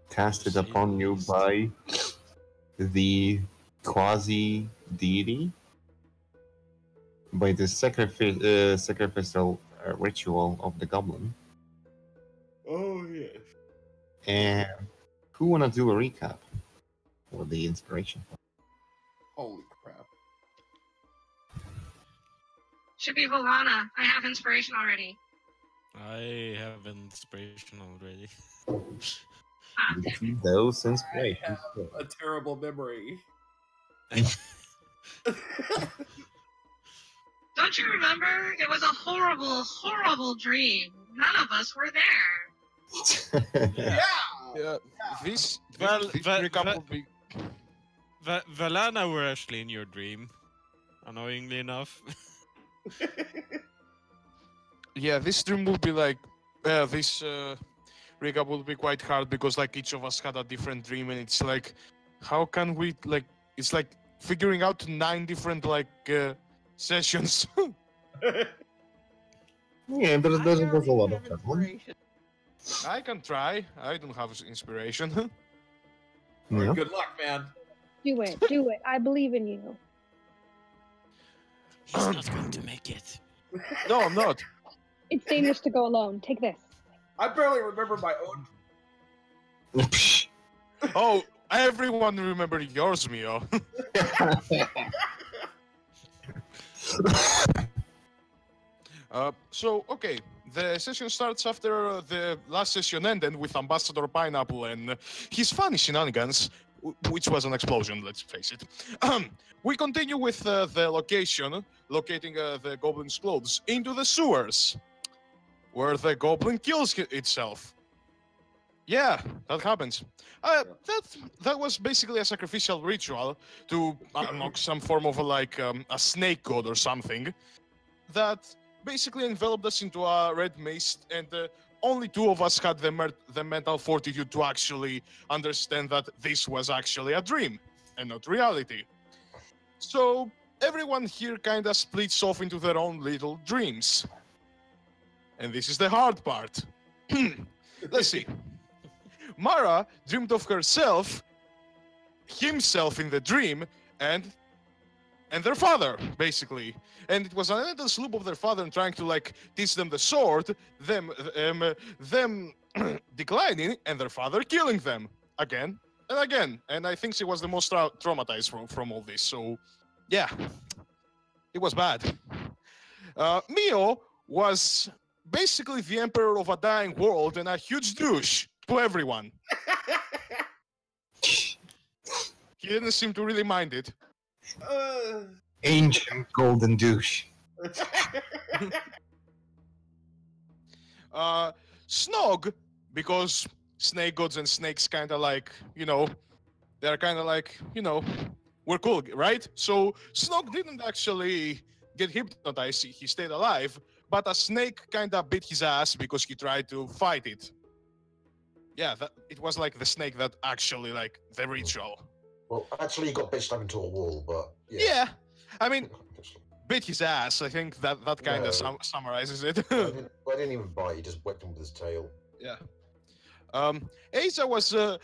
casted upon you by the quasi-deity, by the sacrificial ritual of the goblin. Oh, yes. And who wanna do a recap for the inspiration? Holy crap. Should be Volana. I have inspiration already. I have inspiration already. Ah, Those I inspirations. have a terrible memory. don't you remember? It was a horrible, horrible dream. None of us were there. Yeah! Yeah, this Well, recap will be. Valana were actually in your dream, annoyingly enough. Yeah, this dream will be like this recap will be quite hard because like each of us had a different dream, and it's like, how can we like? It's like figuring out 9 different like sessions. Yeah, there's a lot of trouble. I can try. I don't have inspiration. Yeah. Good luck, man. Do it. Do it. I believe in you. He's not going to make it. No, I'm not. It's dangerous to go alone. Take this. I barely remember my own. Oh, everyone remember yours, Mio. So, okay, the session starts after the last session ended with Ambassador Pineapple and his funny shenanigans, which was an explosion, let's face it. We continue with the locating the goblin's clothes into the sewers, where the goblin kills itself. Yeah, that happens. That was basically a sacrificial ritual to unlock some form of a snake god or something that basically enveloped us into a red mist, and only 2 of us had the mental fortitude to actually understand that this was actually a dream and not reality. So everyone here kind of splits off into their own little dreams. And this is the hard part. Let's see. Mara dreamed of himself in the dream, and their father, basically. And it was an endless loop of their father trying to teach them the sword, them declining, and their father killing them again and again. And I think she was the most traumatized from all this. So, yeah, it was bad. Mio was basically the emperor of a dying world and a huge douche to everyone. He didn't seem to really mind it. Ancient golden douche. Snog, because snake gods and snakes kind of they're kind of we're cool, right? So Snog didn't actually get hypnotized, he stayed alive, but a snake kind of bit his ass because he tried to fight it. Yeah, it was like the snake that actually the ritual. Well, actually, he got bit stuck into a wall, but Yeah, I mean, bit his ass. I think that kind of summarizes it. I didn't even bite. He just whacked him with his tail. Yeah. Asa,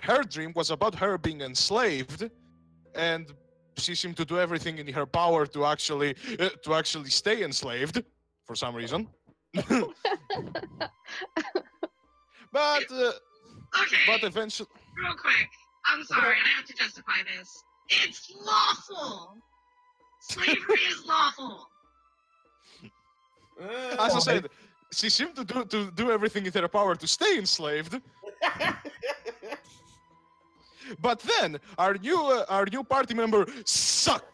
her dream was about her being enslaved, and she seemed to do everything in her power to actually stay enslaved for some reason. But Okay, but eventually, real quick. I'm sorry, I have to justify this. It's lawful! Slavery is lawful! as I said, she seemed to do everything in her power to stay enslaved. But then our new party member suck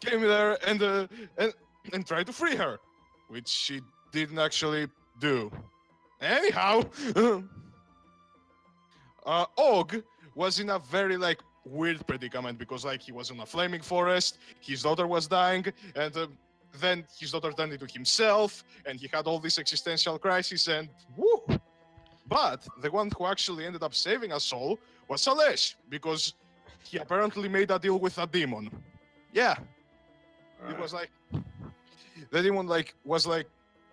came there and tried to free her, which she didn't actually do. Anyhow, Og was in a very weird predicament because he was in a flaming forest, his daughter was dying, and then his daughter turned into himself, and he had all this existential crisis, and woo! But the one who actually ended up saving us all was Salesh, because he apparently made a deal with a demon. Yeah. It was the demon was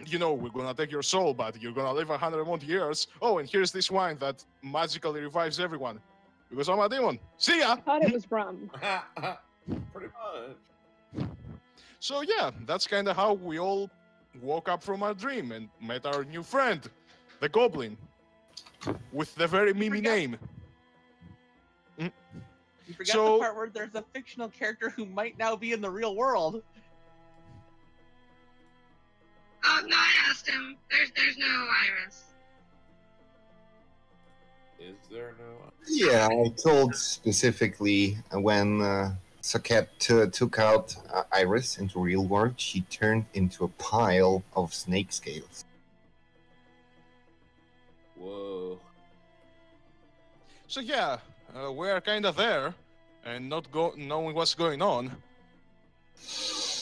you know, we're gonna take your soul, but you're gonna live 100 more years. Oh, and here's this wine that magically revives everyone. Because I'm a demon. See ya! I thought it was rum. Pretty much. So yeah, that's kind of how we all woke up from our dream and met our new friend, the goblin, with the very mimi forgot- name. You forgot So- the part where there's a fictional character who might now be in the real world. Oh no, I asked him. There's no Iris. Is there no? Yeah, I told specifically when Saket took out Iris into real world, she turned into a pile of snake scales. Whoa. So yeah, we're kind of there, and not knowing what's going on.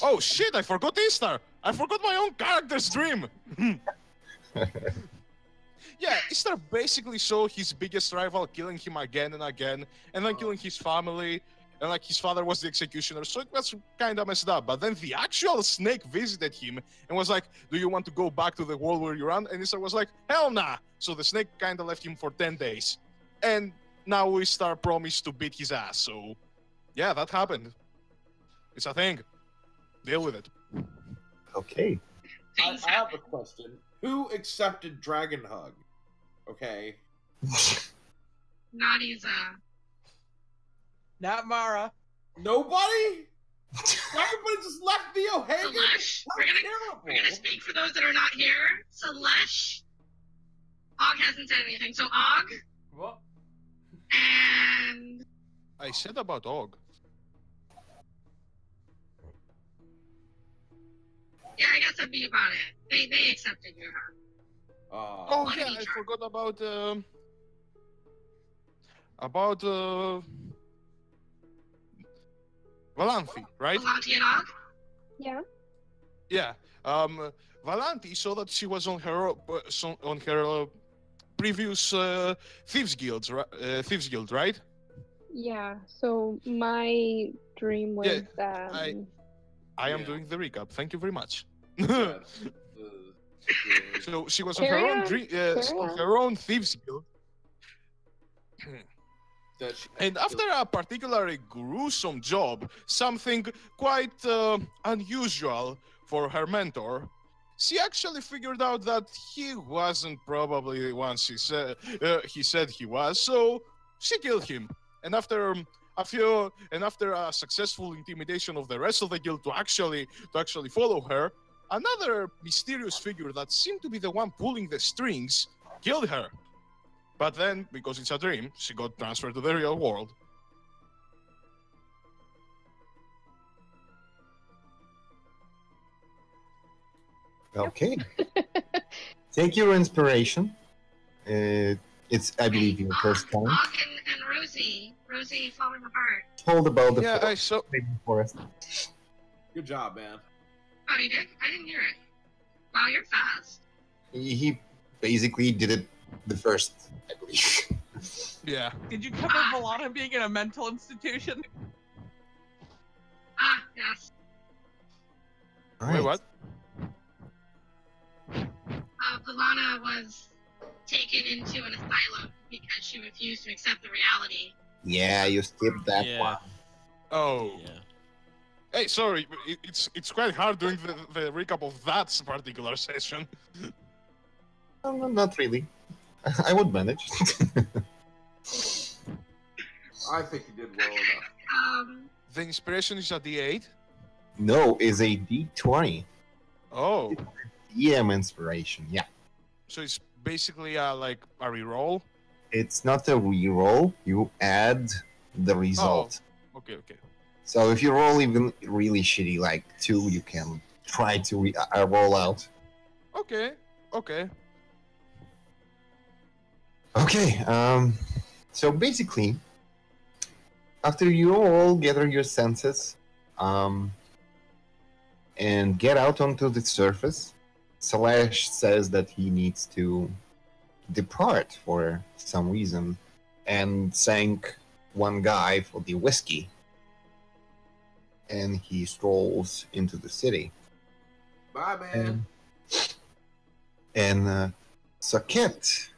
Oh shit! I forgot Easter. I forgot my own character's dream. Yeah, Easter basically saw his biggest rival killing him again and again, and then killing his family, and like his father was the executioner, so it was kind of messed up. But then the actual snake visited him and was like, "Do you want to go back to the world where you ran?" And Easter was like, "Hell nah!" So the snake kind of left him for 10 days, and now Easter promised to beat his ass. So, yeah, that happened. It's a thing. Deal with it. Okay. I have a question. Who accepted Dragon Hug? Okay. Nadi's Not Mara. Nobody? Everybody just left Neo hanging? Celesh. How We're terrible. gonna speak for those that are not here. Celesh. Og hasn't said anything, so Og What? and I said about Og. yeah, I guess that'd be about it. They accepted your hug. Oh yeah, I forgot about Valanthi, right? Volanti and Og. Yeah. Yeah. Valanthi saw that she was on her previous thieves guild, right? Yeah. So my dream was I am Yeah. doing the recap. Thank you very much. Yeah, So she was on Carry her own on, carry on on. her own thieves guild. that she- And after a particularly gruesome job, something quite unusual for her mentor, she actually figured out that he wasn't probably the one he said he was. So she killed him. And after a successful intimidation of the rest of the guild to actually follow her, another mysterious figure that seemed to be the one pulling the strings killed her. But then, because it's a dream, she got transferred to the real world. Okay. Take your inspiration. It's, I believe, your first time. Og and Rosie. Rosie falling apart. Told about the Yeah, I saw. forest. Good job, man. Oh, you did? I didn't hear it. Wow, you're fast. He basically did it the first, I believe. Yeah. Did you cover Volana being in a mental institution? Ah, yes. Wait, what? Valana was taken into an asylum because she refused to accept the reality. Yeah, you skipped that Yeah. one. Oh. Yeah. Hey, sorry. It's quite hard doing the recap of that particular session. No, not really. I would manage. I think you did well enough. The inspiration is a D8. No, is a D20. Oh, DM inspiration, yeah. so it's basically like a reroll. It's not a reroll, you add the result. Okay. So if you roll even really shitty, like 2, you can try to roll out. Okay. Okay, so basically, after you all gather your senses, and get out onto the surface, Slash says that he needs to depart for some reason and thank one guy for the whiskey. And he strolls into the city. Bye, man. And Socket,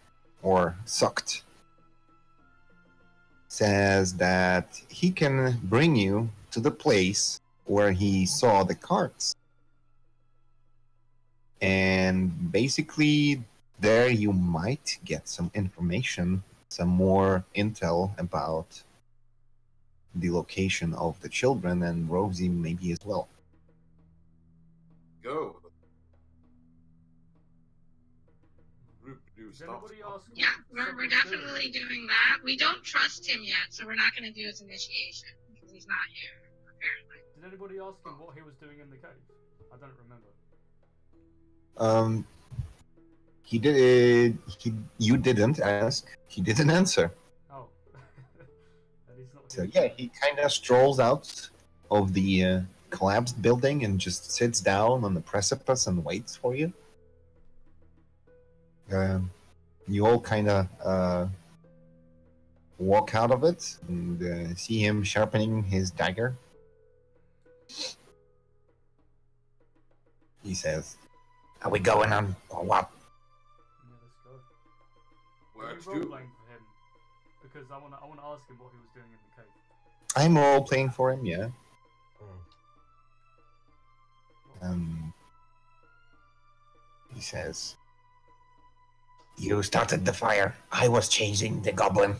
or Sucked, says that he can bring you to the place where he saw the carts. And basically, there you might get some information, some more intel about the location of the children and Rosie maybe as well. Go. Did anybody ask? Yeah, we're definitely doing that. We don't trust him yet, so we're not going to do his initiation because he's not here, apparently. Did anybody ask him what he was doing in the cave? I don't remember. He did. You didn't ask. He didn't answer. Oh. And he's not So here. yeah, he kind of strolls out of the collapsed building and just sits down on the precipice and waits for you. You all kind of walk out of it and see him sharpening his dagger. He says, "Are we going on or what?" Yeah, let's go. Let's Are we do. role-playing for him? Because I wanna ask him what he was doing in the cave. I'm role playing for him, yeah. Hmm. He says, "You started the fire. I was chasing the goblin."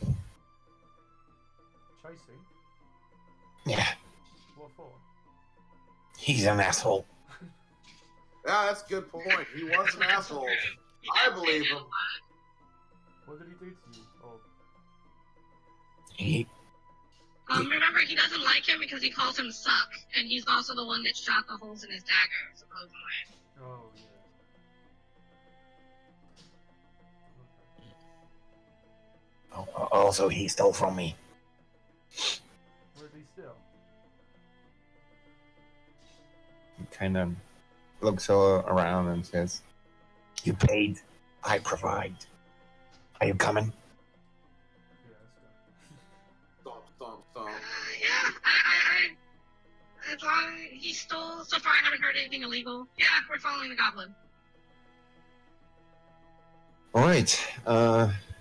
Chasing? Yeah, What for? he's an asshole. Yeah, that's a good point. He was an asshole. I believe him. What did he do to you? Oh, He Remember, he doesn't like him because he calls him Suck, and he's also the one that shot the holes in his dagger, supposedly. oh yeah. Okay. Also, he stole from me. Where did he steal? He kind of looks around and says, "You paid, I provide. Are you coming?" Yeah, let's go. Stomp. Yeah, as long as he stole, so far I haven't heard anything illegal. Yeah, we're following the goblin. All right,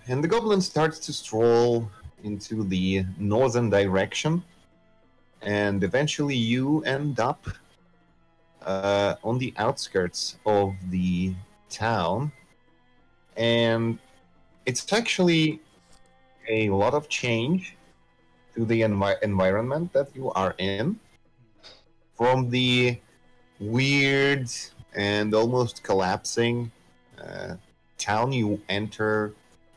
and the goblin starts to stroll into the northern direction, and eventually you end up on the outskirts of the town, and it's actually a lot of change to the environment that you are in. From the weird and almost collapsing town, you enter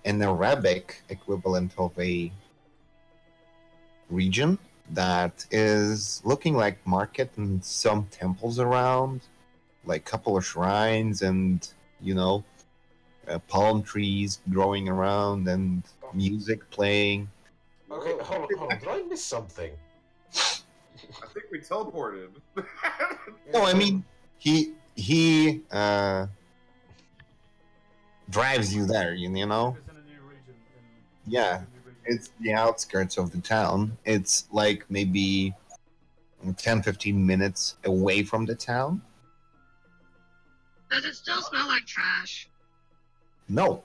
an Arabic equivalent of a region that is looking like market and some temples around, like a couple of shrines and, palm trees growing around and music playing. Okay, hold on. Did I miss something? I think we teleported. No, I mean, he drives you there, you know? It's in a new region. Yeah, a new region. it's the outskirts of the town. It's like maybe 10-15 minutes away from the town. Does it still smell like trash? No,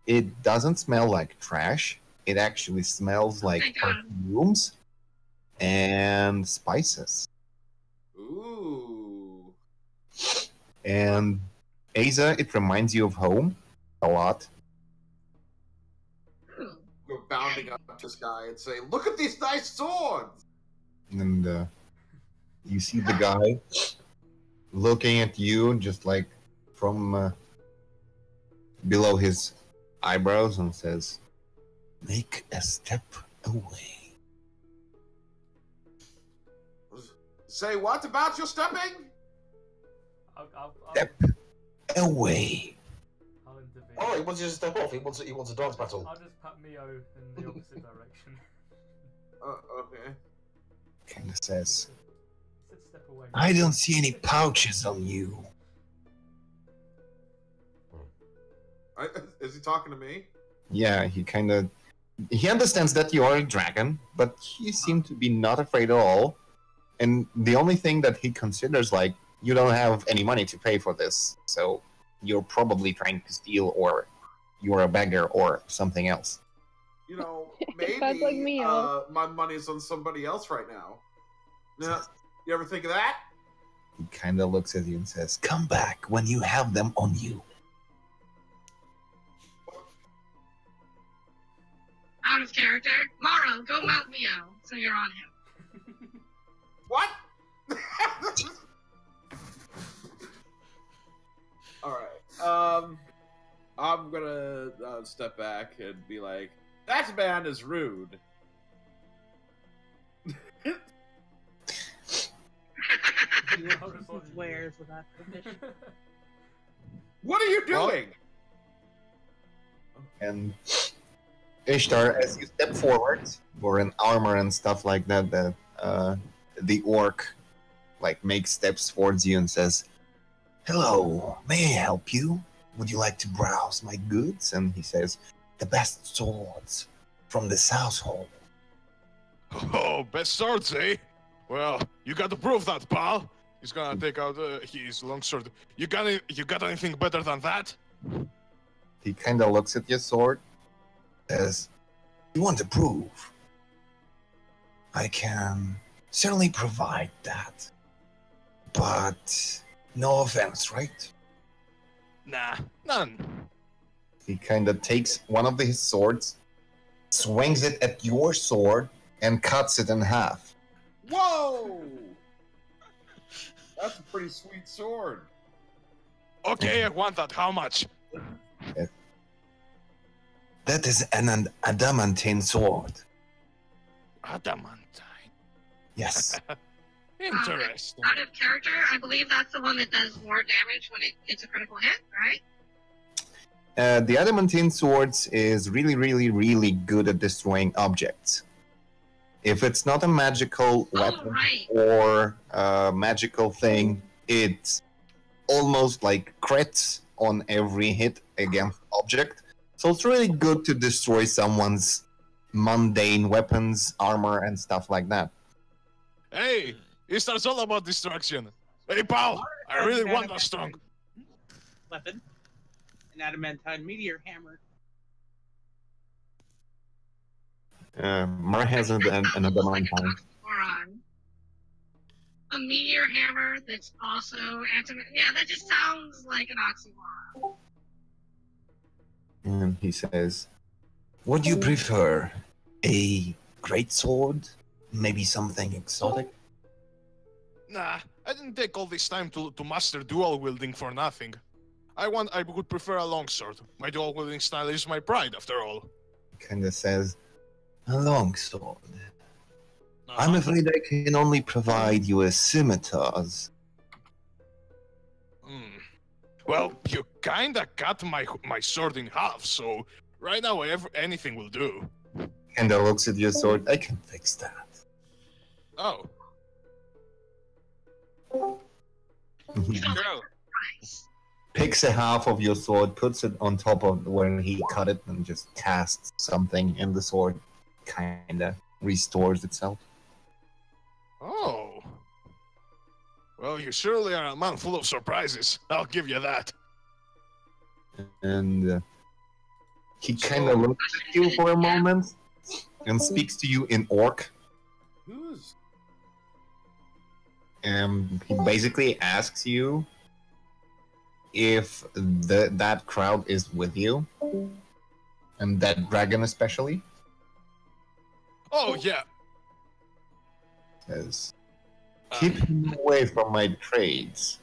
it doesn't smell like trash. It actually smells like Thank God. perfumes and spices. Ooh. And Asa, it reminds you of home a lot. Go bounding up to this guy and say, "Look at these nice swords!" And you see the guy looking at you just like from below his eyebrows and says, "Make a step away." Say what about your stepping? I'll Step away. intervene. Oh, he wants you to step off. He wants a dance battle. I'll just pat Mio in the opposite direction. Okay. Kind of says, He said step away. "I don't see any pouches on you." Is he talking to me? Yeah, he understands that you are a dragon, but he seemed to be not afraid at all. And the only thing that he considers, like, you don't have any money to pay for this, so you're probably trying to steal, or you're a beggar, or something else. You know, Sounds like maybe me, my money's on somebody else right now. Yeah, you ever think of that? He kind of looks at you and says, "Come back when you have them on you." Out of character. Morrow, go mount Mio, so you're on him. What? All right. I'm gonna step back and be like, "That man is rude." Swears without permission. What are you doing? And Ishtar, as you step forward, or in armor and stuff like that, the orc makes steps towards you and says, "Hello, may I help you? Would you like to browse my goods?" And he says, "The best swords from this household." Oh, best swords, eh? Well, you got to prove that, pal. He's gonna take out his longsword. You got anything better than that? He kind of looks at your sword, says, "You want to prove? I can certainly provide that. But no offense, right?" Nah, none. He kind of takes one of his swords, swings it at your sword, and cuts it in half. Whoa! That's a pretty sweet sword. Okay, I want that. How much? That is an adamantine sword. Adamantine. Yes. Interesting. Out of character, I believe that's the one that does more damage when it gets a critical hit, right? The adamantine swords is really, really, really good at destroying objects. If it's not a magical weapon right. or a magical thing, it almost crits on every hit against object. So it's really good to destroy someone's mundane weapons, armor, and stuff like that. Hey, it starts all about destruction. Hey, pal, I really want that strong weapon. An adamantine meteor hammer. Mar has an adamantine. A meteor hammer that's also yeah, that just sounds like an oxymoron. And he says, "Would you prefer a great sword? Maybe something exotic?" Nah, I didn't take all this time to master dual wielding for nothing. I would prefer a longsword. My dual wielding style is my pride, after all. Kind of says, "A longsword. I'm afraid I can only provide you with scimitars." Well, you kinda cut my sword in half, so right now anything will do. Kinda looks at your sword. "I can fix that." Oh. Girl. Picks a half of your sword, puts it on top of where he cut it, and just casts something, and the sword kinda restores itself. Oh. Well, you surely are a man full of surprises. I'll give you that. And he kind of looks at you for a moment and speaks to you in orc. Who's? And he basically asks you if that crowd is with you, and that dragon especially. Oh, yeah. Says, "Keep him away from my trades,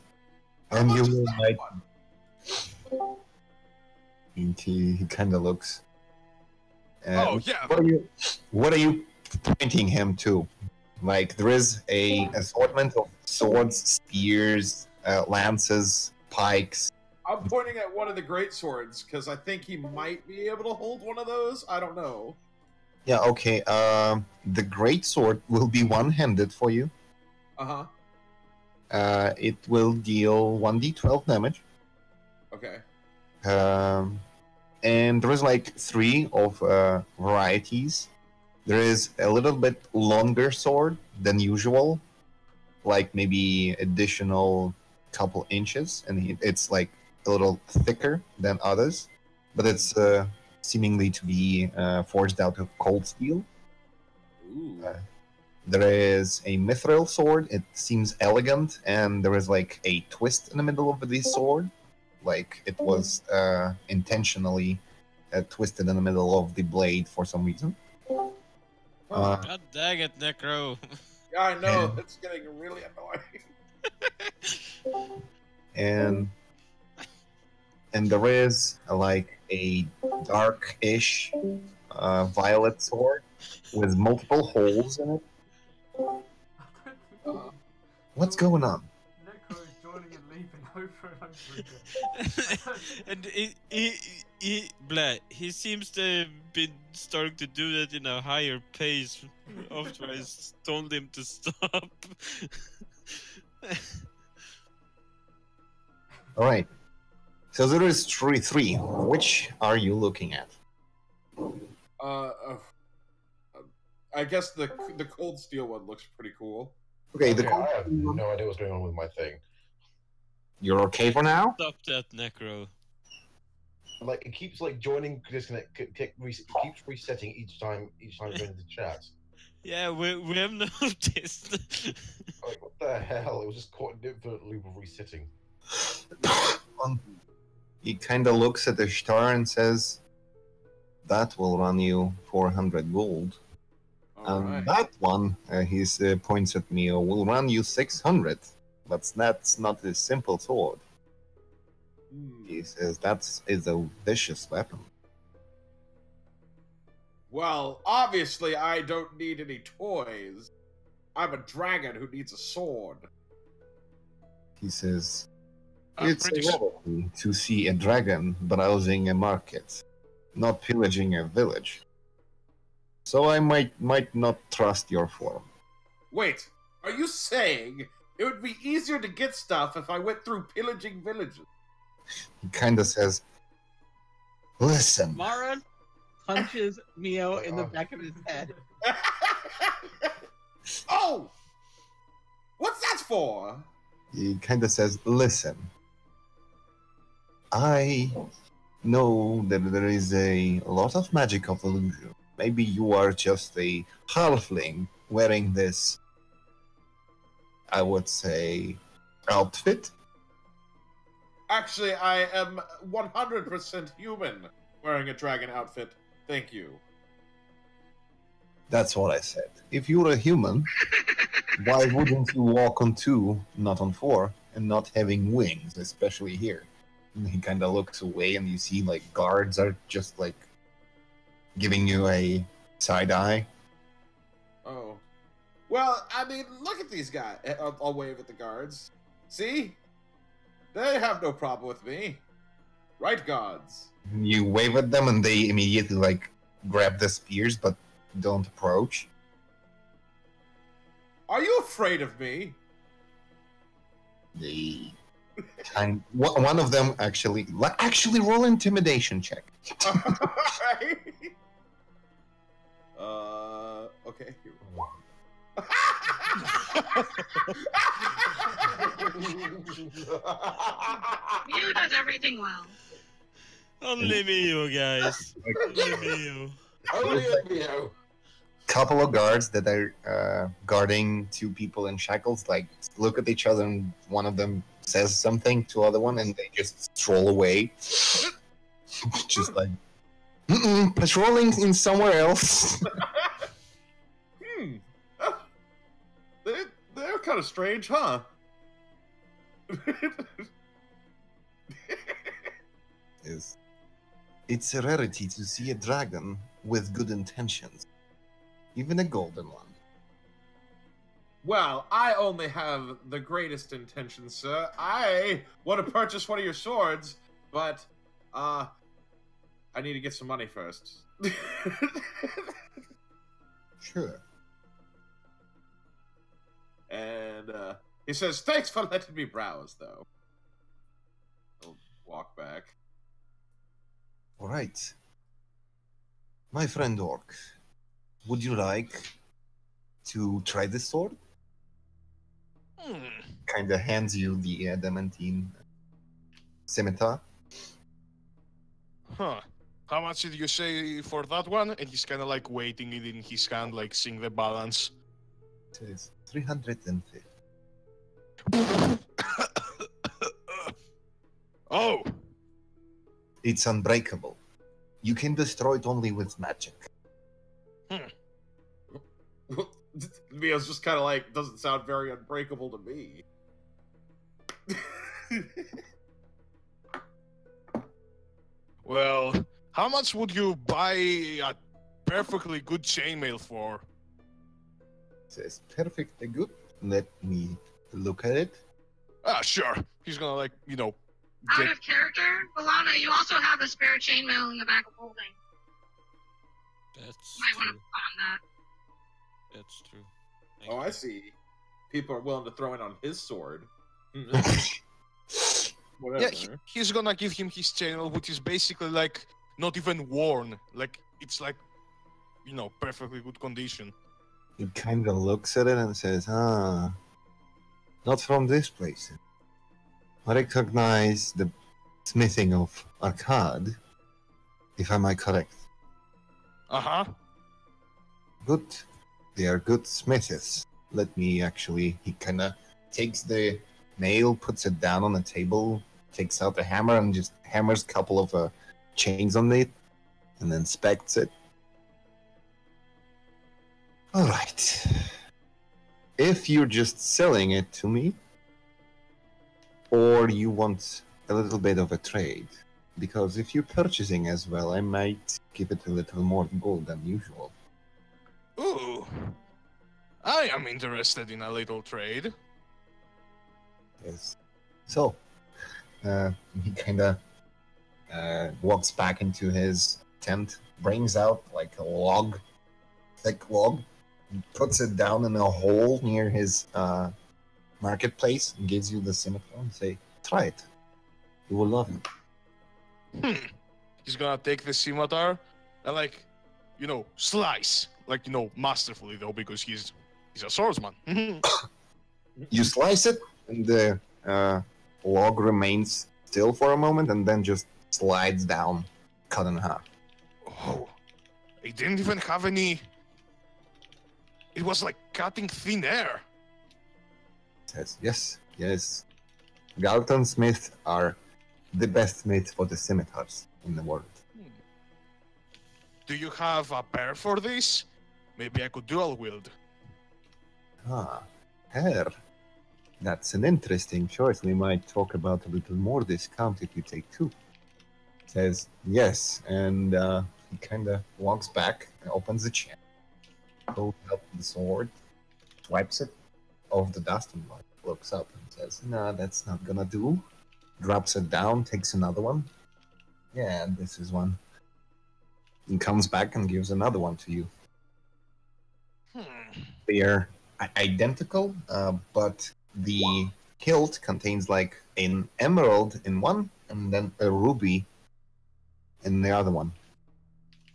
and you will like." And he kind of looks. Oh, yeah. What are you pointing him to? There is a assortment of swords, spears, lances, pikes. I'm pointing at one of the great swords because I think he might be able to hold one of those. I don't know. Yeah, okay. The great sword will be one-handed for you. Uh-huh. It will deal 1d12 damage. Okay. And there is 3 of varieties. There is a little bit longer sword than usual, maybe additional couple inches, and it's a little thicker than others, but it's seemingly to be forged out of cold steel. Ooh. There is a mithril sword. It seems elegant, and there is like a twist in the middle of this sword, like it was intentionally twisted in the middle of the blade for some reason. God dang it, Necro. Yeah, I know. and- It's getting really annoying. and there is like a dark-ish violet sword with multiple holes in it. I don't think Uh, What's going on? Necro is joining and leaving over and over again. And he seems to have been starting to do that in a higher pace after I told him to stop. All right. So there is three. Which are you looking at? I guess the cold steel one looks pretty cool. Okay, Okay, I have no idea what's going on with my thing. you're okay for now? Stop that, Necro. Like it keeps like joining, disconnect, keeps resetting each time joining the chat. Yeah, we have noticed. Like what the hell? It was just caught in an infinite loop of resetting. He kind of looks at the star and says, "That will run you 400 gold." Alright. That one, he points at me, will run you 600. But that's not a simple sword. Hmm. He says that is a vicious weapon. Well, obviously I don't need any toys. I'm a dragon who needs a sword. He says, I'm it's pretty a sure. rarity to see a dragon browsing a market, not pillaging a village. So I might not trust your form. Wait, are you saying it would be easier to get stuff if I went through pillaging villages? He kind of says, listen, Mara punches Mio in the back of his head. Oh! What's that for? he kind of says, listen, I know that there is a lot of magic of illusion. Maybe you are just a halfling wearing this, I would say, outfit. Actually, I am 100% human wearing a dragon outfit. Thank you. That's what I said. If you're a human, why wouldn't you walk on two, not on four, and not having wings, especially here? And he kind of looks away, and you see like guards are just like giving you a side eye. Oh. Well, I mean, look at these guys. I'll wave at the guards. See? They have no problem with me. Right, guards? You wave at them, and they immediately like grab the spears, but don't approach. Are you afraid of me? They one of them actually roll intimidation check. Alright. Okay. Here we go. Mew does everything well. Only me, guys. Only me. Only a Mio. Couple of guards that are guarding two people in shackles like look at each other, and one of them says something to the other one, and they just stroll away. Just like patrolling in somewhere else. They're kind of strange, huh? It's a rarity to see a dragon with good intentions, even a golden one. Well, I only have the greatest intentions, sir. I want to purchase one of your swords, but, I need to get some money first. Sure. And, he says, thanks for letting me browse, though. I'll walk back. All right. My friend Orc, would you like to try this sword? Kind of hands you the adamantine scimitar. Huh. How much did you say for that one? And he's kind of like weighting it in his hand, like seeing the balance. It says 350. Oh, It's unbreakable. You can destroy it only with magic. Mio's just kind of like, doesn't sound very unbreakable to me. well, how much would you buy a perfectly good chainmail for? It says perfectly good. Let me look at it. Ah, sure. He's gonna like, you know, Out get... of character, Balana, you also have a spare chainmail in the back of holding. That's Might want to true. pawn that. That's true. Oh, I see. People are willing to throw in on his sword. Whatever. Yeah, he's gonna give him his chainmail, which is basically like not even worn. Like it's like, you know, perfectly good condition. He kind of looks at it and says, not from this place. I recognize the smithing of Arcade, if am I correct. Uh-huh. Good. They are good smiths. Let me actually... He kind of takes the nail, puts it down on the table, takes out the hammer, and just hammers a couple of chains on it, and then inspects it. Alright. If you're just selling it to me, or you want a little bit of a trade, because if you're purchasing as well, I might give it a little more gold than usual. Ooh. I am interested in a little trade. Yes. So, he kind of walks back into his tent, brings out like a log, thick log, and puts it down in a hole near his marketplace, and gives you the scimitar and say, "Try it. You will love it." He's gonna take the scimitar and like, you know, slice. Like, you know, masterfully though, because he's a swordsman. You slice it, and the log remains still for a moment, and then just slides down, cut in half. Oh, it didn't even have any... It was like cutting thin air. Says, yes. Galton Smith are the best smiths for the scimitars in the world. Do you have a pair for this? Maybe I could dual wield. Hair. That's an interesting choice. We might talk about a little more discount if you take two. Says, yes, and he kind of walks back and opens the chest, pulls out the sword, swipes it off the dust, and looks up and says, "Nah, that's not gonna do." Drops it down, takes another one. Yeah, this is one. And comes back and gives another one to you. They are identical, but the hilt contains like an emerald in one and then a ruby in the other one.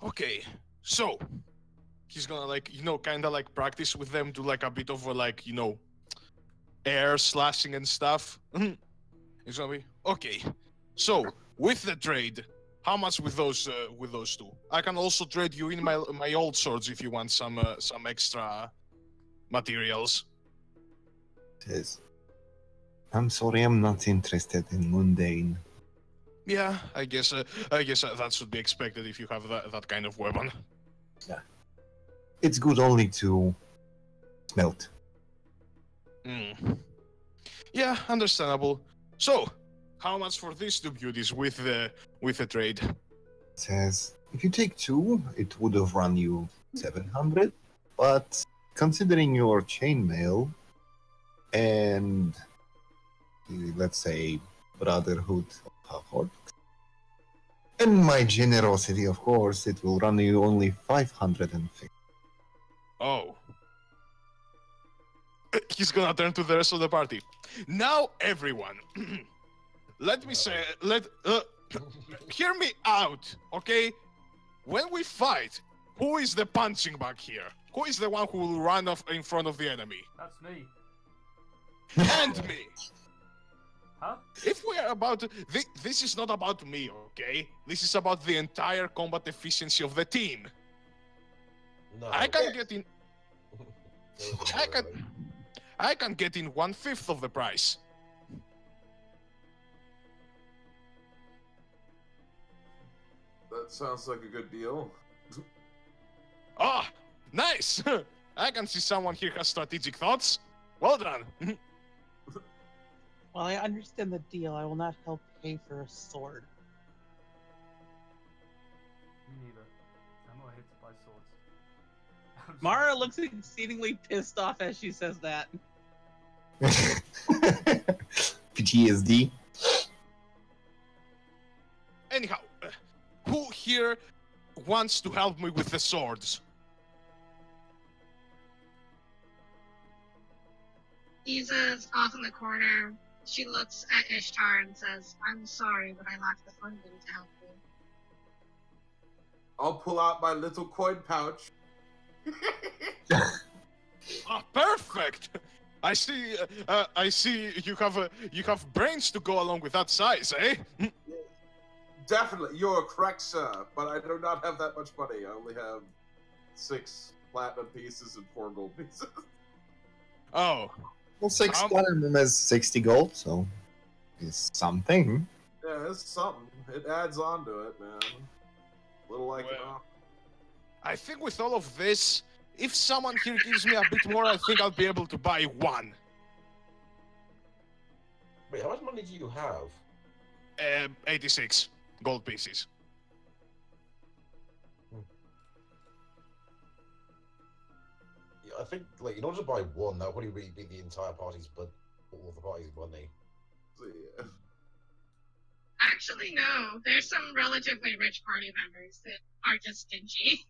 Okay, so he's gonna like, you know, kind of like practice with them, do like a bit of a, like, you know, air slashing and stuff. It's gonna be okay. So with the trade, how much with those two? I can also trade you in my old swords if you want some extra materials. Says, "I'm sorry, I'm not interested in mundane." Yeah, I guess that should be expected if you have that kind of weapon. Yeah, it's good only to smelt. Yeah, understandable. So, how much for these two beauties with the trade? Says, if you take two, it would have run you 700, but considering your chainmail and let's say Brotherhood of Horde, and my generosity, of course, it will run you only 550. Oh. He's gonna turn to the rest of the party. Now, everyone, let me say, hear me out, okay? When we fight, who is the punching bag here? Who is the one who will run off in front of the enemy? That's me. And me. Huh? If we are about this is not about me, okay? This is about the entire combat efficiency of the team. No. I can get in. No, I can. I can get in 1/5 of the price. That sounds like a good deal. Ah, nice! I can see someone here has strategic thoughts. Well done. Well, I understand the deal. I will not help pay for a sword. Me neither. I'm not here to buy swords. I'm Mara sorry. looks exceedingly pissed off as she says that. PTSD. Anyhow, who here wants to help me with the swords? Iza's off in the corner. She looks at Ishtar and says, I'm sorry, but I lack the funding to help you. I'll pull out my little coin pouch. Ah, perfect. I see. I see. You have brains to go along with that size, eh? Definitely, you're correct, sir. But I do not have that much money. I only have 6 platinum pieces and 4 gold pieces. Oh, Well, 6 platinum is 60 gold, so it's something. Yeah, it's something. It adds on to it, man. Little like Well, I think with all of this, if someone here gives me a bit more, I think I'll be able to buy 1. Wait, how much money do you have? 86 gold pieces. Yeah, I think, like, in order to buy 1, that would probably be the entire party's, but all of the party's money. yeah. Actually, no. There's some relatively rich party members that are just stingy.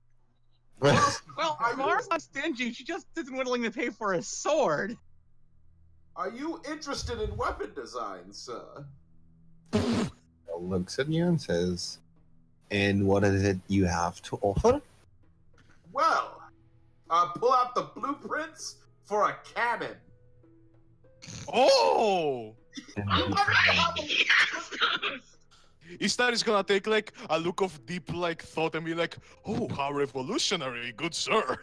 Well, Mara's not stingy. She just isn't willing to pay for a sword. Are you interested in weapon design, sir? Looks at you and says, and what is it you have to offer? Well, pull out the blueprints for a cannon. Oh! Alright, yes, those. Ishtar is gonna take like a look of deep like thought and be like, "Oh, how revolutionary, good sir."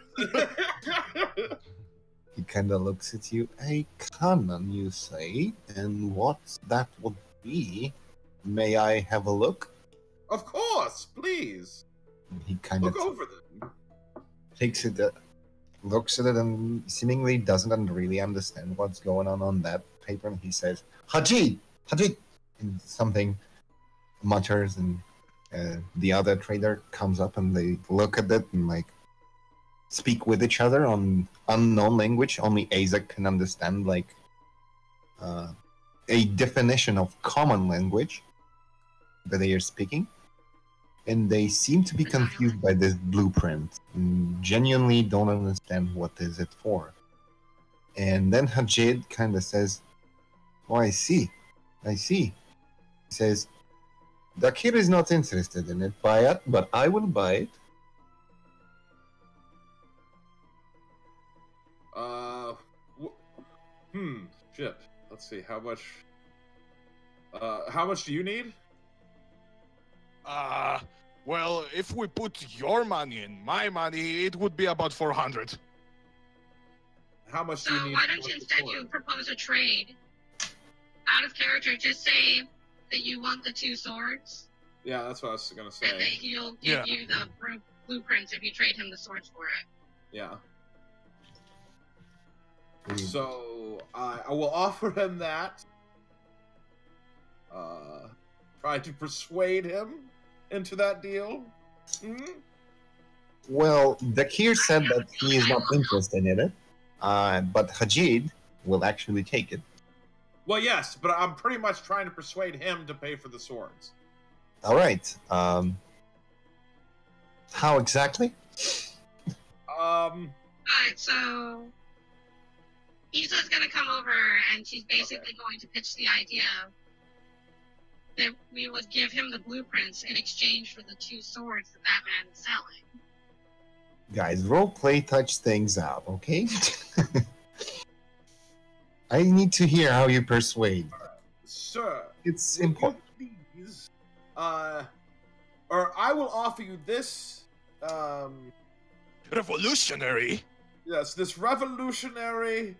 He kind of looks at you. A cannon, you say? And what that would be? May I have a look? Of course, please. He kind of Look over them. takes it, looks at it, and seemingly doesn't really understand what's going on that paper. And he says, "Hajid, Hajid," and something mutters, and the other trader comes up, and they look at it and like speak with each other on unknown language. Only Isaac can understand, like a definition of common language that they are speaking. And they seem to be confused by this blueprint and genuinely don't understand what is it for. And then Hajid kind of says, "Oh, I see. He says, Dakir is not interested in it, buy it, but I will buy it. Shit. Let's see, how much do you need? Well, if we put your money and my money, it would be about 400. How much So do you need? why don't you instead you propose a trade? Out of character, just say that you want the 2 swords, Yeah, that's what I was gonna and say. that he'll give you the blueprints if you trade him the swords for it. Yeah. So I will offer him that. Try to persuade him into that deal. Hmm? Well, Dakir said that he is not interested in it, but Hajid will actually take it. Well, yes, but I'm pretty much trying to persuade him to pay for the swords. All right. How exactly? Alright, so Isa's gonna come over and she's basically going to pitch the idea that we would give him the blueprints in exchange for the 2 swords that man is selling. Guys, roleplay touch things out, okay? I need to hear how you persuade. Sir, It's will you important. please, or I will offer you this, Revolutionary. yes, this revolutionary,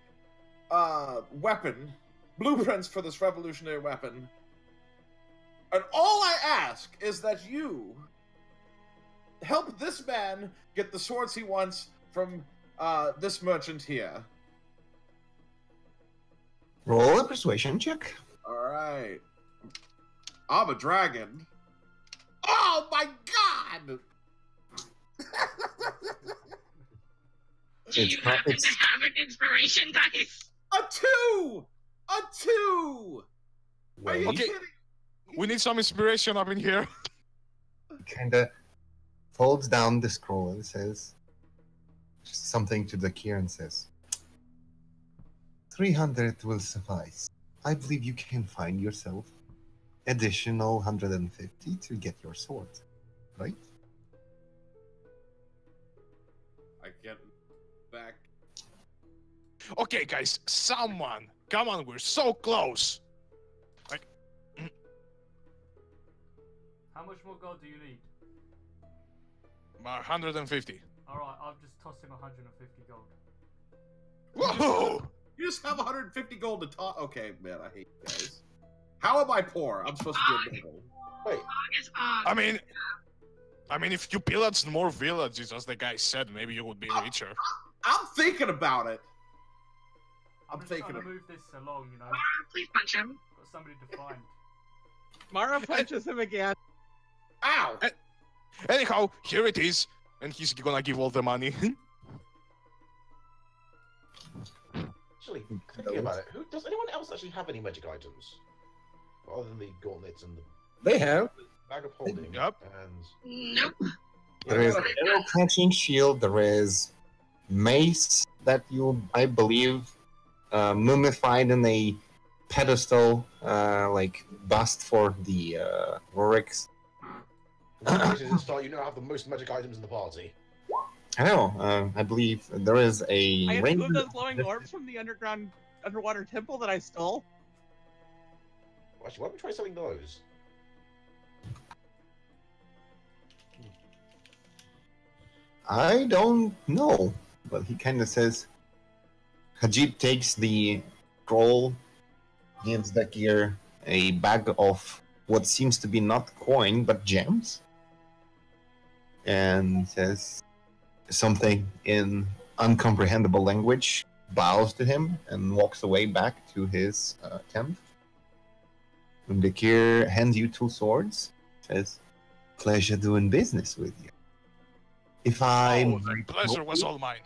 weapon, blueprints for this revolutionary weapon. And all I ask is that you help this man get the swords he wants from, this merchant here. Roll a persuasion check. Alright. I'm a dragon. Oh my god! Do you happen to have an inspiration dice? A 2! A 2! Are you Wait. kidding? We need some inspiration up in here. Kinda folds down the scroll and says something to the Kier and says, 300 will suffice. I believe you can find yourself additional 150 to get your sword, right? I get back. Okay, guys, someone, come on, we're so close. Like, How much more gold do you need? 150. Alright, I've just tossed him 150 gold. Whoa! You just have 150 gold to talk. Okay, man, I hate you guys. How am I poor? I'm supposed to be a noble. Wait. I mean, if you pillaged more villages, as the guy said, maybe you would be richer. I'm thinking about it. I'm just trying to move this along, you know. Please punch him. Got somebody to find. Mara punches him again. Ow! Anyhow, here it is, and he's gonna give all the money. Actually, thinking about it, does anyone else actually have any magic items? Other than the gauntlets and the They have. bag of holding. Yep. And Nope. There is arrow catching shield. There is mace that you, I believe, mummified in a pedestal, like bust for the Rorix. you now have the most magic items in the party. I know. I believe there is a I have ring. 2 of those glowing orbs from the underwater temple that I stole. Actually, why don't we try selling those? I don't know, but he kind of says. Hajib takes the scroll, gives the gear a bag of what seems to be not coin but gems, and says something in uncomprehendable language, bows to him, and walks away back to his tent. And the gear hands you 2 swords, says, "Pleasure doing business with you. If I Oh, the pleasure was all mine.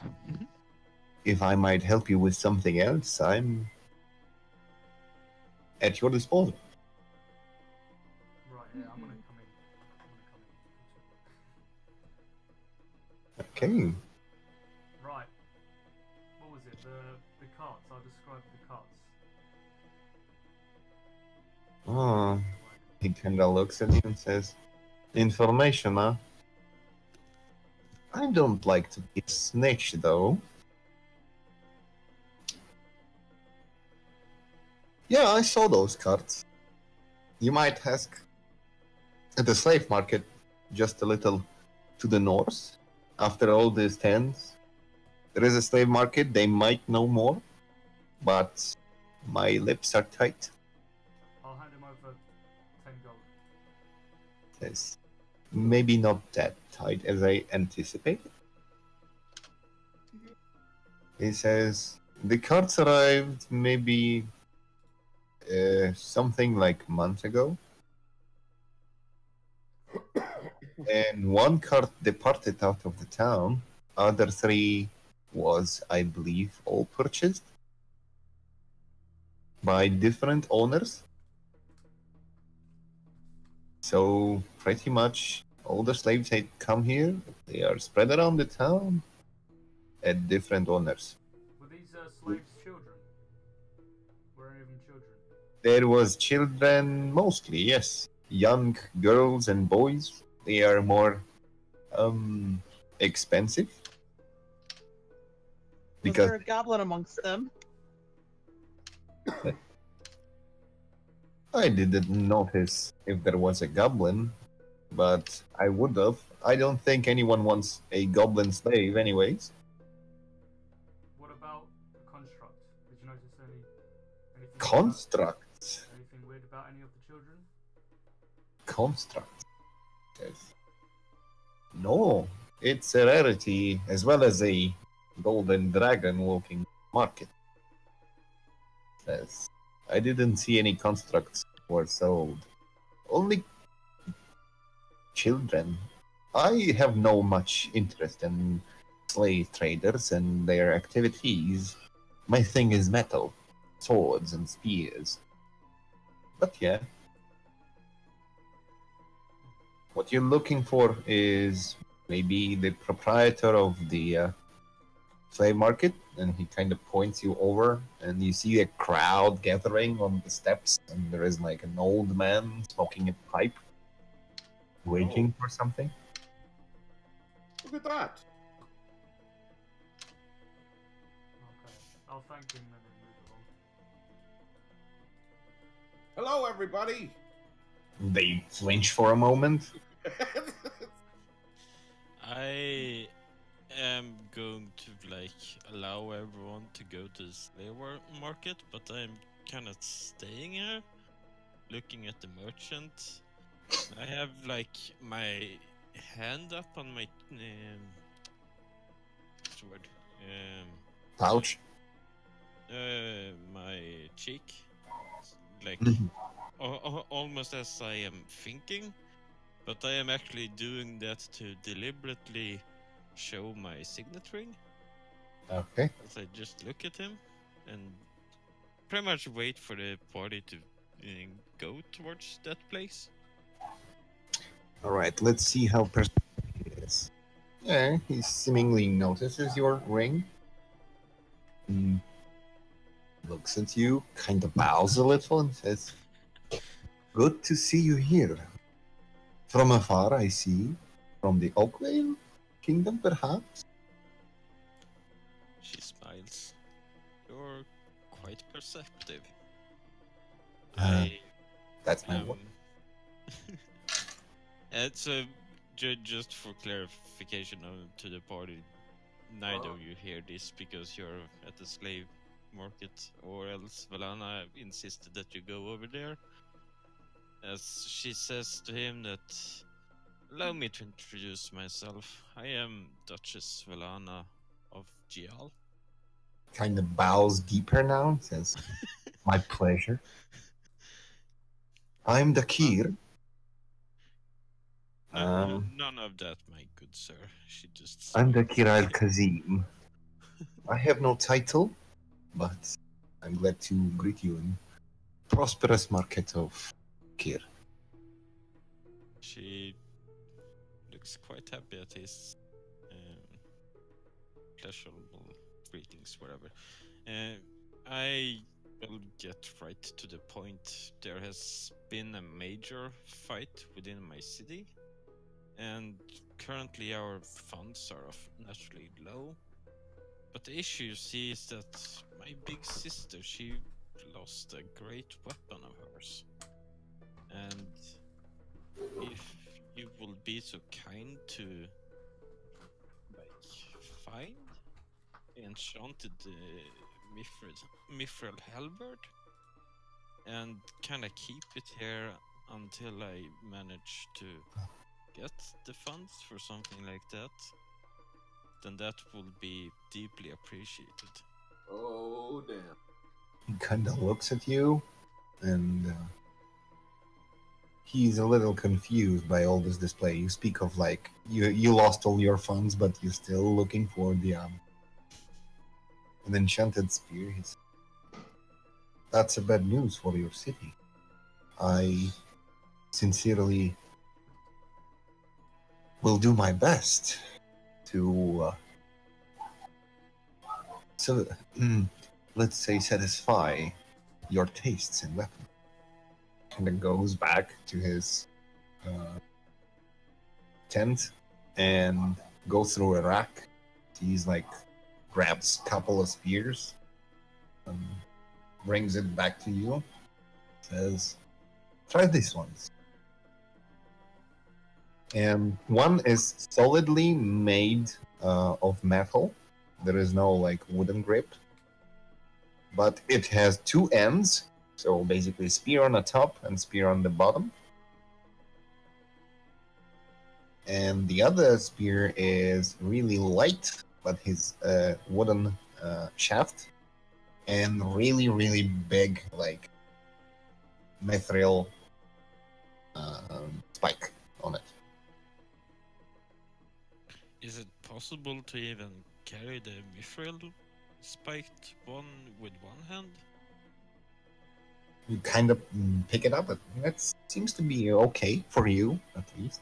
if I might help you with something else, I'm at your disposal." Right, yeah, I'm gonna come in. Okay. Right. What was it? The carts. I'll describe the carts. Oh, he kind of looks at you and says, "Information, huh? I don't like to be a snitch, though. Yeah, I saw those cards. You might ask at the slave market, just a little to the north. After all these tents, there is a slave market. They might know more, but my lips are tight." I'll hand him over 10 gold. Says, "Maybe not that tight as I anticipated." He says, "The carts arrived maybe something like a month ago. And 1 cart departed out of the town. Other 3 was, I believe, all purchased by different owners. So pretty much all the slaves that come here, they are spread around the town at different owners. Were these slaves children? Were any of them children? There was children mostly, yes. Young girls and boys. They are more expensive. Was Because there a goblin amongst them? I didn't notice if there was a goblin, but I would have. I don't think anyone wants a goblin slave, anyways. What about the construct? Did you notice anything Constructs. anything weird about any of the children? Constructs. Yes. No, it's a rarity as well as a golden dragon walking market. Yes. I didn't see any constructs were sold. Only children. I have no much interest in slave traders and their activities. My thing is metal, swords and spears. But yeah. What you're looking for is maybe the proprietor of the slave market, and he kind of points you over, and you see a crowd gathering on the steps, and there is like an old man smoking a pipe, waiting for something. Look at that. Okay. I'll thank him and then move along. Hello, everybody. They flinch for a moment. I am going to allow everyone to go to the slave market, but I'm kind of staying here, looking at the merchant. I have my hand up on my what's the word? Pouch. My cheek, almost as I am thinking, but I am actually doing that to deliberately show my signet ring. Okay. As I just look at him and pretty much wait for the party to go towards that place. Alright, let's see how perceptive he is. Yeah, he seemingly notices your ring. He looks at you, kind of bows a little, and says, "Good to see you here. From afar, I see. From the Oakvale Kingdom, perhaps?" She smiles. You're quite perceptive. That's my word. And so, just for clarification to the party, neither of you hear this because you're at the slave market, or else Valana insisted that you go over there. As she says to him that, allow me to introduce myself. I am Duchess Valana of Gial. Kind of bows deeper now, says, "My pleasure. I'm Dakir." None of that, my good sir. She just. I'm Dakir Al-Kazim. I have no title, but I'm glad to greet you in prosperous market of Kir. She looks quite happy at his pleasurable greetings, whatever. I will get right to the point. There has been a major fight within my city, and currently our funds are naturally low. But the issue, you see, is that my big sister, she lost a great weapon of hers. And if you will be so kind to find enchanted Mithril halberd and kind of keep it here until I manage to get the funds for something like that, then that will be deeply appreciated. Oh, damn. He kind of looks at you, and he's a little confused by all this display. You speak of you lost all your funds, but you're still looking for the an enchanted spear. That's a bad news for your city. I sincerely will do my best to let's say satisfy your tastes in weapons. Kind of goes back to his tent and goes through a rack. He's grabs a couple of spears, brings it back to you, says, Try this one. And one is solidly made of metal. There is no like wooden grip, but it has two ends. So basically, spear on the top and spear on the bottom. And the other spear is really light, but his wooden shaft, and really, really big, like mithril spike on it. Is it possible to even carry the mithril spiked one with one hand? You kind of pick it up. That seems to be okay for you, at least.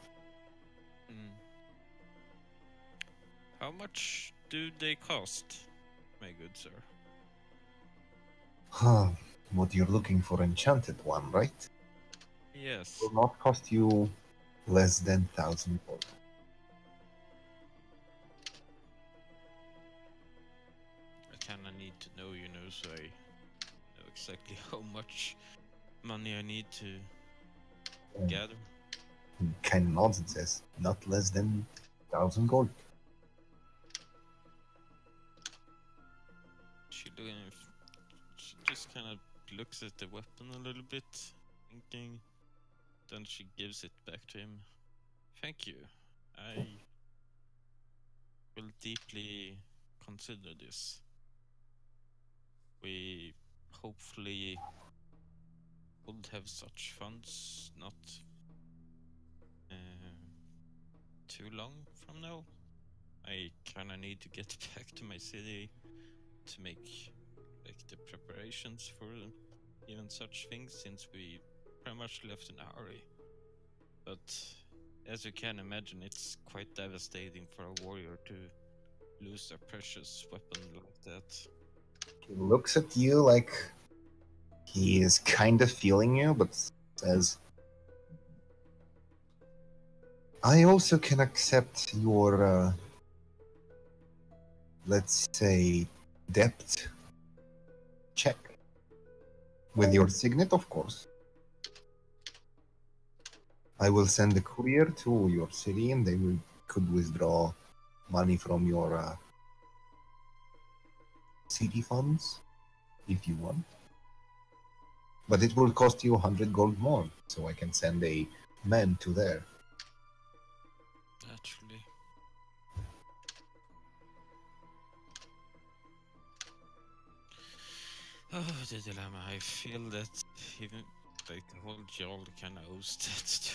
How much do they cost, my good sir? What you're looking for, enchanted one, right? Yes. Will not cost you less than 1,000 gold. I kinda need to know, so I know exactly how much money I need to gather. Kind of nonsense says not less than 1,000 gold. She just kind of looks at the weapon a little bit, thinking. Then she gives it back to him. Thank you. I will deeply consider this. We hopefully would have such funds not too long from now. I kinda need to get back to my city to make like the preparations for even such things, since we pretty much left in a hurry. But as you can imagine, it's quite devastating for a warrior to lose a precious weapon like that. He looks at you like he is kind of feeling you, but says, I also can accept your, let's say, depth check. With your signet, of course. I will send a courier to your city, and they could withdraw money from your city funds if you want. But it will cost you 100 gold more, so I can send a man to there. Naturally. Oh, the dilemma. I feel that even like the whole Jarl kind of owes that to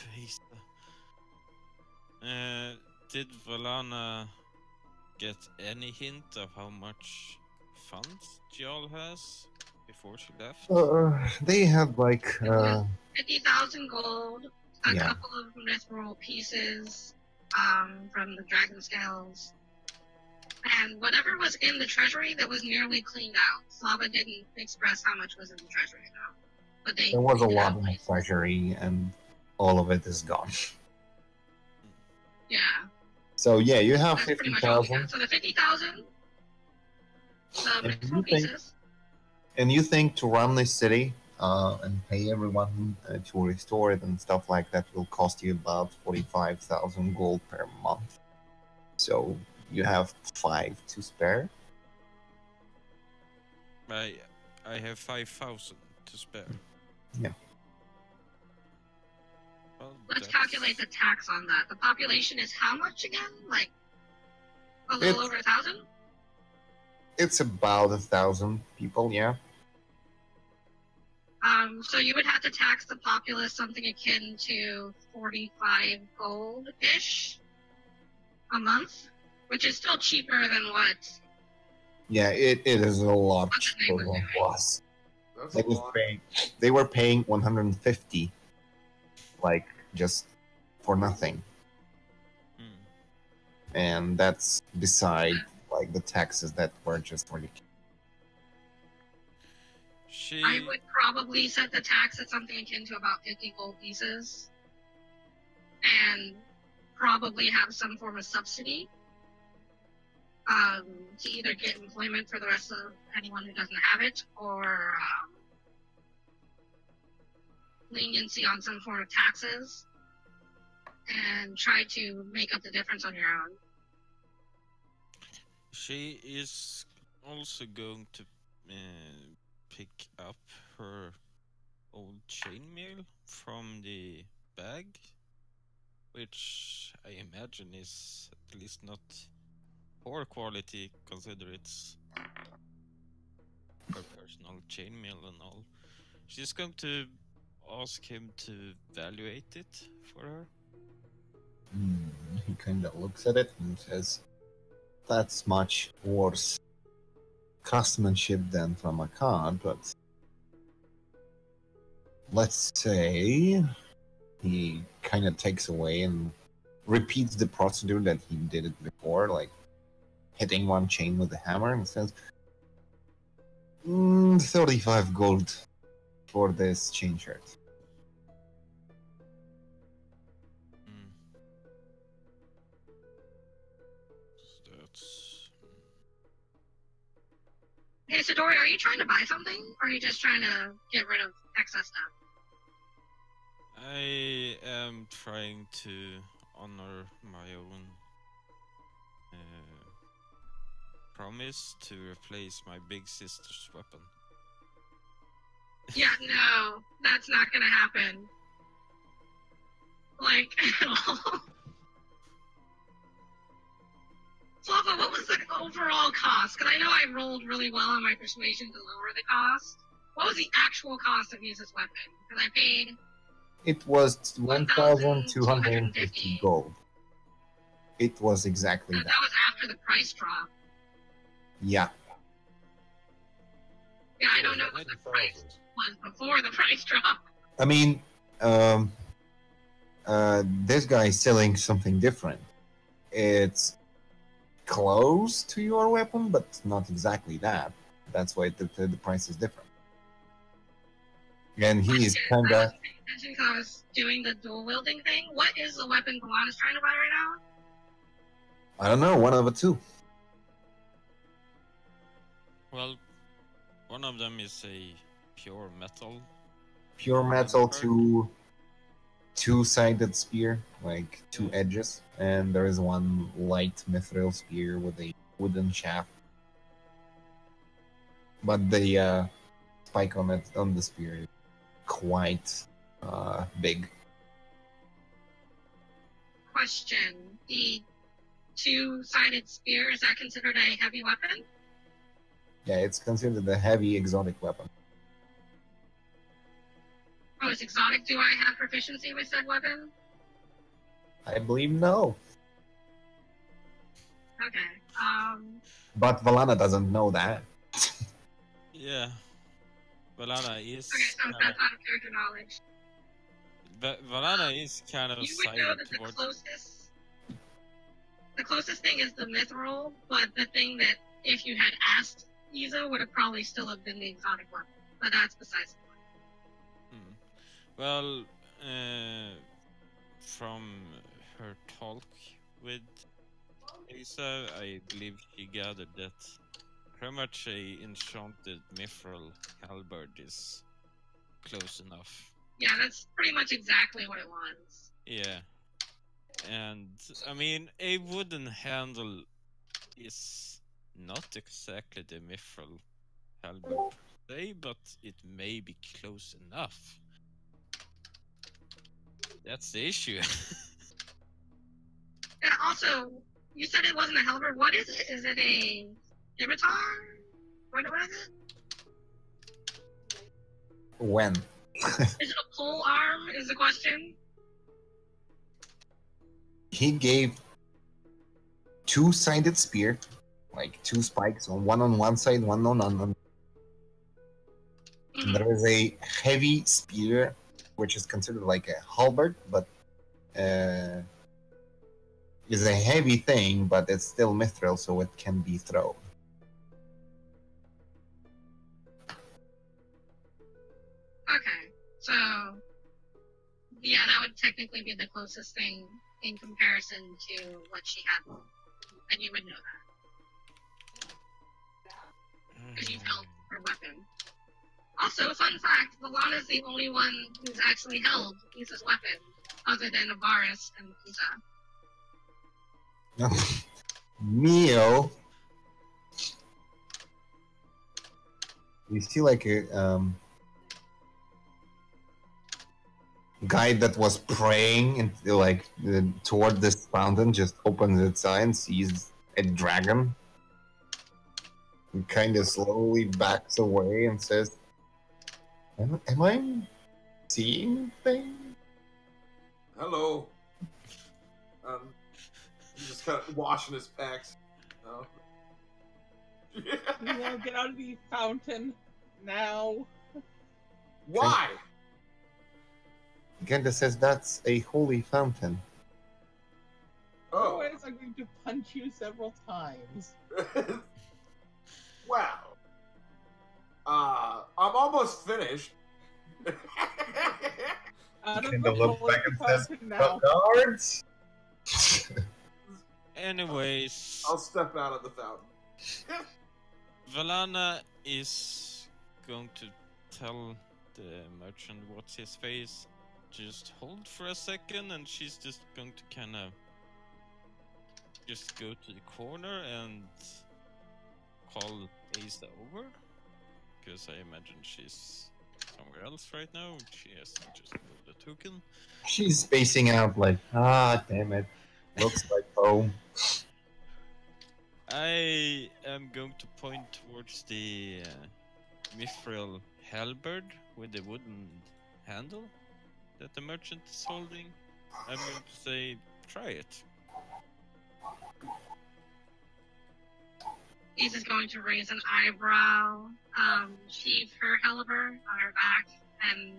Asa. Did Valana get any hint of how much funds Jarl has before she left? They had like 50,000 gold, a yeah. couple of mithril pieces from the dragon scales, and whatever was in the treasury that was nearly cleaned out. Slava didn't express how much was in the treasury, though. But they There was a cleaned it lot out in the nicely. treasury, and all of it is gone. Yeah. So yeah, you have That's pretty much all we 50,000. got. So the 50,000, the And mithril pieces. And you think to run this city and pay everyone to restore it and stuff like that will cost you about 45,000 gold per month. So you have 5 to spare. I have 5,000 to spare. Yeah. Well, Let's calculate the tax on that. The population is how much again? Like a little over 1,000? It's about 1,000 people, yeah. So you would have to tax the populace something akin to 45 gold-ish a month, which is still cheaper than what. Yeah, it is a lot cheaper than it was. They were paying 150, like, just for nothing. And that's beside, like, the taxes that were just ridiculous. I would probably set the tax at something akin to about 50 gold pieces, and probably have some form of subsidy to either get employment for the rest of anyone who doesn't have it, or leniency on some form of taxes and try to make up the difference on your own. She is also going to pick up her old chainmail from the bag, which I imagine is at least not poor quality, consider it's her personal chainmail and all. She's going to ask him to evaluate it for her. He kind of looks at it and says, "That's much worse craftsmanship than from a card, but let's say he kind of takes away and repeats the procedure that he did it before, like hitting one chain with a hammer, and says, 35 gold for this chain shirt." That's... Hey, Sidori, are you trying to buy something? Or are you just trying to get rid of excess stuff? I am trying to honor my own promise to replace my big sister's weapon. Yeah, no, that's not gonna happen. Like, at all. Floppa, what was the overall cost? Because I know I rolled really well on my persuasion to lower the cost. What was the actual cost of Misa's weapon? Because I paid... It was 1,250 gold. It was exactly that. That was after the price drop. Yeah. Yeah, I don't know what the price was before the price drop. I mean, this guy is selling something different. It's close to your weapon, but not exactly that. That's why the price is different. And he is kind of... I was paying attention because I was doing the dual wielding thing. What is the weapon Golan is trying to buy right now? I don't know, one of the two. Well, one of them is a pure metal. Pure metal two-sided spear, like two edges, and there is one light mithril spear with a wooden shaft. But the spike on the spear is quite big. Question. The two-sided spear, is that considered a heavy weapon? Yeah, it's considered a heavy exotic weapon. Oh, it's exotic. Do I have proficiency with said weapon? I believe no. Okay. But Valana doesn't know that. Yeah. Valana is... Okay, so that's out of character knowledge. Valana is kind of You would know sided that towards... the closest thing is the mithril, but the thing that if you had asked Izo would have probably still have been the exotic weapon. But that's besides the point. Well, from her talk with Lisa, I believe she gathered that pretty much a enchanted mithril halberd is close enough. Yeah, that's pretty much exactly what it was. Yeah. And, I mean, a wooden handle is not exactly the mithril halberd per se, but it may be close enough. That's the issue. And also, you said it wasn't a halberd. What is it? Is it a scimitar? What is it? When? Is it a pole arm? Is the question. He gave two-sided spear, like two spikes, one on one side, one on another. And there is a heavy spear, which is considered like a halberd, but is a heavy thing, but it's still mithril, so it can be thrown. Okay, so yeah, that would technically be the closest thing in comparison to what she had, and you would know that because you held her weapon. Also, fun fact, Valana's the only one who's actually held Isa's weapon, other than Avaris and Isa. Mio. You see like a guy that was praying and like toward this fountain just opens its eye and sees a dragon. He kind of slowly backs away and says, Am I seeing things? Hello. He's just kind of washing his pecs. Oh. Yeah, get out of the fountain now. Why? Genda says that's a holy fountain. Oh. Otherwise, I'm going to punch you several times. Wow. I'm almost finished. Out of Kinda the look holy back and says, fountain now. Guards! Anyways, I'll step out of the fountain. Valana is going to tell the merchant what's his face. Just hold for a second, and she's just going to kind of just go to the corner and call Asa over, because I imagine she's somewhere else right now. She has to just move the token. She's spacing out like, damn it. Looks like home. I am going to point towards the mithril halberd with the wooden handle that the merchant is holding. I'm going to say, try it. Isa's going to raise an eyebrow, sheathe her halberd on her back, and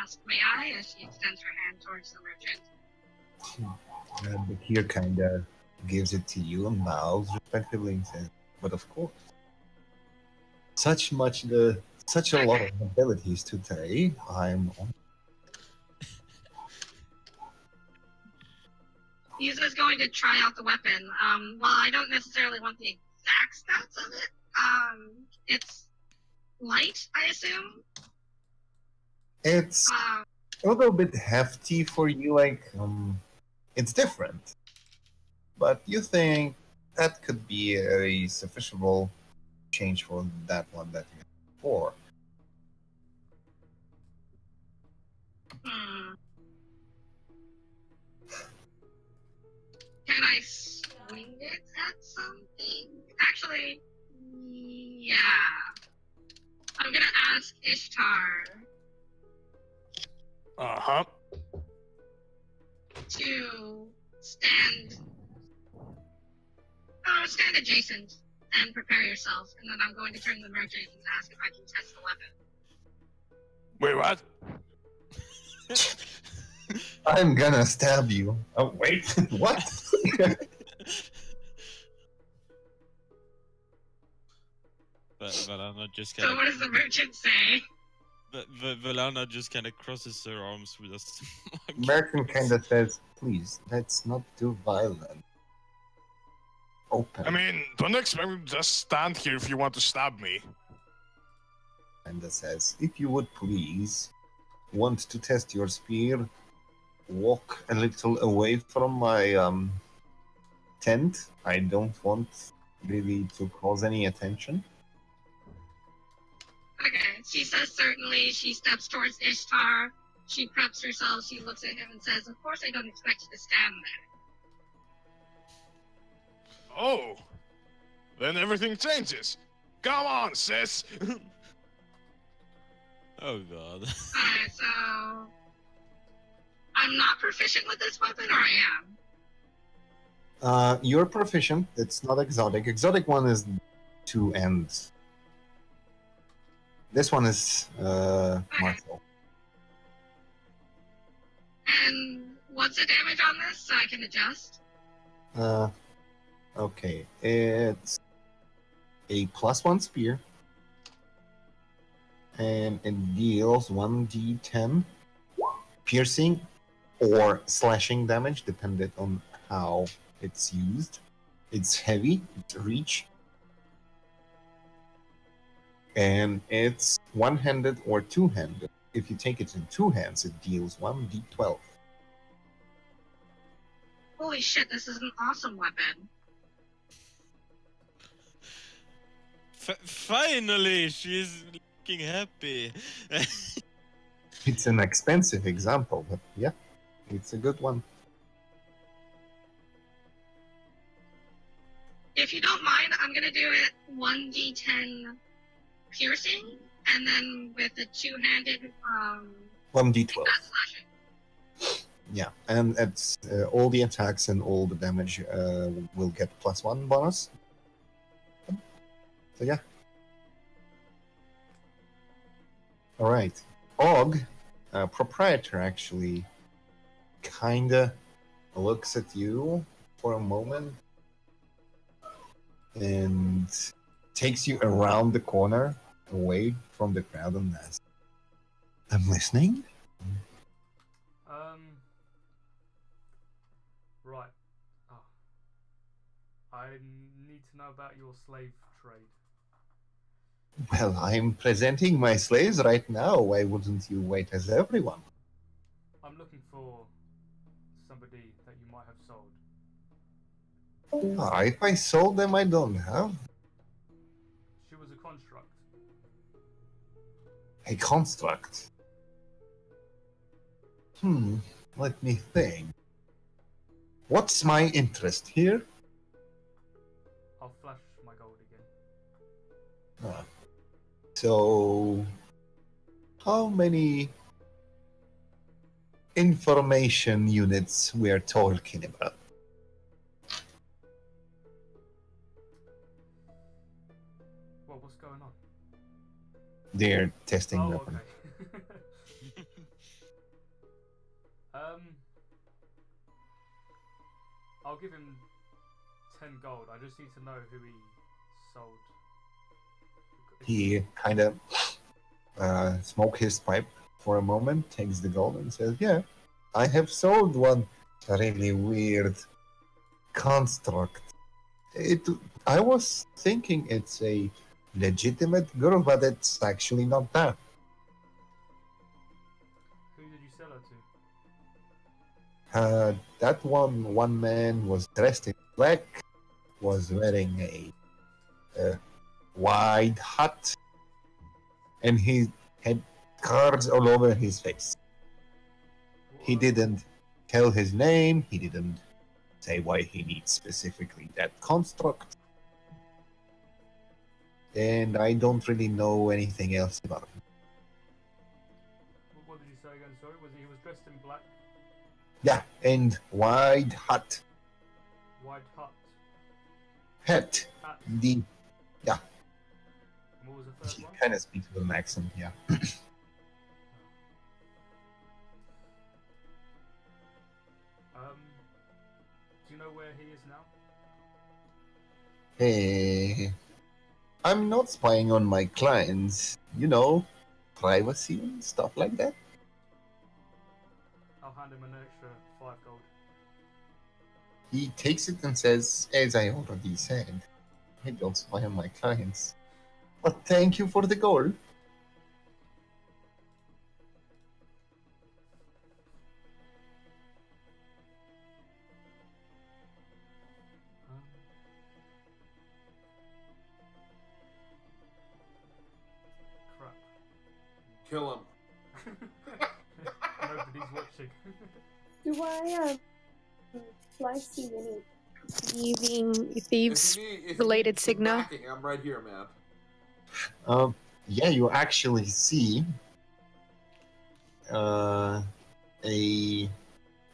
ask, may I, as she extends her hand towards the merchant. The Bakir kind of gives it to you and bows respectively and says, but of course. Such a lot of abilities today. I'm on. Isa's going to try out the weapon. While I don't necessarily want the exact stats of it, it's light, I assume. It's a little bit hefty for you, like, it's different. But you think that could be a sufficient change for that one that you had before. Can I swing it at something? Actually, yeah. I'm gonna ask Ishtar Uh-huh. to stand adjacent and prepare yourself, and then I'm going to turn to the merchant and ask if I can test the weapon. Wait, what? I'm gonna stab you. Oh, wait. What? But Valana just So kind what does the merchant say? Valana just kind of crosses her arms with a smug. Merchant kind of says, please, let's not do violent. Open. I mean, don't expect me to just stand here if you want to stab me. Kinda says, if you would please want to test your spear, walk a little away from my tent. I don't want really to cause any attention. Okay, she says certainly. She steps towards Ishtar. She preps herself. She looks at him and says, of course I don't expect you to stand there. Oh, then everything changes. Come on, sis. Oh god. Alright, so I'm not proficient with this weapon, or I am? You're proficient. It's not exotic. Exotic one is 2 ends. This one is martial. And what's the damage on this so I can adjust? Okay. It's a +1 spear. And it deals 1d10 piercing or slashing damage, depending on how it's used. It's heavy, it's reach. And it's one-handed or two-handed. If you take it in two hands, it deals 1d12. Holy shit, this is an awesome weapon. Finally, she's looking happy. It's an expensive example, but yeah, it's a good one. If you don't mind, I'm gonna do it 1d10 piercing, and then with a two-handed 1d12. slashing. Yeah, and it's all the attacks and all the damage will get +1 bonus. So yeah. All right. Og, proprietor, actually kinda looks at you for a moment and takes you around the corner away from the crowd and asks, I'm listening? Right. Oh. I need to know about your slave trade. Well, I'm presenting my slaves right now. Why wouldn't you wait as everyone? I'm looking for somebody that you might have sold. If I sold them, I don't have. She was a construct. A construct? Let me think. What's my interest here? I'll flash my gold again. So, how many information units we're talking about? Well, what's going on? They're testing Oh, weapons. okay. I'll give him 10 gold. I just need to know who he sold. He kind of smokes his pipe for a moment, takes the gold, and says, yeah, I have sold one really weird construct. I was thinking it's a legitimate girl, but it's actually not that. Who did you sell her to? That one man was dressed in black, was wearing a wide hat, and he had scars all over his face. He didn't tell his name, he didn't say why he needs specifically that construct, and I don't really know anything else about him. What did you say again? Sorry, he was dressed in black? Yeah, and wide hat. White hut. Hat. Hat. The yeah. And what was the third He one? kind of speaks with an accent, yeah. Do you know where he is now? Hey, I'm not spying on my clients, privacy and stuff like that. I'll hand him an extra 5 gold. He takes it and says, as I already said, I don't spy on my clients. But thank you for the gold. Crap. Kill him. Nobody's watching. Do I flash see any thieves If you related need some signal? backing, I'm right here, man. Yeah, you actually see a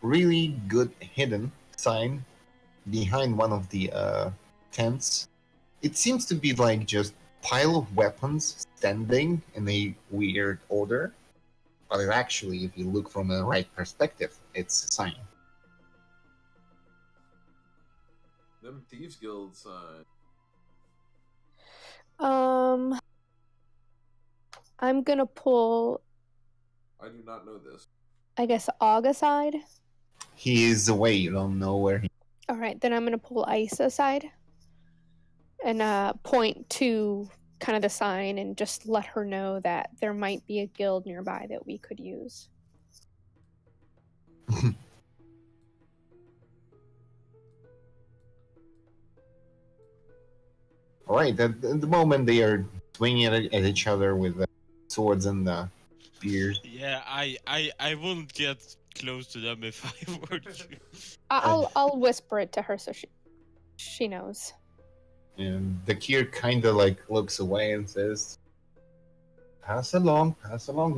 really good hidden sign behind one of the tents. It seems to be like just pile of weapons standing in a weird order, but it actually, if you look from a right perspective, it's a sign. Them Thieves Guilds, I'm gonna pull, I do not know this. I guess, Og aside. He is away, you don't know where he... Alright, then I'm gonna pull Ice aside and point to kind of the sign and just let her know that there might be a guild nearby that we could use. All right. At the moment, they are swinging at each other with swords and spears. Yeah, I won't get close to them if I were you. I'll whisper it to her so she knows. And the Kier kind of like looks away and says, pass along,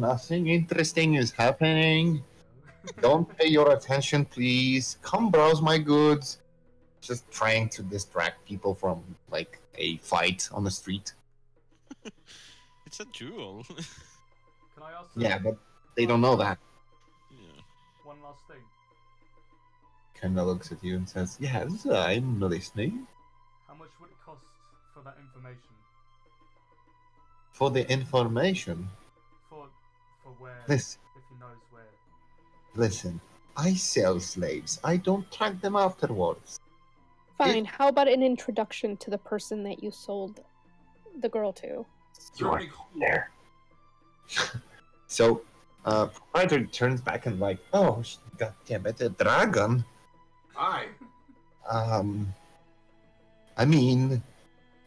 nothing interesting is happening. Don't pay your attention, please. Come browse my goods. Just trying to distract people from like a fight on the street. It's a duel. Can I ask? Yeah, but they don't know that. Yeah. One last thing. Kind of looks at you and says, yes, I'm listening. How much would it cost for that information? For the information. For where? Listen. If he knows where. Listen, I sell slaves. I don't track them afterwards. Fine. How about an introduction to the person that you sold the girl to? You are there. So, Proprietor turns back and like, oh, god damn it, a dragon. Hi. I mean,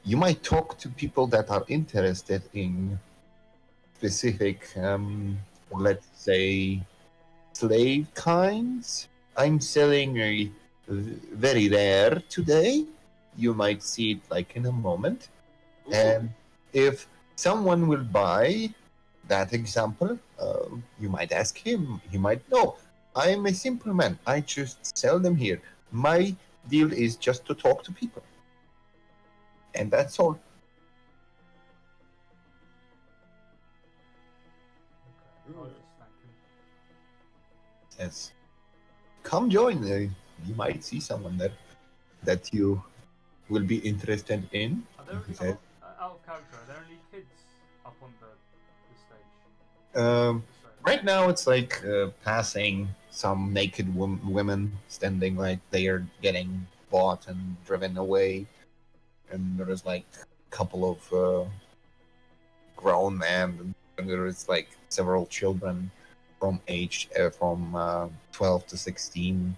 you might talk to people that are interested in specific, let's say, slave kinds. I'm selling a very rare today. You might see it like in a moment. Ooh. And if someone will buy that example, you might ask him. He might know. I am a simple man. I just sell them here. My deal is just to talk to people. And that's all. Okay. I'll just thank him. Yes. Come join. You might see someone there that you will be interested in. Are there He said. out of character? Are there any kids up on the stage? Right now, it's like passing some naked women standing like they are getting bought and driven away, and there is like a couple of grown men, and there is like several children from age from 12 to 16,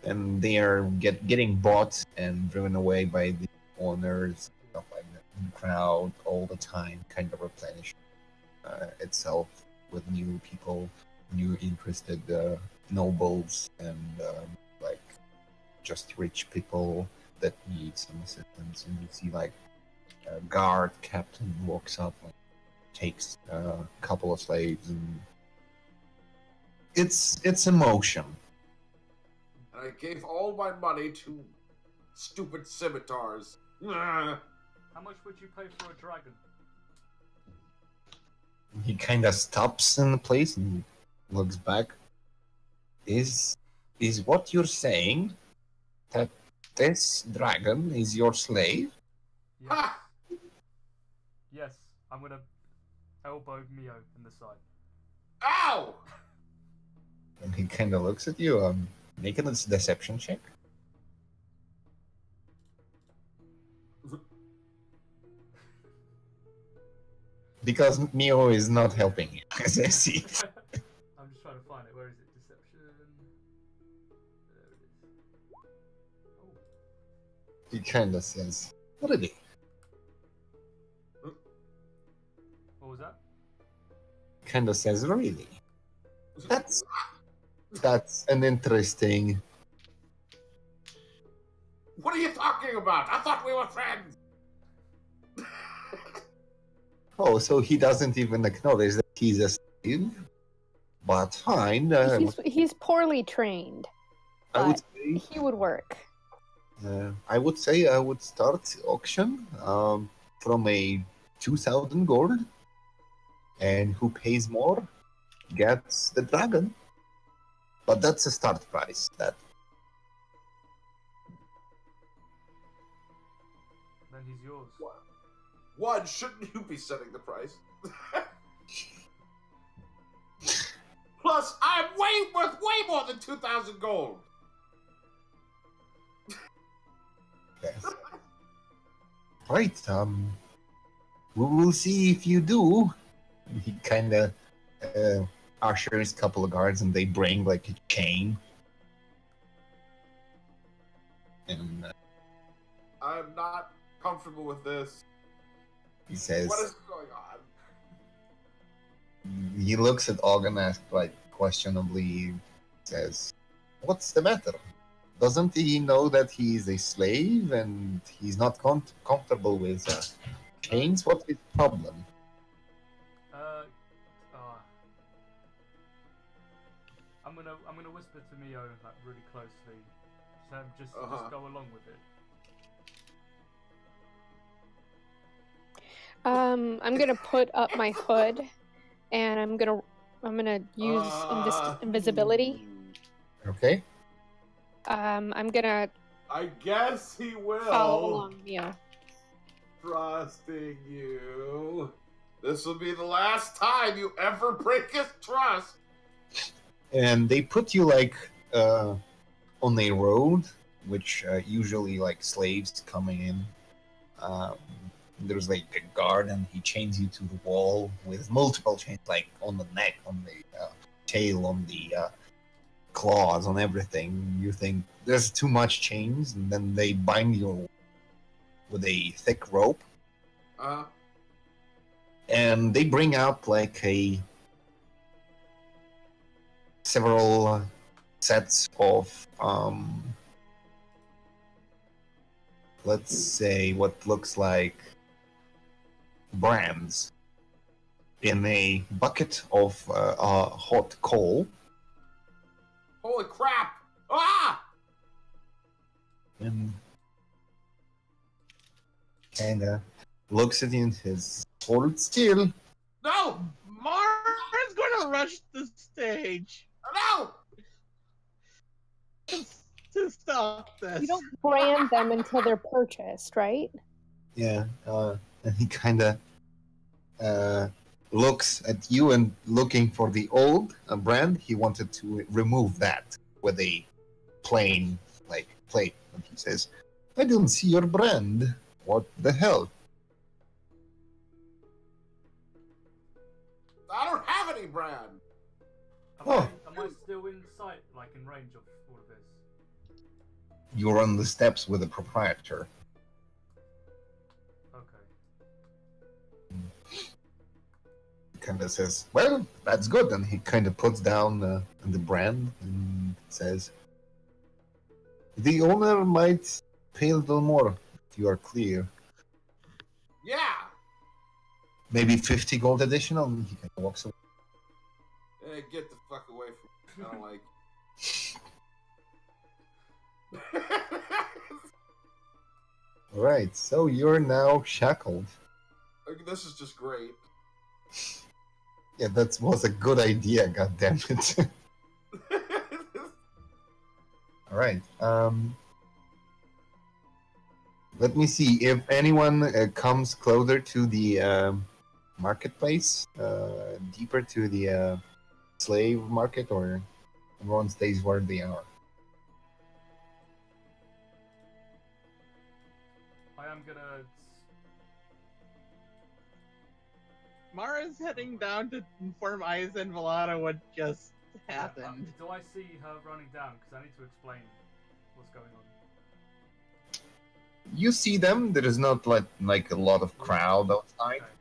and they are getting bought and driven away by the owners, stuff like that. The crowd all the time, kind of replenish itself with new people, new interested nobles, and like just rich people that need some assistance. And you see like a guard captain walks up, like, takes a couple of slaves, and it's emotion. I gave all my money to stupid scimitars. Ugh. How much would you pay for a dragon? He kind of stops in the place and looks back. Is what you're saying that this dragon is your slave? Yes. Ha! Yes. I'm gonna elbow Mio in the side. Ow! And he kind of looks at you. Make a deception check. Because Mio is not helping you, as I see. I'm just trying to find it. Where is it? Deception. There it is. Oh. He kind of says, "Really? What was that? Kind of says, really? That's an interesting." What are you talking about? I thought we were friends. Oh, so he doesn't even acknowledge that he's a slave? But fine. He's poorly trained. I would but say. he would work. I would say I would start auction from a 2,000 gold, and who pays more gets the dragon. But that's a start price. That Then he's yours. One, shouldn't you be setting the price? Plus, I'm worth way more than 2,000 gold. yes. Right, we will see if you do. He kind of ushers a couple of guards, and they bring like a chain. And I'm not comfortable with this. he says, What is going on? he looks at Og and asks, like, questionably, says, "What's the matter? Doesn't he know that he is a slave and he's not comfortable with chains? What's his problem?" I'm gonna whisper to Mio like really closely. Just go along with it. I'm gonna put up my hood, and I'm gonna use invisibility. Okay. I'm gonna. I guess he will. Follow along, Mio. Trusting you. This will be the last time you ever break his trust. And they put you like on a road, which usually like slaves coming in. There's like a guard, and he chains you to the wall with multiple chains, like on the neck, on the tail, on the claws, on everything. You think there's too much chains, and then they bind you with a thick rope. And they bring out like several sets of let's say what looks like brands in a bucket of hot coal. Holy crap! Ah! And kinda looks at you and says, "Hold still." No! Mara's gonna rush the stage. No! To stop this. You don't brand them until they're purchased, right? Yeah, and he kinda looks at you and looking for the old brand. He wanted to remove that with a plain like plate. And he says, "I don't see your brand. What the hell?" I don't have any brand. Am I still in sight, like in range of all of this? You're on the steps with the proprietor. Okay. He kind of says, "Well, that's good." And he kind of puts down the brand and says, "The owner might pay a little more if you are clear. Yeah! Maybe 50 gold additional." And he kind of walks away. Hey, get the fuck away from me. I don't like. Alright, so you're now shackled. This is just great. Yeah, that was a good idea, goddammit. Alright, let me see if anyone comes closer to the marketplace, deeper to the slave market, or everyone stays where they are. I am gonna. Mara's heading down to inform Aiza and Velada what just happened. Do I see her running down? Because I need to explain what's going on. You see them. There is not like a lot of crowd outside. Okay.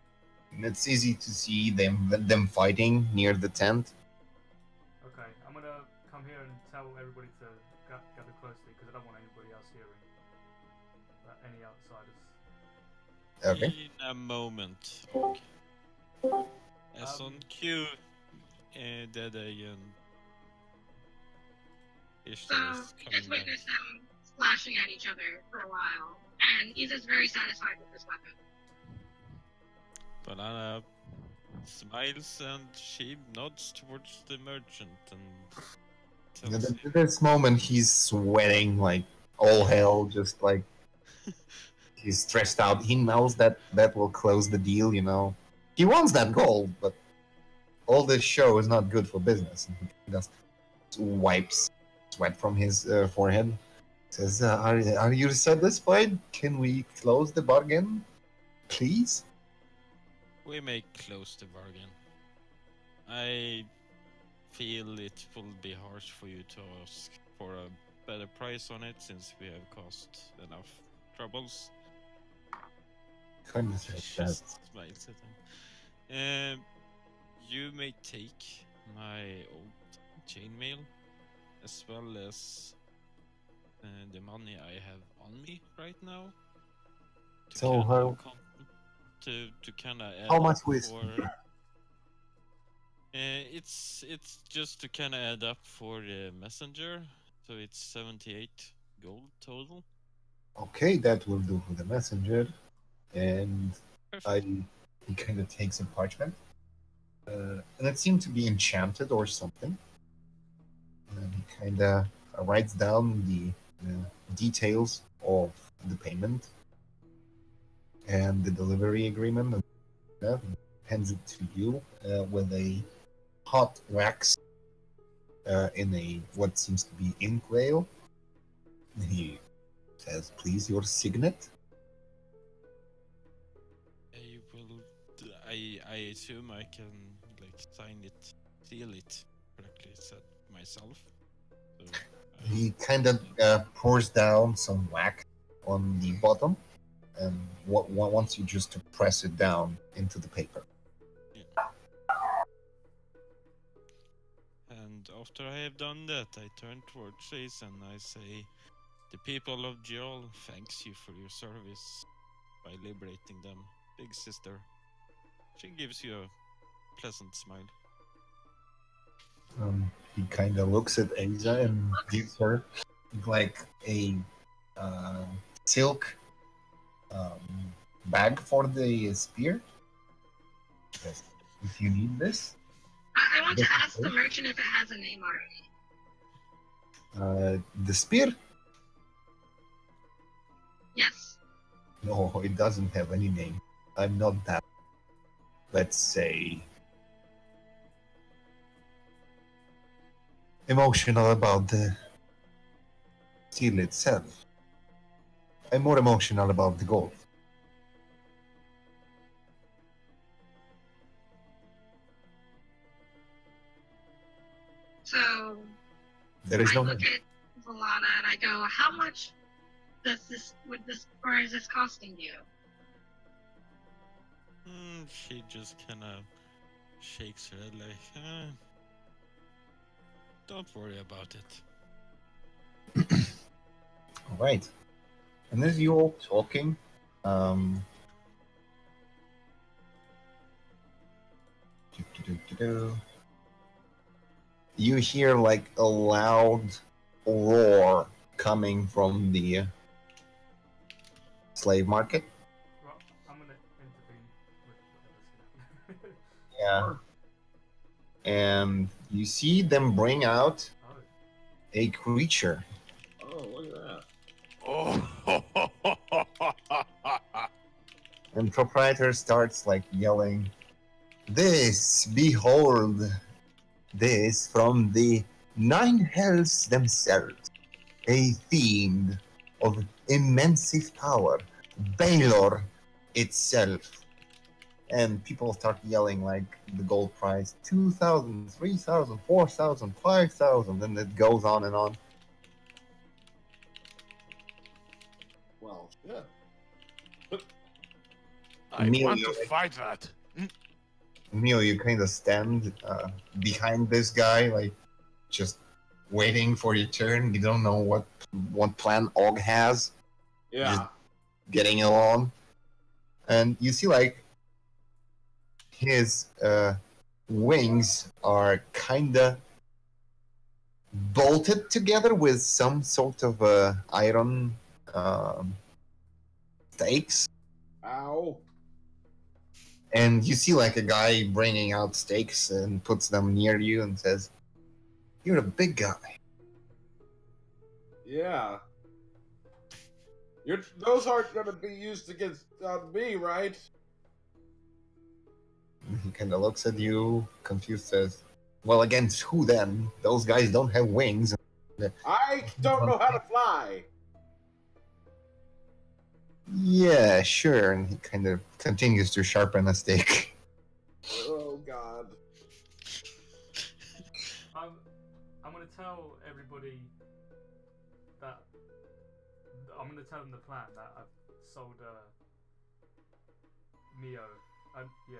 And it's easy to see them fighting near the tent. Okay, I'm gonna come here and tell everybody to gather closely because I don't want anybody else hearing. Any outsiders. Okay. In a moment. As on cue, Dede and So Ishtar is we coming just back. witnessed them slashing at each other for a while, and he's just very satisfied with this weapon. Banana smiles and she nods towards the merchant and tells him. At this moment, he's sweating like all hell, just like he's stressed out. He knows that will close the deal, you know. He wants that gold, but all this show is not good for business. And he just wipes sweat from his forehead. Says, are you satisfied? Can we close the bargain, please? We may close the bargain. I feel it will be harsh for you to ask for a better price on it since we have caused enough troubles. Kind of says that. Just smiles at him. You may take my old chainmail as well as the money I have on me right now. So how kind of how much was? It's just to kind of add up for the messenger, so it's 78 gold total. Okay, that will do for the messenger, and he kind of takes a parchment, and it seemed to be enchanted or something. And he kind of writes down the details of the payment and the delivery agreement, and hands it to you with a hot wax in a what seems to be ink vial. He says, "Please, your signet." I assume I can sign it, seal it correctly, said myself. So, he kind of pours down some wax on the bottom, and wants you just to press it down into the paper. Yeah. And after I have done that, I turn towards Chase and I say, "The people of Geol thanks you for your service by liberating them, big sister." She gives you a pleasant smile. He kind of looks at Asa and gives her like a silk bag for the spear. Yes, if you need this. I want to ask the merchant if it has a name already. The spear? Yes. No, it doesn't have any name. I'm not that, let's say, emotional about the seal itself. I'm more emotional about the gold. So There is I no look name. at Volana and I go, how much is this costing you? She just kind of shakes her head like, don't worry about it. All right. And as you're all talking, you hear like a loud roar coming from the slave market. Right, I'm gonna intervene with whatever's Yeah. And you see them bring out a creature. Oh, look at that. And proprietor starts like yelling, "This, behold, this from the nine hells themselves, a fiend of immense power, Baylor itself." And people start yelling like the gold price, 2,000, 3,000, 4,000, 5,000, and it goes on and on. Well, yeah. I want to fight that. Neil, you kind of stand behind this guy, like just waiting for your turn. You don't know what plan Og has. Yeah. Just getting along, and you see like his wings are kind of bolted together with some sort of iron stakes. Ow. And you see like a guy bringing out stakes and puts them near you and says, "You're a big guy." Yeah. Those aren't going to be used against me, right? He kind of looks at you, confused, says, "Well, against who then? Those guys don't have wings." I don't know how to fly. Yeah, sure. And he kind of continues to sharpen a stick. Oh God. I'm gonna tell everybody that I'm gonna tell them the plan that I've sold Mio. Yeah.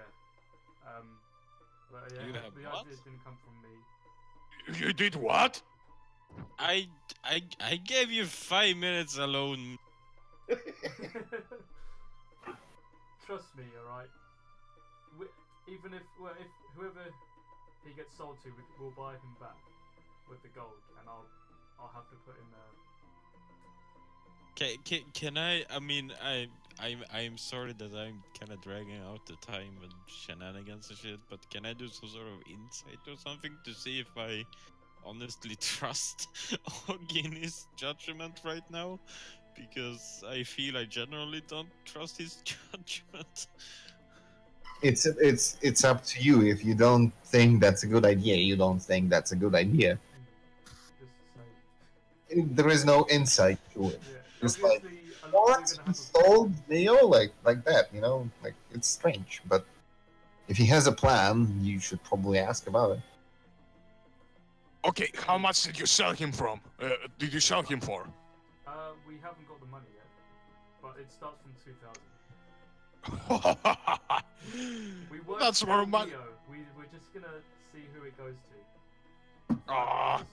But yeah, You have the what? idea didn't come from me. You did what? I gave you 5 minutes alone. Trust me, alright? Even if whoever he gets sold to, we'll buy him back with the gold, and I'll have to put in Can I mean, I'm sorry that I'm kind of dragging out the time and shenanigans and shit, but can I do some sort of insight or something to see if I honestly trust Ogini's judgment right now? Because I feel I generally don't trust his judgment. It's up to you. If you don't think that's a good idea, you don't think that's a good idea. just say. There is no insight to it. Yeah, It's like, obviously, what? He sold Neo? Like that, you know? Like, it's strange. But if he has a plan, you should probably ask about it. Okay, how much did you sell him from? Did you sell him for? We haven't got the money yet, but it starts from 2,000. We won't That's sell more money. Neo. We're just gonna see who it goes to. Ah.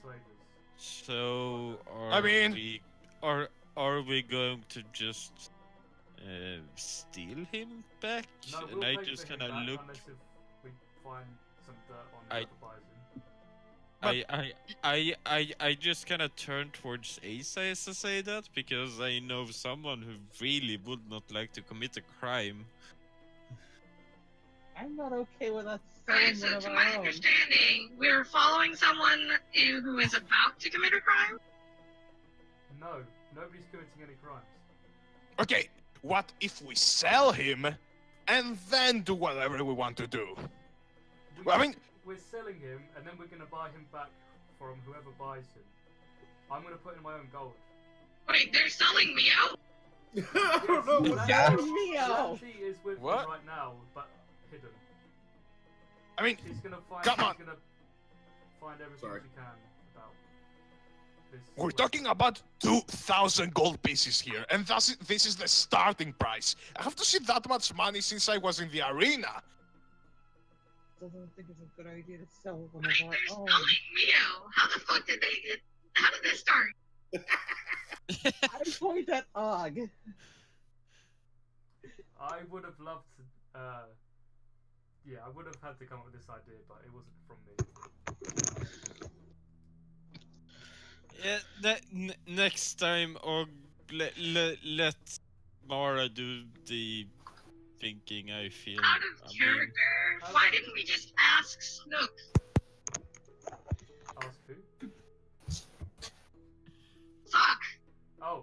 So I mean- are we going to just steal him back? No, And we'll I pay just for him kind of back look. unless if we find some dirt on I- whoever buys him. I just kind of turn towards Asa as to say that, because I know someone who really would not like to commit a crime. I'm not okay with us Right, selling so one of to our my own. understanding, we're following someone who is about to commit a crime? No, nobody's committing any crimes. Okay, what if we sell him and then do whatever we want to do? I mean, We're selling him, and then we're gonna buy him back from whoever buys him. I'm gonna put in my own gold. Wait, they're selling me out? I don't know what Yeah. Lanty is with What? them right now, but hidden. I mean, She's gonna find. Come on. She's gonna find everything Sorry. she can about this. we're talking about 2,000 gold pieces here, and this is the starting price. I have to see that much money since I was in the arena. I don't think it's a good idea to sell one Wait, of our they're own. selling Mio. How the fuck did they get... How did this start? I point at Og. I would have loved to. Yeah, I would have had to come up with this idea, but it wasn't from me. Yeah, next time, or let Mara do the thinking. I feel. Out I of mean, character? Why didn't we just ask Snook? Ask who? Fuck! Oh.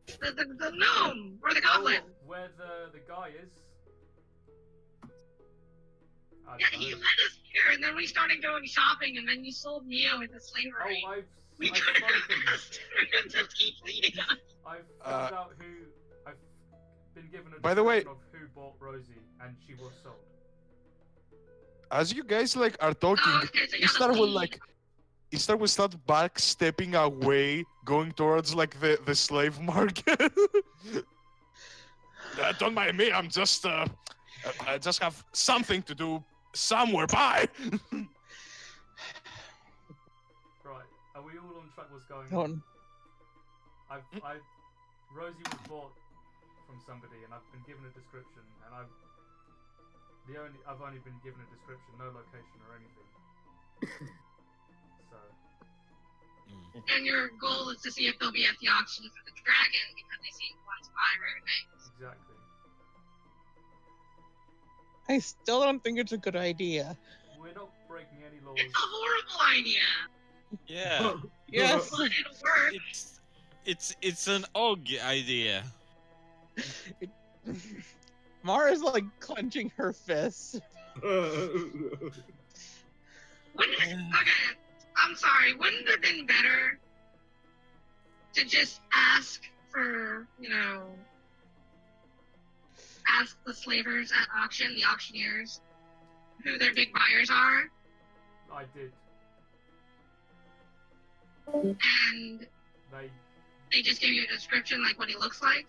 The gnome! Or the Oh, goblin! where the guy is. I Yeah, don't he know. led us here, and then we started going shopping, and then you sold Mio into slavery. Oh, We I've could have spoken. asked him to keep leading us. I've found out who. I've been given a By the way- description of who bought Rosie, and she was sold. As you guys like are talking, Oh, okay, so you Istar have a will lead. like Istar will start back stepping away, going towards like the slave market. Don't mind me, I'm just I just have something to do somewhere. Bye. Right, are we all on track? What's going Don't. on? Rosie was bought from somebody, and I've been given a description, and I've only been given a description, no location or anything. So And your goal is to see if they'll be at the auction for the dragon, because they seem to want to buy rare things. exactly. I still don't think it's a good idea. We're not breaking any laws. It's a horrible idea! yeah, Yes. But it'll work! it's an Og idea. Mara's like clenching her fists. Wouldn't okay, I'm sorry, wouldn't it have been better to just ask for, ask the slavers at auction, the auctioneers, who their big buyers are? I did. And They, just give you a description, like what he looks like?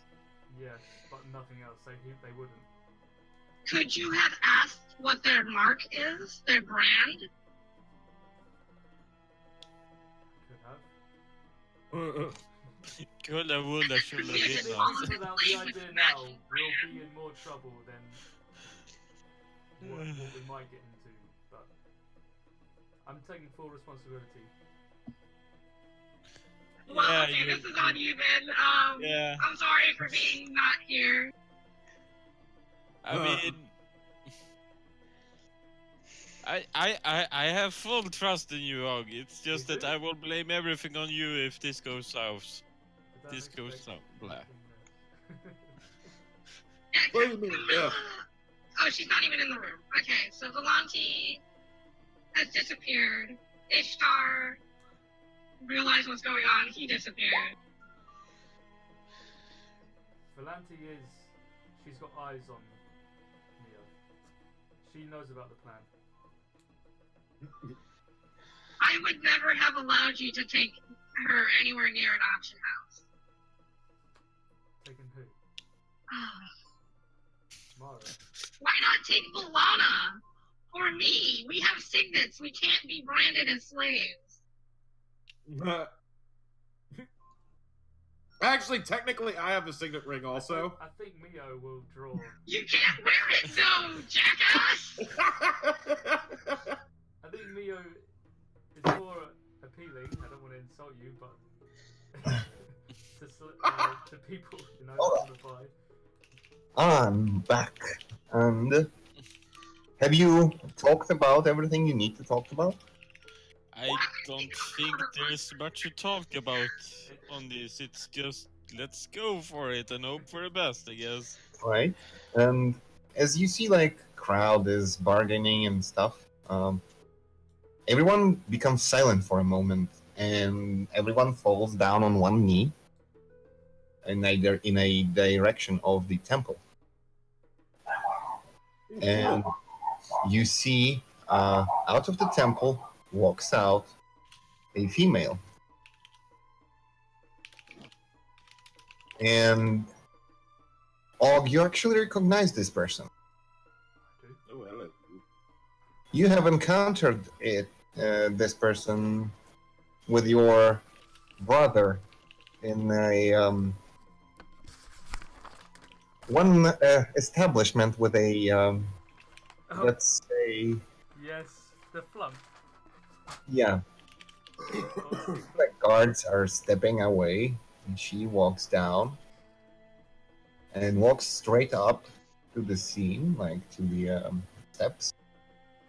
yes, but nothing else. They wouldn't. Could you have asked what their mark is, their brand? Could have. Coulda, woulda, shoulda, Yeah, did just not. follow Without the idea now, we'll be in more trouble than what we might get into. But I'm taking full responsibility. Well, Yeah, okay, you- this is on you then. Yeah. I'm sorry for being not here. I mean, I have full trust in you, Og. It's just You that do? I will blame everything on you if this goes south. I don't This goes expect south. Blah. anything What do you mean, Camilla... Oh, she's not even in the room. Okay, so Volanti has disappeared. Ishtar realized what's going on. He disappeared. Volanti she's got eyes on Mio. She knows about the plan. I would never have allowed you to take her anywhere near an auction house. Taking who? Mara. Why not take Bolana? Or me? We have signets. We can't be branded as slaves. Actually, technically, I have a signet ring also. I think Mio will draw. You can't wear it, though, jackass! I think Mio is more appealing. I don't want to insult you, but to people, you know, on the buy. I'm back. And have you talked about everything you need to talk about? I don't think there's much to talk about on this. It's just let's go for it and hope for the best, I guess. Right. And as you see, like, crowd is bargaining and stuff, everyone becomes silent for a moment, and everyone falls down on one knee in a direction of the temple. And you see, out of the temple walks out a female. And Og, you actually recognize this person. Oh, hello. You have encountered this person with your brother in a one establishment with a let's say, Yes, the flump. yeah. The guards are stepping away, and she walks down and walks straight up to the scene, like to the steps,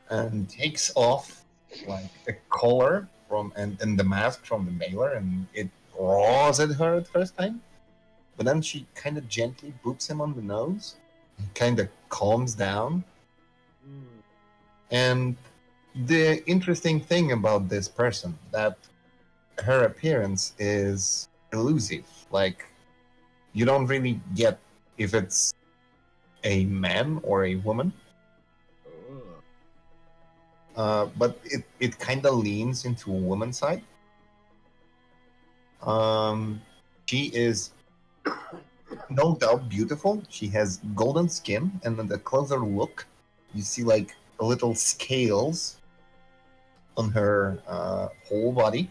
and takes off like the collar from and the mask from the mailer, and it roars at her at first time, but then she kind of gently boops him on the nose, and kind of calms down. And the interesting thing about this person, that her appearance is elusive. Like, you don't really get if it's a man or a woman. But it kind of leans into a woman's side. She is no doubt beautiful. She has golden skin, and in the closer look, you see like little scales on her whole body,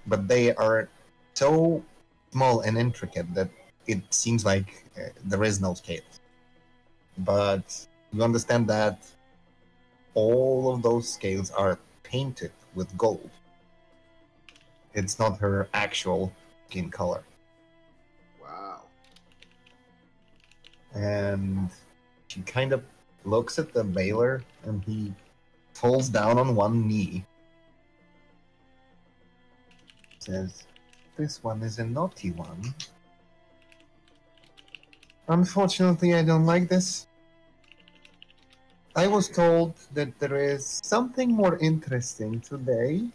but they are so small and intricate that it seems like there is no scales. But you understand that all of those scales are painted with gold. It's not her actual skin color. Wow. And she kind of looks at the Baylor, and he falls down on one knee. Says, "This one is a naughty one. Unfortunately, I don't like this. I was told that there is something more interesting today,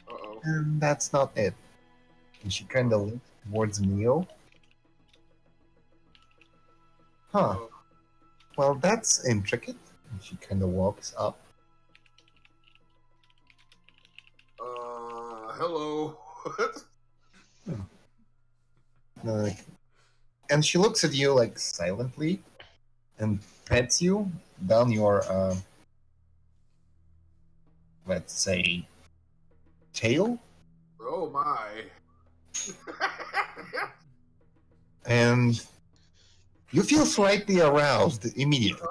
Uh-oh. and that's not it." And she kind of looks towards Mio. Huh. Uh-oh. Well, that's intricate. And she kind of walks up. Hello. Like, and she looks at you like silently and pets you down your, let's say, tail. Oh my. And you feel slightly aroused immediately.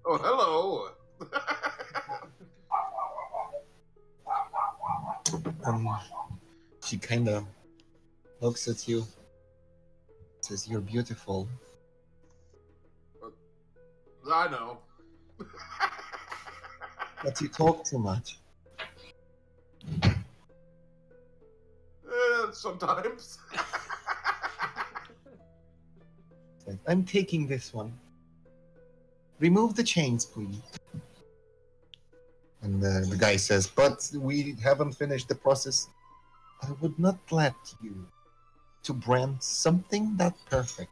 Oh, hello. She kind of looks at you, says, "You're beautiful." I know. But you talk too much. Sometimes. It's like, I'm taking this one. Remove the chains, please. And the guy says, "But we haven't finished the process. I would not let you to brand something that perfect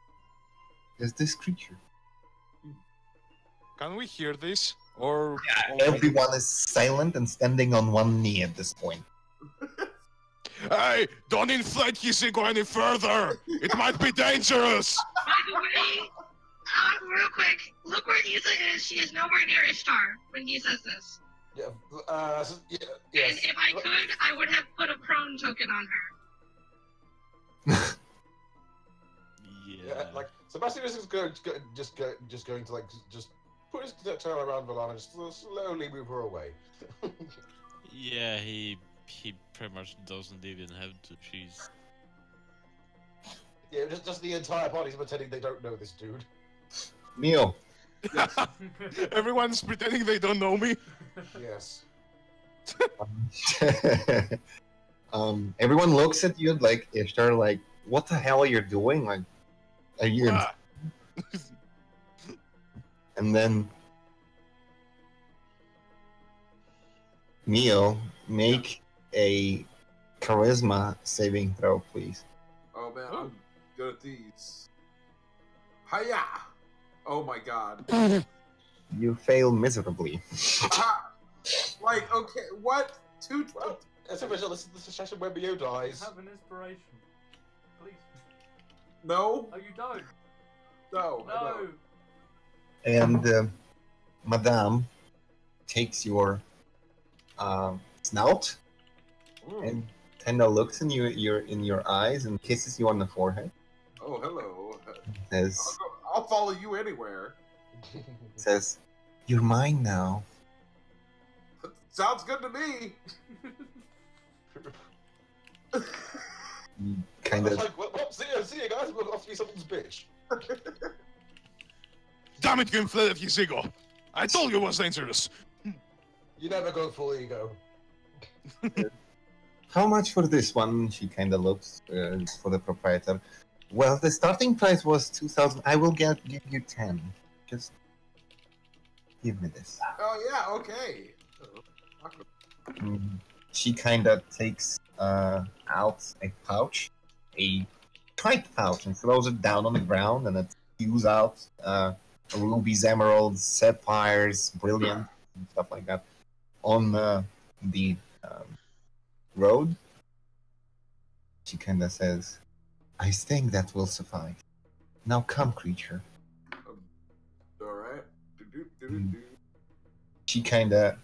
as this creature." Can we hear this? Or Everyone is silent and standing on one knee at this point. Hey, don't inflate his ego any further! It might be dangerous! By the way, real quick, look where Giza is. She is nowhere near Ishtar when he says this. Yeah, And if I could, I would have put a prone token on her. Yeah, like Sebastian is just going to like just put his tail around Valana and just slowly move her away. Yeah, he pretty much doesn't even have to. She's Yeah, just the entire party's pretending they don't know this dude. Mio. Everyone's pretending they don't know me. Yes. Everyone looks at you like Ishtar, like, what the hell are you doing? Like, are you? And then Mio, make a charisma saving throw, please. Oh man, I'm good at these. Hiya! Oh my god. You fail miserably. Like, okay, what? Well, as a result, this is the session where Mio dies. Have an inspiration. Please. No? Oh, you don't? No. No! And Madame takes your snout and kind of looks in your eyes and kisses you on the forehead. Oh, hello. Says, I'll follow you anywhere. says, "You're mine now." Sounds good to me. Kind I was of. like, well, see you guys, we'll have to be something's bitch. Damn it, you inflated his ego! I told you it was dangerous! You never go full ego. How much for this one? She kind of looks for the proprietor. Well, the starting price was 2,000. I will give you 10. Just give me this. Oh yeah, okay. She kind of takes out a pouch, a tight pouch, and throws it down on the ground, and it spews out rubies, emeralds, sapphires, brilliant, and stuff like that on the road. She kind of says, "I think that will suffice. Now come, creature." All right. She kind of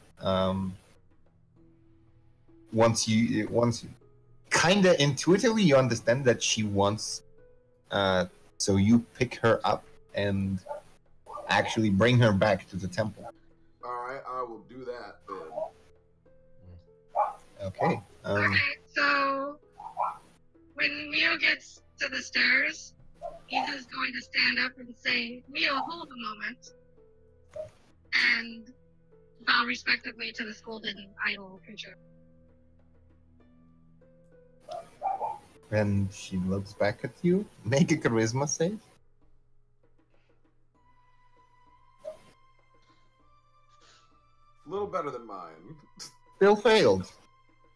once kind of intuitively you understand that she wants, so you pick her up and actually bring her back to the temple. All right, I will do that then. Okay. Okay, so when Mio gets to the stairs, he's just going to stand up and say, "Mio, hold a moment," and bow respectively to the scolded idol creature. And she looks back at you. Make a charisma save. A little better than mine. Still failed.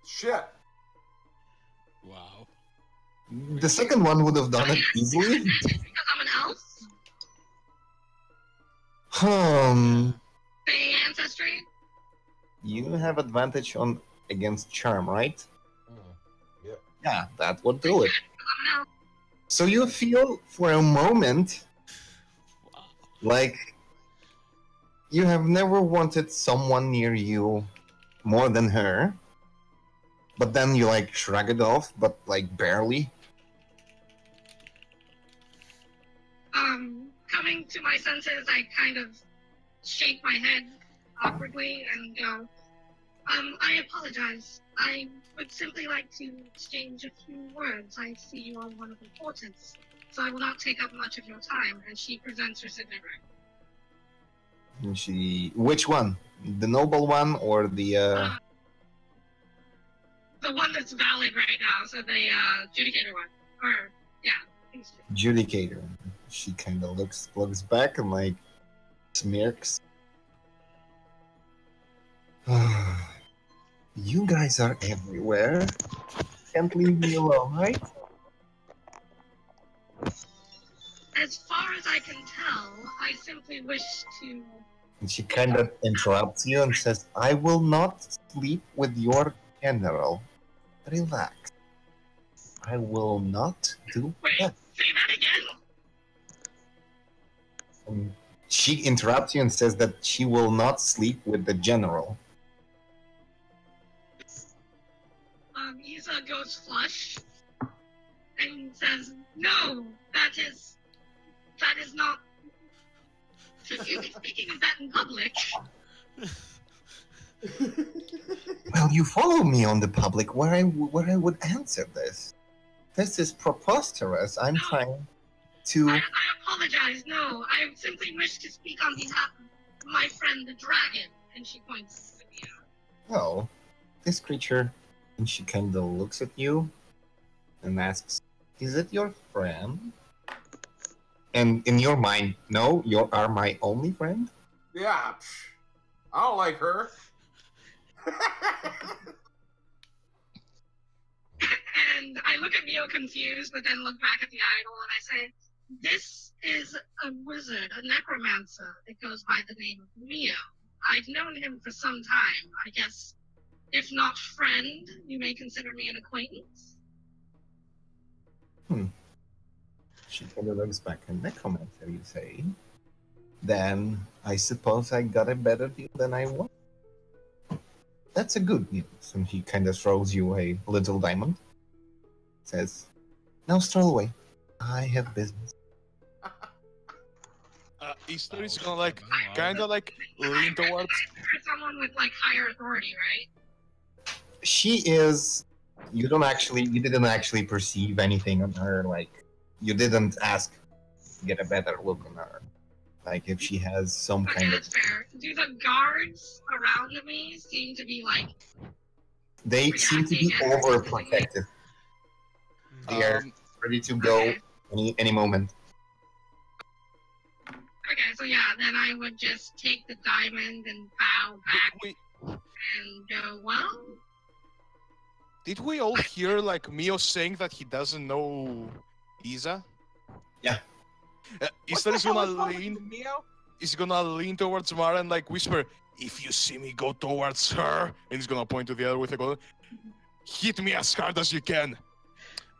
Shit. wow. The second one would have done it easily. Because I'm an elf? Hmm. Say ancestry. You have advantage on against charm, right? Yep. Yeah, that would do it. Let me know. So you feel for a moment like you have never wanted someone near you more than her, but then you like shrug it off, but like barely. Coming to my senses, I kind of shake my head awkwardly and go, I apologize. I would simply like to exchange a few words. I see you are one of importance, so I will not take up much of your time. And she presents her signet ring. And which one? The noble one or the The one that's valid right now, so the judicator one. Or, yeah. Judicator? She kind of looks back and like smirks. You guys are everywhere. Can't leave me alone, right? As far as I can tell, I simply wish to... And she kind of interrupts you and says, I will not sleep with your general. Relax. I will not do that. Say that again? And she interrupts you and says that she will not sleep with the general. Isa goes flush and says, no, that is not... Since you'll be speaking of that in public... Well, you follow me on the public where I would answer this. This is preposterous. I'm trying to... I apologize, no. I simply wish to speak on behalf of my friend the dragon. And she points to me. Oh, this creature... And she kind of looks at you and asks, is it your friend? And in your mind, no, you are my only friend? Yeah, I don't like her. And I look at Mio confused, but then look back at the idol and I say, this is a wizard, a necromancer that goes by the name of Mio. I've known him for some time. I guess, if not friend, you may consider me an acquaintance. She kind of looks back, a necromancer, you say? Then I suppose I got a better deal than I want. That's a good news. And he kind of throws you a little diamond. Says, now stroll away. I have business. Easter is gonna like, kind of like lean towards... Someone with like higher authority, right? She is... You didn't actually perceive anything on her, like... You didn't ask to get a better look on her. Like, if she has some kind of... That's fair. Do the guards around me seem to be like... They seem to be overprotective. They're ready to go any moment. Okay, so yeah, then I would just take the diamond and bow back and go, well... Did we all hear, like, Mio saying that he doesn't know Isa? Yeah. Easter is gonna lean... He's gonna lean towards Mara and, like, whisper, if you see me go towards her, and he's gonna point to the other with a gun, hit me as hard as you can.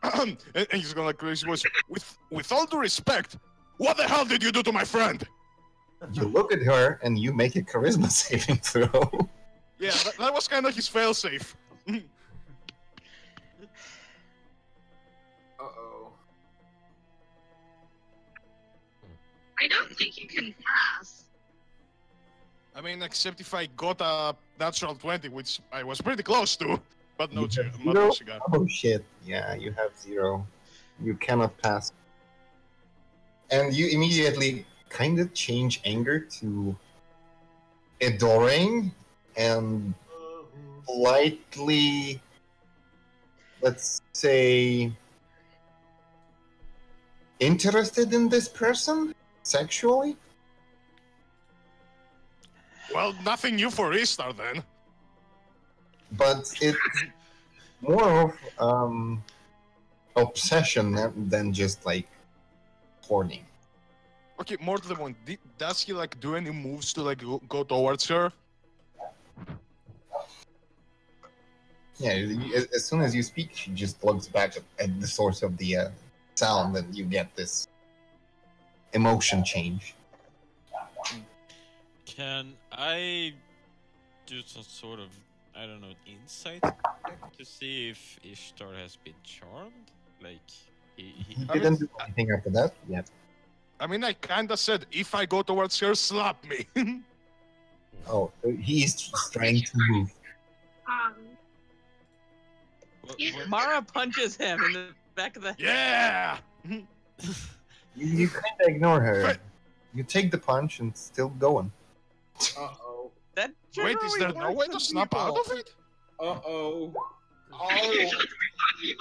And he's gonna raise his voice, with all due respect, what the hell did you do to my friend? You look at her and you make a charisma saving throw. Yeah, that was kind of his failsafe. Uh-oh. I don't think you can pass. I mean, except if I got a natural 20, which I was pretty close to, but no, No, oh shit, yeah, you have 0. You cannot pass. And you immediately kind of change anger to adoring and politely, let's say, interested in this person sexually. Well, nothing new for Istar then. But it's more of obsession than just like horning. Okay, more to the point. Does he like do any moves to like go towards her? Yeah, as soon as you speak, she just looks back at the source of the sound, and you get this emotion change. Can I do some sort of, I don't know, insight check to see if Ishtar has been charmed? Like, He I didn't mean, do anything after that yet. I mean, I kinda said, if I go towards her, slap me. Oh, so he's just trying to move. Mara punches him in the back of the head. Yeah! You kind of ignore her. You take the punch and still going. Uh-oh. That Wait, is there no works way on to snap out people. of it? Uh-oh.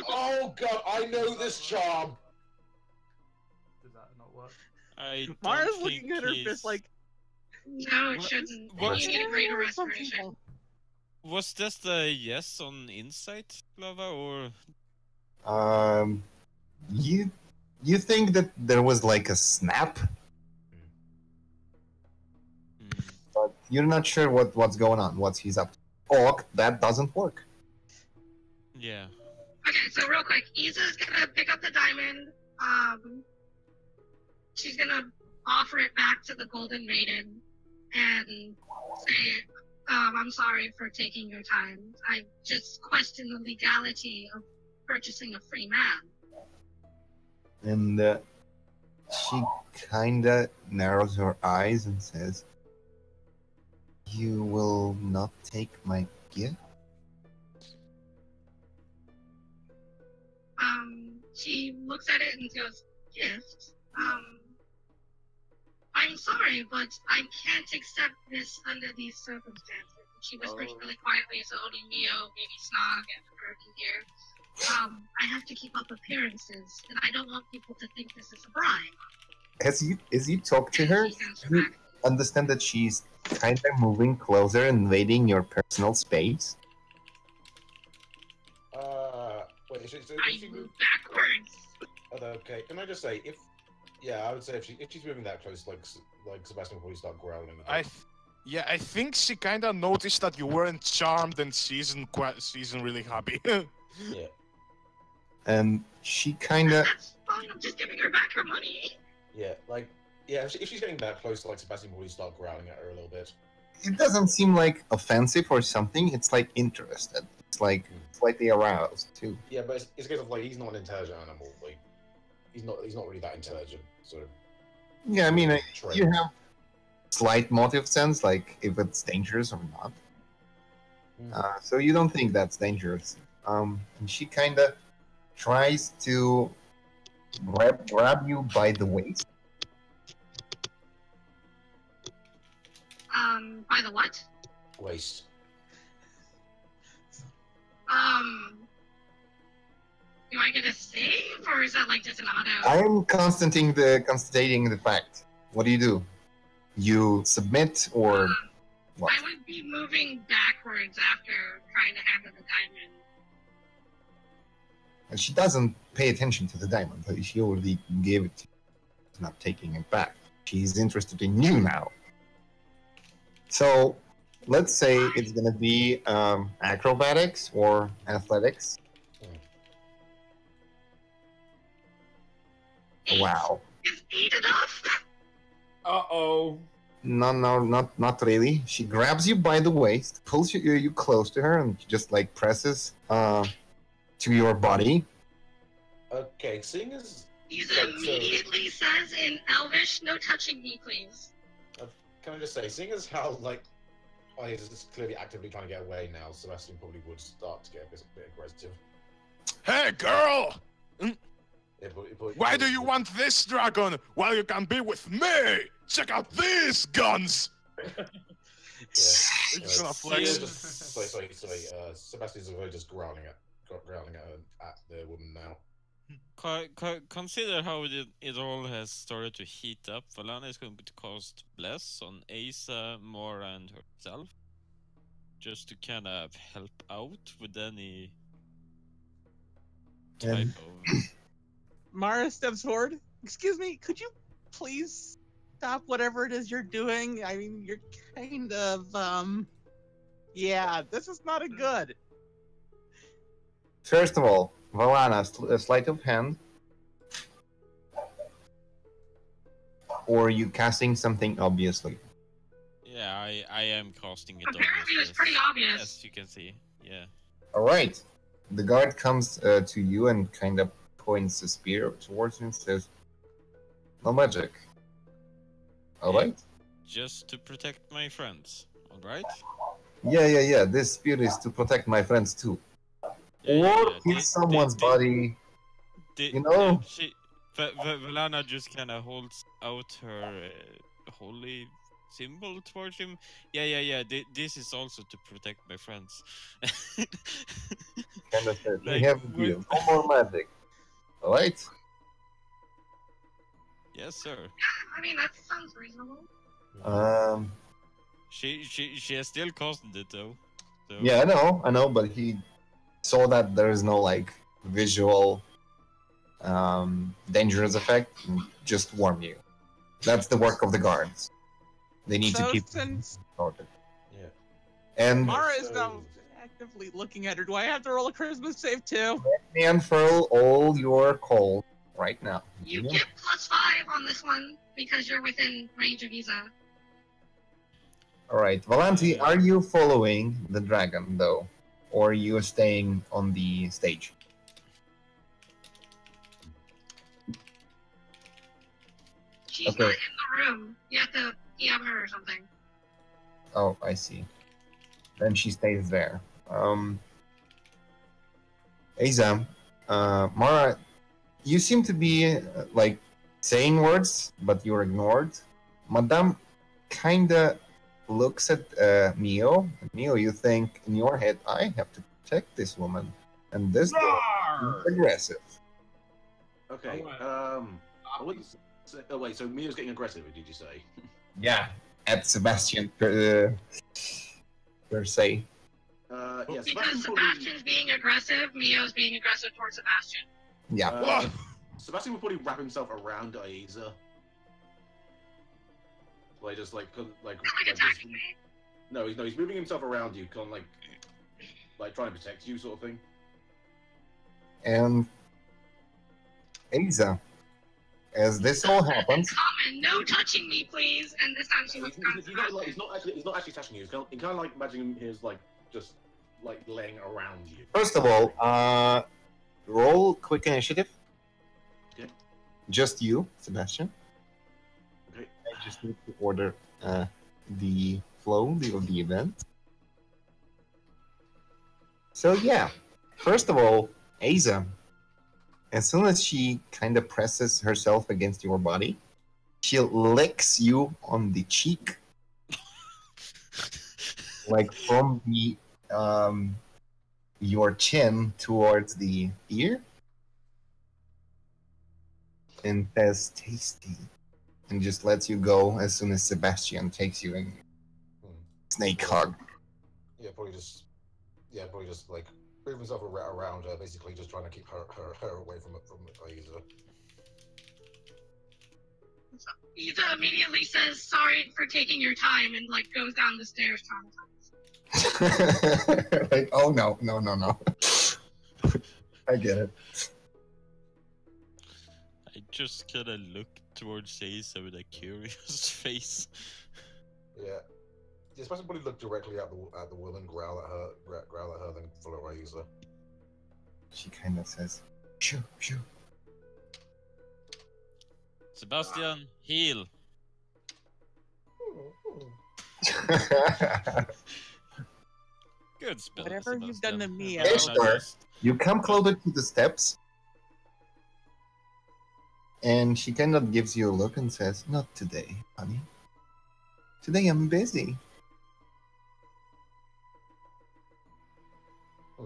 Oh god, I know this charm. Did that not work? I don't Mara's think looking at her he's- fist like, No, it shouldn't. What- You need a greater "Yeah, some respiration. people." Was this the yes on insight, Lava, or You think that there was like a snap, but you're not sure what's going on, what he's up to. Oh, that doesn't work. yeah? Okay, so real quick, Isa's gonna pick up the diamond. She's gonna offer it back to the Golden Maiden and say, I'm sorry for taking your time. I just question the legality of purchasing a free man. And she kinda narrows her eyes and says, "You will not take my gift?" She looks at it and goes, gift? I'm sorry, but I can't accept this under these circumstances. She whispers really quietly so only Mio, maybe Snog, and her can hear. I have to keep up appearances, and I don't want people to think this is a bribe. As you talk to her, you understand that she's kind of moving closer, invading your personal space. Wait, so I if she move backwards. Okay, can I just say, I would say if she's moving that close, like Sebastian will probably start growling. I think she kinda noticed that you weren't charmed, and she's really happy. Yeah. And she kinda... That's fine, I'm just giving her back her money. Yeah, if she's getting that close, like Sebastian will probably start growling at her a little bit. It doesn't seem like offensive or something, it's like interested. It's like slightly aroused, too. Yeah, but it's a case of like he's not an intelligent animal. Like he's not really that intelligent. So Yeah, I mean, trained. you have slight motive sense, like if it's dangerous or not. So you don't think that's dangerous. And she kind of tries to grab you by the waist. By the what? Waste. Do I get a save, or is that like just an auto? I am constating the fact. What do? You submit or what? I would be moving backwards after trying to handle the diamond. And she doesn't pay attention to the diamond. She already gave it to you. She's not taking it back. She's interested in you now. So let's say it's going to be acrobatics or athletics. Wow. Is 8 enough? Uh-oh. No, not really. She grabs you by the waist, pulls you close to her, and just like presses to your body. Okay, seeing as Isa immediately says in Elvish, "No touching me, please." can I just say, seeing as how like he's clearly actively trying to get away now, Sebastian probably would start to get a bit aggressive. Hey, girl! It Why do you want this dragon while you can be with me? Check out these guns! It's gonna flex. Sorry. Sebastian's just growling at the woman now. Consider how it all has started to heat up. Valana is going to cast Bless on Asa, Mora, and herself, just to kind of help out with any type of... Mara steps forward. Excuse me, could you please stop whatever it is you're doing. I mean, you're kind of, yeah, this is not a good. First of all, Valana, a sleight of hand, or you casting something obviously? Yeah, I am casting it. Apparently, it was pretty obvious. As you can see. Yeah. All right. The guard comes to you and kind of points a spear towards you and says, "No magic." All Yeah. right. Just to protect my friends. All right. Yeah. This spear is to protect my friends too. Or hit someone's body. You know? Valana just kind of holds out her holy symbol towards him. Yeah. This is also to protect my friends. Kind of says, we Like, have a deal. No more magic. All right. Yes, sir. I mean, that sounds reasonable. She has still casted it though. So. Yeah, I know, but he saw that there is no like visual dangerous effect and just warn you. That's the work of the guards. They need to So keep since sorted. Yeah. And Mara is now actively looking at her, do I have to roll a charisma save too? let me unfurl all your calls right now. You get +5 on this one because you're within range of Isa. All right, Valanti, are you following the dragon though, or are you staying on the stage? She's Okay. not in the room. You have to PM her or something. Oh, I see. Then she stays there. Aza, Mara, you seem to be like saying words, but you're ignored. Madame kinda looks at Mio. Mio, you think in your head, I have to protect this woman, and this girl is aggressive. Okay. I wouldn't say, oh wait, so Mia's getting aggressive, did you say? Yeah, at Sebastian per se. Yeah, Because Sebastian's Sebastian's being aggressive, Mio's being aggressive towards Sebastian. Yeah. Sebastian would probably wrap himself around Aiza. Like just like attacking me. No, he's moving himself around you, kind of like trying to protect you, sort of thing. And Aza, as this all happens, Common, no touching me, please. And this time she looks down at Sebastian. He's not actually touching you. He's kind of like imagining his like just like laying around you. first of all, roll quick initiative. Okay. Just you, Sebastian. Okay. I just need to order the flow of the event. So yeah, first of all, Aza, as soon as she kind of presses herself against your body, she licks you on the cheek, like from the your chin towards the ear, and says "tasty," and just lets you go as soon as Sebastian takes you in snake hug. Yeah, probably just like move himself around her, basically just trying to keep her away from Aiza. Isa immediately says sorry for taking your time and like goes down the stairs traumatized. Like, oh no. I get it. I just kind of look towards Asa with a curious face. Yeah. Yeah, especially probably look directly at the woman, growl at her, then follow Aiza. She kind of says, "Shoo, shoo." Sebastian, heal. Good spell. Whatever you've done to me, Hey, sir. You come closer to the steps, and she kind of gives you a look and says, "Not today, honey. Today I'm busy."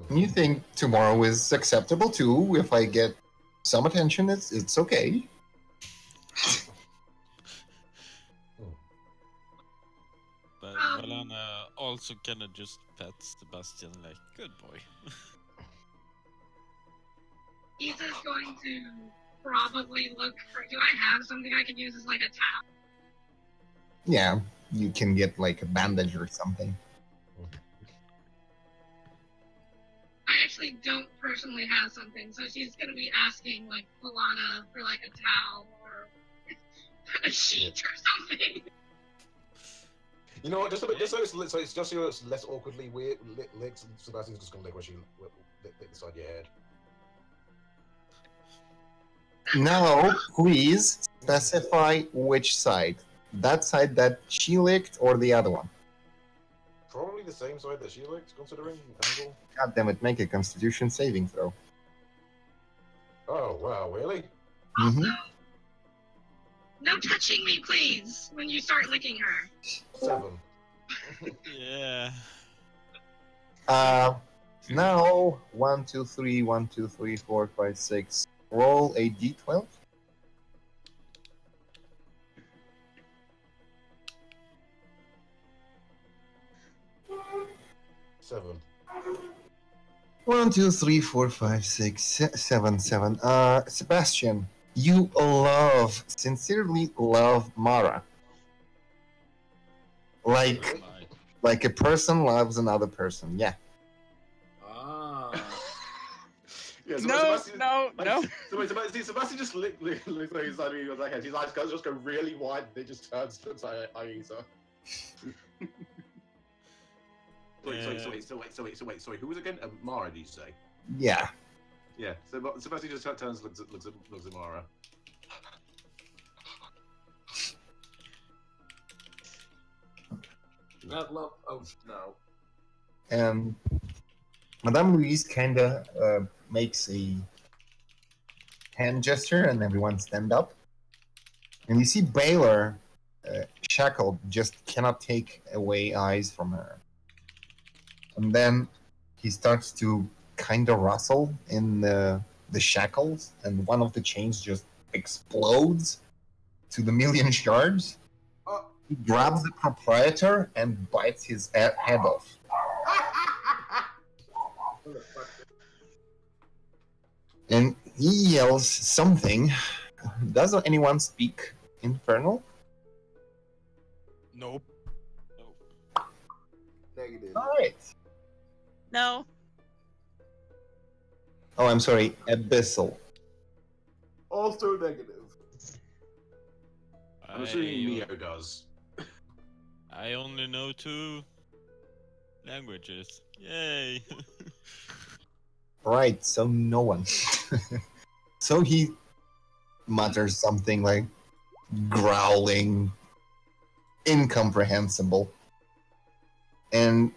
You think tomorrow is acceptable too? If I get some attention, it's okay. But Valana also kind of just pets Sebastian like, good boy. Isa's going to probably look for. Do I have something I can use as like a tap? Yeah, you can get like a bandage or something. I actually don't personally have something, so she's gonna be asking like Milana for like a towel or a sheet or something. You know what? Just so it's less awkwardly weird. Licks. Sebastian's just gonna lick where she lick the side of your head. Now, please specify which side. That side that she licked or the other one? Probably the same side that she licked, considering angle. God damn it, make a constitution saving throw. Oh wow, really? Mm-hmm. No touching me, please, when you start licking her. 7. Yeah. Now, 1, 2, 3, 1, 2, 3, 4, 5, 6. Roll a d12. Seven. 1, 2, 3, 4, 5, 6, 7, 7. Sebastian, you sincerely love Mara. Like a person loves another person, yeah. Yeah, No, Sebastian, no, no. Sebastian just looks like he's like his eyes just go really wide. They just turns to Aisa. Sorry. Who was again? Mara, did you say? Yeah. Yeah. So Sebastian just turns, looks at Mara. That love. Oh no. And Madame Louise kinda makes a hand gesture, and everyone stand up. And you see Baylor, shackled, just cannot take away eyes from her. And then he starts to kind of rustle in the shackles, and one of the chains just explodes to the million shards. He grabs the proprietor and bites his head off. And he yells something. Does anyone speak Infernal? Nope. Negative. Alright. No. Oh, I'm sorry, Abyssal. Also negative. I'm assuming Mio does. I only know 2 languages. Yay! Right, so no one. So he mutters something like growling, incomprehensible. And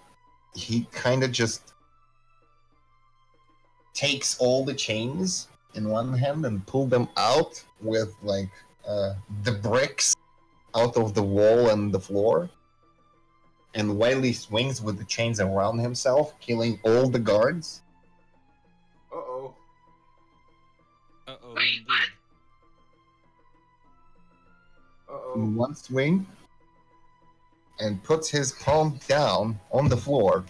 he kind of just takes all the chains in one hand and pull them out with like the bricks out of the wall and the floor. And while he swings with the chains around himself, killing all the guards. Uh-oh. Uh-oh, Wait, indeed. Uh-oh. In one swing, and puts his palm down on the floor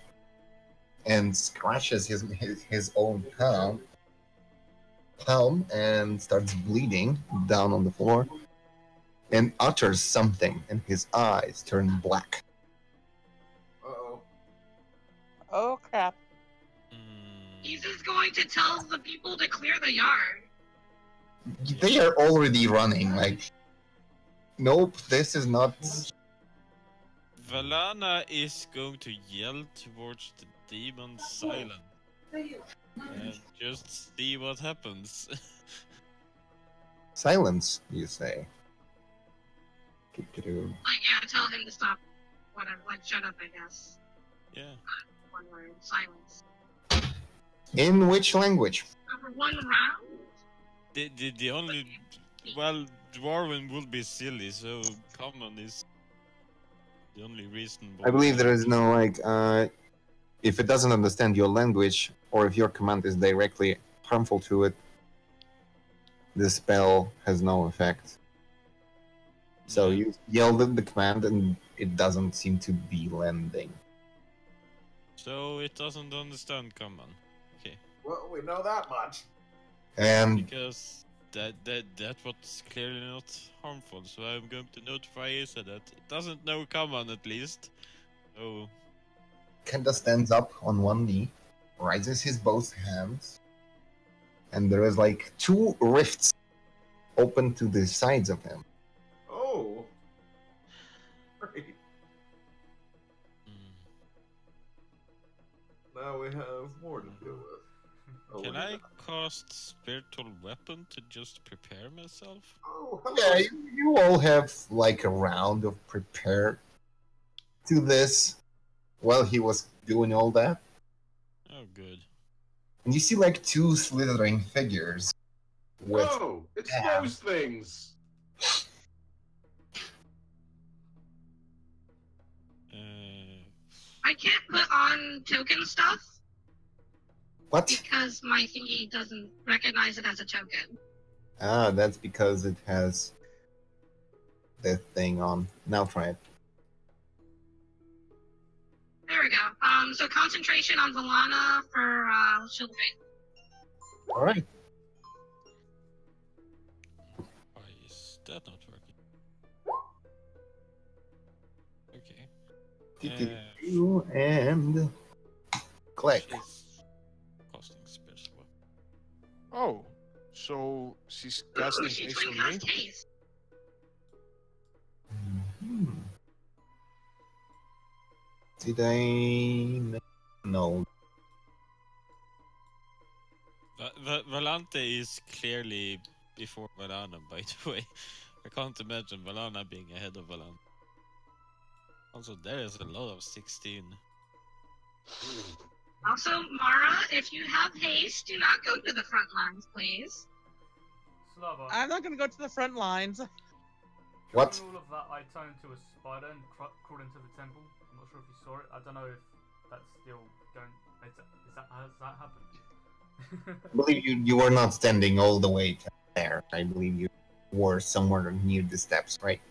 and scratches his own palm and starts bleeding down on the floor and utters something, and his eyes turn black. Uh-oh. Oh crap. He's just going to tell the people to clear the yard. They are already running, like, nope, this is not... Valana is going to yell towards the demon Silent. And just see what happens. Silence, you say. Like, yeah, tell him to stop. Whatever, like, shut up, I guess. Yeah. One word, silence. In which language? Over one round? The only... Well, Dwarven would be silly, so common is the only reason why... I believe there is no, like, if it doesn't understand your language, or if your command is directly harmful to it, the spell has no effect. So you yelled at the command, and it doesn't seem to be landing. So it doesn't understand common. Okay. Well, we know that much. And Because that was clearly not harmful. So I'm going to notify Isa that it doesn't know common at least. So Kenda stands up on one knee, raises his both hands, and there is like 2 rifts open to the sides of him. Oh. Great. Now we have more to deal with. Oh, can look at I that. cast spiritual weapon to just prepare myself? Oh, hello. Yeah, you all have like a round of prepare to this while he was doing all that. Oh, good. And you see like 2 slithering figures with Oh, it's Yeah. those things. I can't put on token stuff what? because my thingy doesn't recognize it as a token. Ah, that's because it has the thing on. Now try it. There we go. So concentration on Valana for Shield of Faith. Alright. Why is that not working? Okay. And click. She's casting spiritual weapon. Oh, so she's Ooh, casting she haste twin on me? cast haste. Hmm. Did I? No. Valante is clearly before Valana, by the way. I can't imagine Valana being ahead of Valana. Also, there is a lot of 16. Also, Mara, if you have haste, do not go to the front lines, please. Slava. I'm not gonna go to the front lines. What? During all of that, I turned into a spider and crawled into the temple. I'm not sure if you saw it. I don't know if that's still going. Has that happened? I believe you were not standing all the way there. I believe you were somewhere near the steps, right?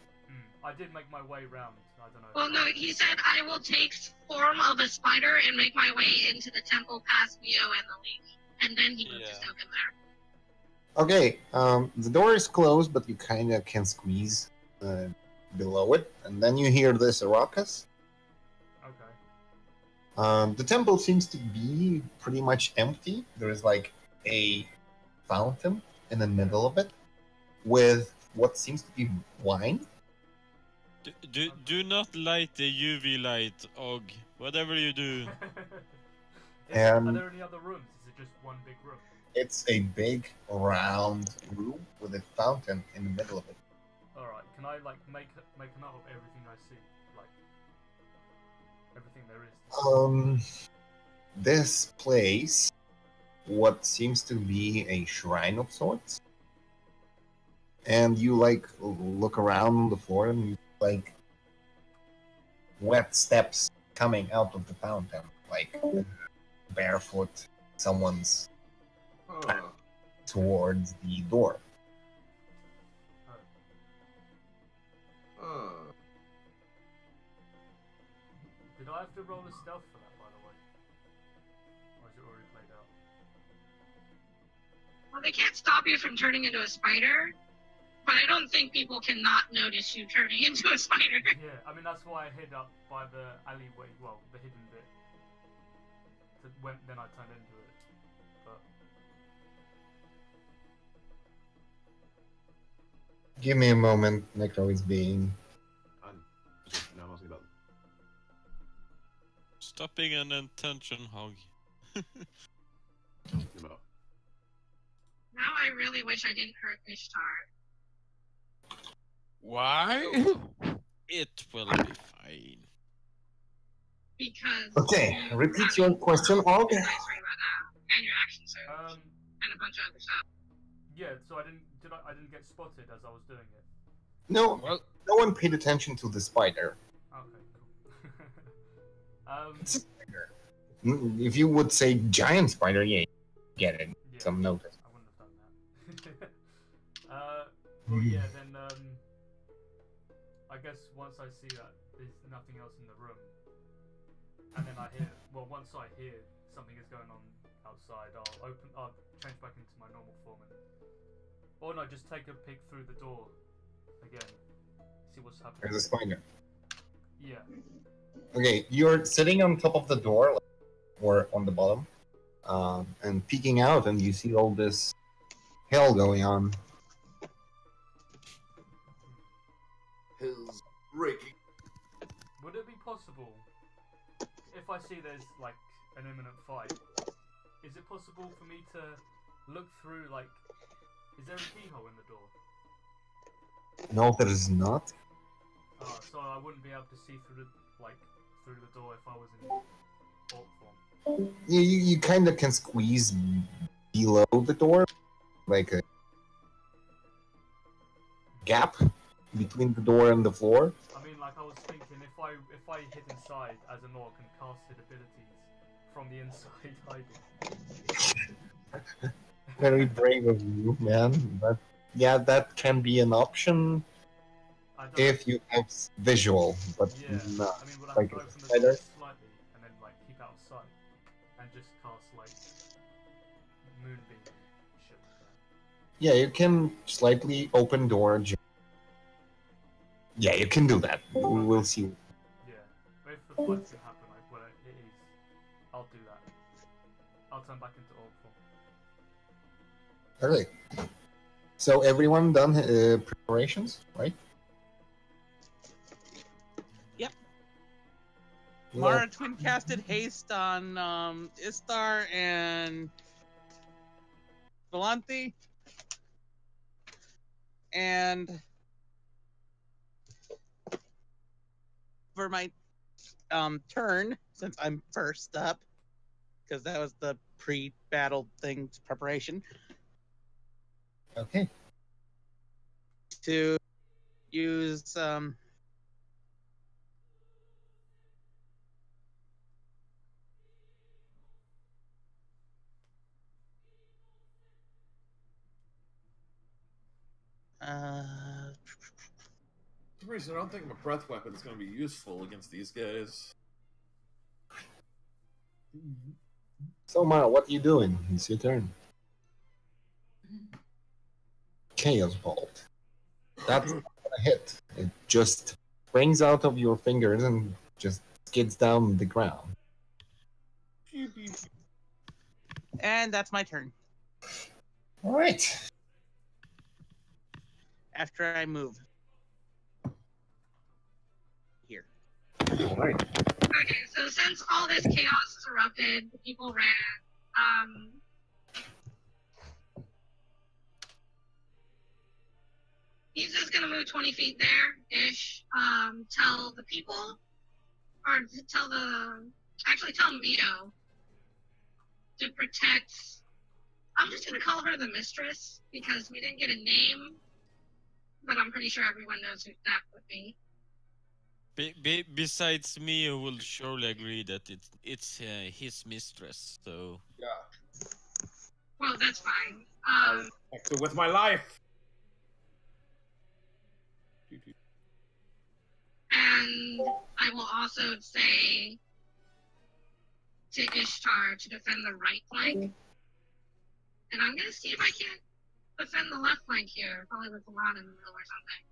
I did make my way round. I don't know. Well, no, he said I will take form of a spider and make my way into the temple past Mio and the leech. And then he moved his token there. Okay, the door is closed, but you kind of can squeeze below it, and then you hear this ruckus. Okay. The temple seems to be pretty much empty. There is like a fountain in the middle of it with what seems to be wine. Do not light the UV light, Og. Whatever you do. Are there any other rooms? Is it just one big room? It's a big, round room with a fountain in the middle of it. Alright, can I like make a note of everything I see? Like everything there is? This place, what seems to be a shrine of sorts. And you like look around the floor and you like wet steps coming out of the fountain, like barefoot, someone's towards the door. Did I have to roll a stealth for that, by the way? Or is it already played out? Well, they can't stop you from turning into a spider, but I don't think people can not notice you turning into a spider. Yeah, I mean that's why I hid up by the alleyway, well, the hidden bit. Then I turned into it. But Give me a moment, Necro is being... No, I'm asking about... Stopping an intention hog. Now I really wish I didn't hurt Ishtar. Why? It will be fine. Because... Okay, repeat your question, Og. Sorry about that. And your action surge. And a bunch of other stuff. yeah, so I didn't get spotted as I was doing it. No, no one paid attention to the spider. Okay, cool. It's a spider. If you would say giant spider, yeah, you get it. Yeah, Some notice. I wouldn't have done that. Well, yeah, then I guess once I see that there's nothing else in the room, and then once I hear something is going on outside, I'll change back into my normal form and Or no, just take a peek through the door again. See what's happening. There's a spider. Yeah. Okay, you're sitting on top of the door, or on the bottom, and peeking out, and you see all this hell going on. His breaking. Would it be possible, if I see there's like an imminent fight, is it possible for me to look through, like, is there a keyhole in the door? No, there is not. Oh, so I wouldn't be able to see through the door if I was in orc form. You kind of can squeeze below the door, like a gap between the door and the floor. I mean, like, I was thinking if I hid inside as an orc and casted abilities from the inside hiding. Very brave of you, man. But yeah, that can be an option if you have visual, but yeah. not I mean, would I like have to a open the spider. door slightly and then like keep out of sight and just cast like moonbeam and shit like that? Yeah, you can slightly open door. Yeah, you can do that. We'll see. Yeah, but if the fight's gonna happen, like when it is, I'll do that. I'll turn back into orc form. Okay. So everyone done preparations, right? Yep. Yeah. Mara twin casted haste on Istar and Volante. And for my turn, since I'm first up, because that was the pre-battle thing's preparation, Okay. to use For some reason, I don't think my breath weapon is going to be useful against these guys. So Mara, what are you doing? It's your turn. Chaos Bolt. That's not gonna hit. It just springs out of your fingers and just skids down the ground. and that's my turn. All right. After I move here. All right. Okay, so since all this chaos has erupted, the people ran. He's just gonna move 20 feet there-ish. Tell the people, or tell Mito to protect. I'm just gonna call her the mistress because we didn't get a name, but I'm pretty sure everyone knows who that would be. Besides me, who will surely agree that it's his mistress. So Yeah. Well, that's fine. I'll protect her with my life. And I will also say to Ishtar to defend the right flank. And I'm going to see if I can't defend the left flank here, probably with a lot in the middle or something.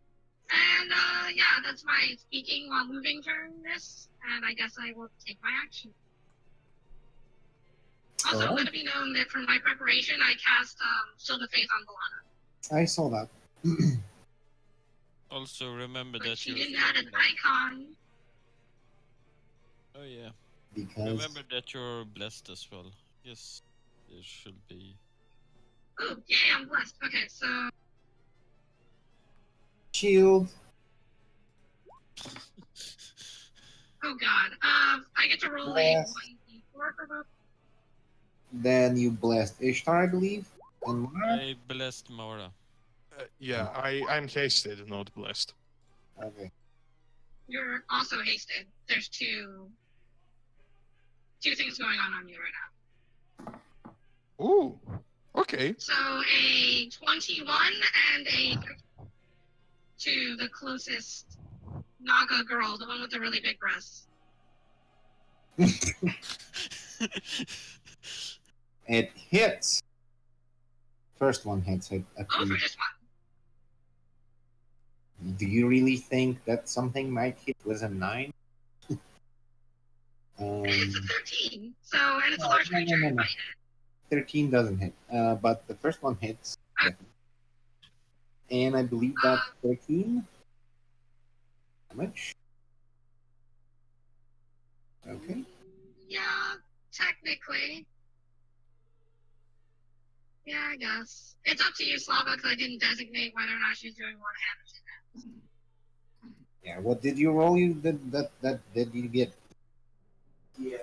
And yeah, that's my speaking while moving turn this, and I guess I will take my action. Also, Alright. let it be known that for my preparation, I cast Shield of Faith on Valana. I saw that. also remember But that she you're. didn't add an icon. Oh yeah. Because Remember that you're blessed as well. Yes, there should be. Oh, yay, I'm blessed. Okay, so shield. oh god. I get to roll Bless. a 1d4 for both. Then you blessed Ishtar, I believe. And Mara? I blessed Mara. Yeah, I'm hasted, not blessed. Okay. You're also hasted. There's two things going on you right now. Ooh, okay. So a 21 and a to the closest Naga girl, the one with the really big breasts. It hits first one hits it at Oh, you. for just one. Do you really think that something might hit with a 9? It's a 13. So, and it's a large No, creature. no, no, It no. might hit. 13 doesn't hit. But the first one hits. Definitely. And I believe that's 13 damage. Okay. Yeah, technically. Yeah, I guess. It's up to you, Slava, because I didn't designate whether or not she's doing more damage. Yeah. What did you roll? You that did you get? Yeah.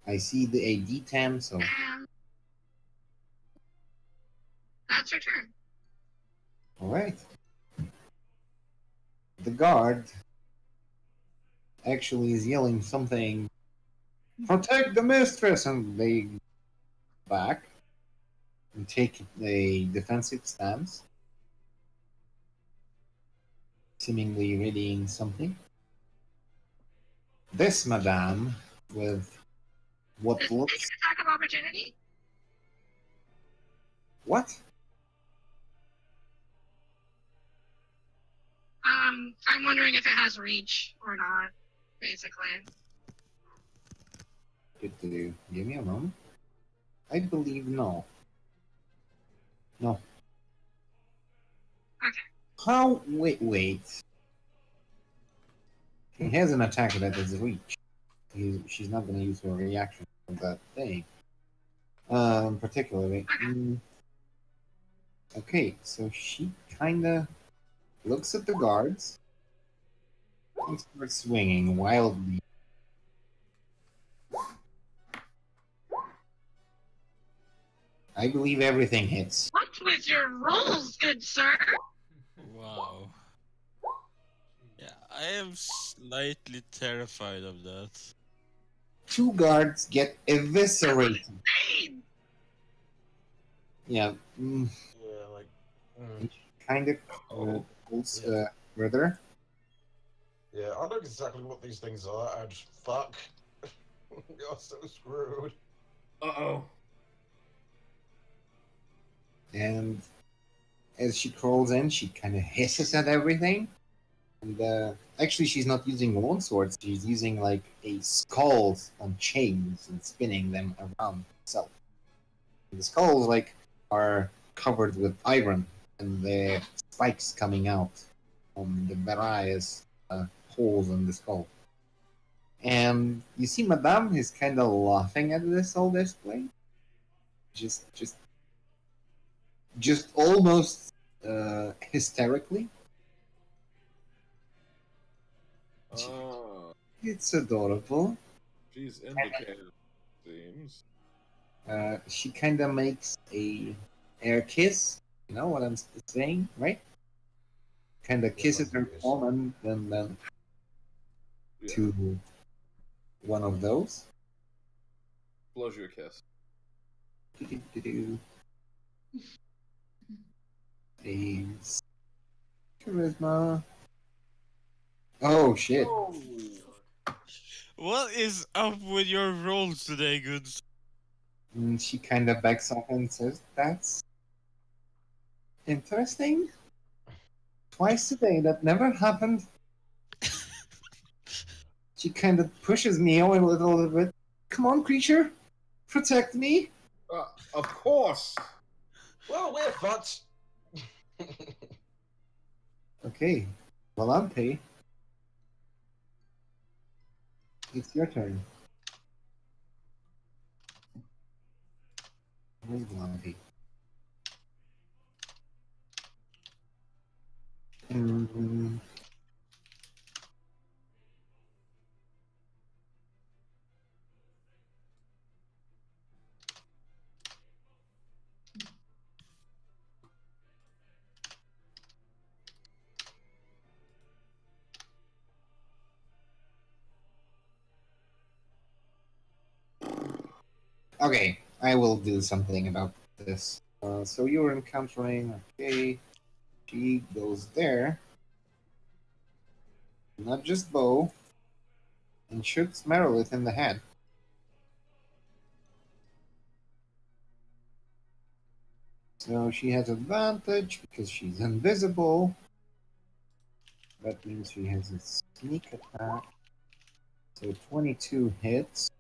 I see the a D10. So And that's her turn. all right. The guard actually is yelling something. Protect the mistress, and they back and take a defensive stance, seemingly readying something. This madame, with what This looks takes attack of opportunity. what? I'm wondering if it has reach or not, basically. Give me a moment. I believe no. No. Okay. How? Wait. He has an attack that is reach. She's not going to use her reaction for that thing. Particularly. Okay, so she kind of looks at the guards and starts swinging wildly. I believe everything hits. What's with your rolls, good sir? Wow. Yeah, I am slightly terrified of that. 2 guards get eviscerated. Insane! Yeah, Yeah, like. kind of pulls further. Yeah, I know exactly what these things are, and fuck. You're so screwed. Uh-oh. And as she crawls in, she kind of hisses at everything. And actually, she's not using long swords. She's using like a skulls on chains and spinning them around herself. And the skulls like are covered with iron, and the spikes coming out from the various holes in the skull. And you see, Madame is kind of laughing at this whole display. Just almost hysterically. It's adorable. She's indicated, seems. She kind of makes a air kiss. You know what I'm saying, right? Kind of kisses her palm and then to one of those. Blows you a kiss. Saves charisma. Oh shit! What is up with your rolls today, goods? And she kind of backs off and says, "That's interesting. Twice today, that never happened." She kind of pushes me away a little bit. Come on, creature, protect me. Of course. Well, we're fucked. Okay, Volante, it's your turn. Where's Volante? Okay, I will do something about this. So you're encountering, okay, she goes there, not just bow, and shoots Merilith in the head. So she has advantage because she's invisible. That means she has a sneak attack. So 22 hits.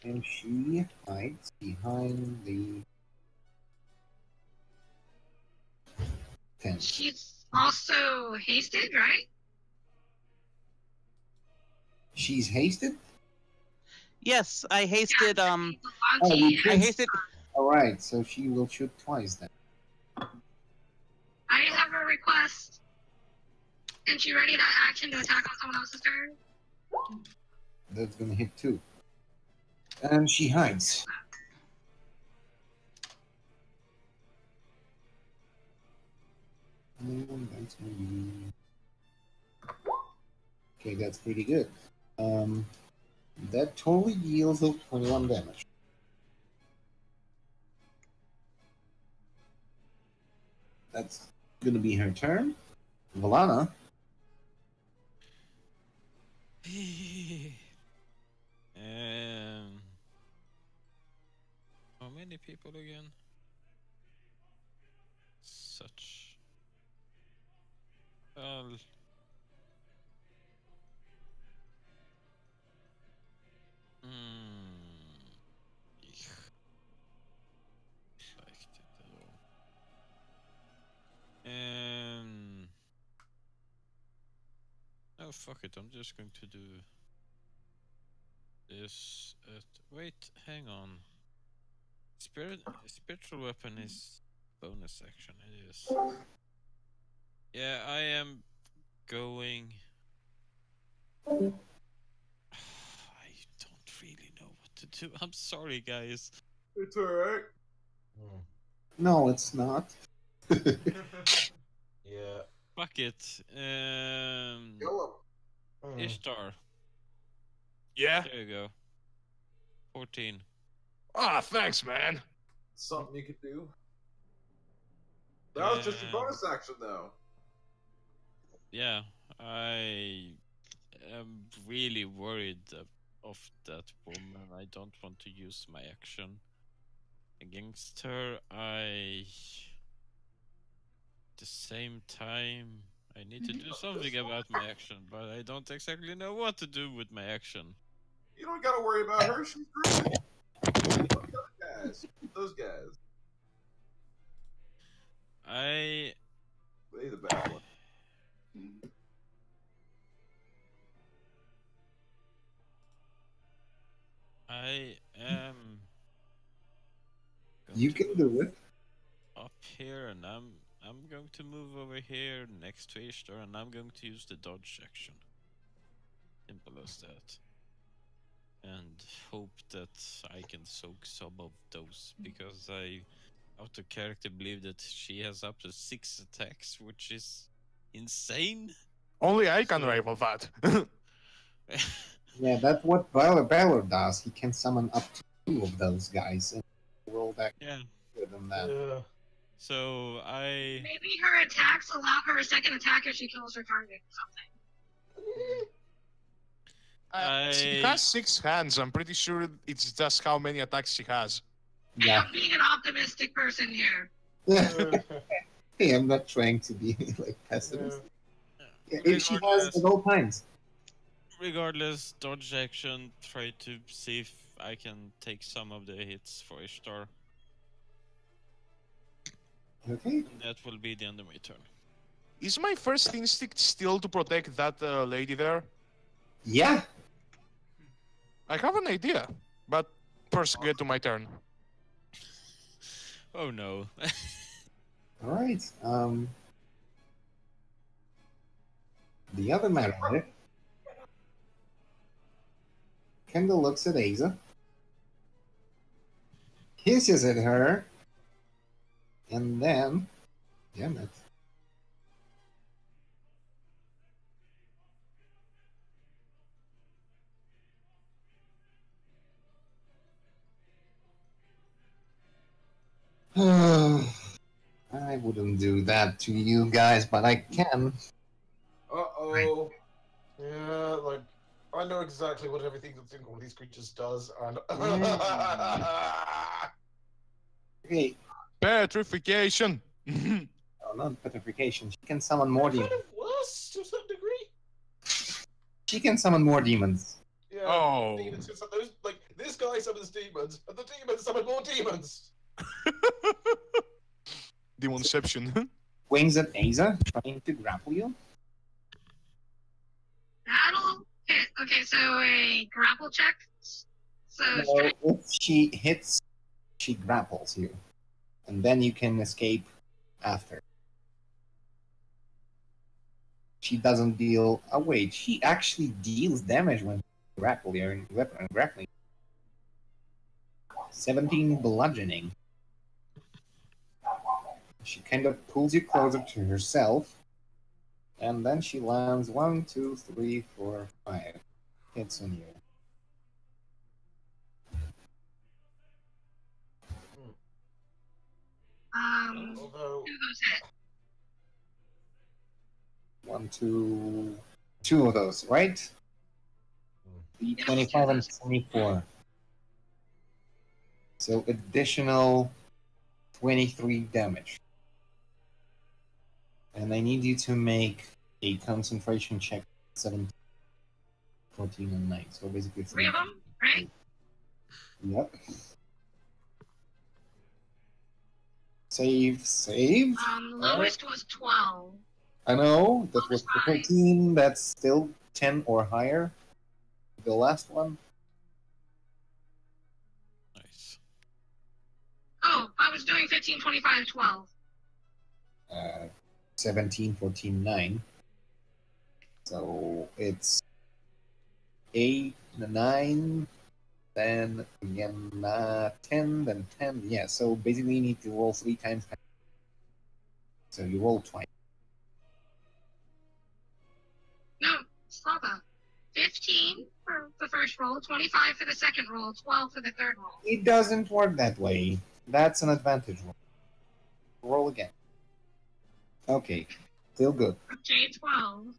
And she hides behind the tent. She's also hasted, right? She's hasted? Yes, I hasted. Oh, Lucky you I and hasted. Alright, so she will shoot twice then. I have a request. Is she ready to action to attack on someone else's turn? That's gonna hit 2. And she hides. And that's gonna be... Okay, that's pretty good. That totally deals 21 damage. That's gonna be her turn. Valana. How many people again? Such. Well. Ich liked it at all. Oh fuck it, I'm just going to do this wait, hang on. Spiritual weapon is bonus action, it is. Yeah, I am going. I don't really know what to do. I'm sorry, guys. It's alright. No, it's not. Yeah. Fuck it. Yellow. Ishtar. Yeah? There you go. 14. Ah, thanks, man. Something you could do. That was just your bonus action, though. Yeah, I am really worried of that woman. I don't want to use my action against her. At the same time, I need to do something about my action, but I don't exactly know what to do with my action. You don't gotta worry about her. She's great. Those guys. I. They the bad one. I am. You can do it. Up here, and I'm going to move over here next to Ishtar, and I'm going to use the dodge action. Simple as that. And hope that I can soak some of those, because I, out of character, believe that she has up to 6 attacks, which is insane. Only I can rival that. Yeah, that's what Balor does. He can summon up to 2 of those guys and roll that good on that. Yeah. So I. Maybe her attacks allow her a second attack if she kills her target or something. She has 6 hands. I'm pretty sure it's just how many attacks she has. Yeah. I'm being an optimistic person here. Hey, I'm not trying to be like pessimist. Yeah, she has at all times. Regardless, dodge action, try to see if I can take some of the hits for Ishtar. Okay. And that will be the end of my turn. Is my first instinct still to protect that lady there? Yeah. I have an idea, but first get to my turn. Oh no. Alright, the other matter, Kendall looks at Aza, hisses at her, and then, damn it. I wouldn't do that to you guys, but I can. Uh-oh. Yeah, like, I know exactly what everything that's in all these creatures does, and Okay. Petrification. Oh, not petrification. She can summon more kind demons. of worse to a certain degree. She can summon more demons. Yeah, Oh. demons can summon those, like this guy summons demons, and the demons summon more demons. Demonception. Wings at Aza, trying to grapple you. Battle. Okay, so a grapple check. So No, if she hits, she grapples you. And then you can escape after. She doesn't deal. Oh, wait, she actually deals damage when grapple you in weapon grappling. 17 bludgeoning. She kind of pulls you closer to herself. And then she lands 1, 2, 3, 4, 5 hits on you. Although, two of those hit. 1, 2, 2 of those, right? The 25 and 24. So additional 23 damage. And I need you to make a concentration check. 17, 14, and 9. So basically, Three of them, right? Yep. Save. Lowest was 12. I know that was Lowest the five. 13. That's still 10 or higher. The last one. Nice. Oh, I was doing 15, 25, 12. 17, 14, 9. So it's 8, 9, then again 10, then 10. Yeah, so basically you need to roll 3 times. So you roll twice. No, stop that. 15 for the first roll, 25 for the second roll, 12 for the third roll. It doesn't work that way. That's an advantage roll. Roll again. Okay, still good. Okay, 12.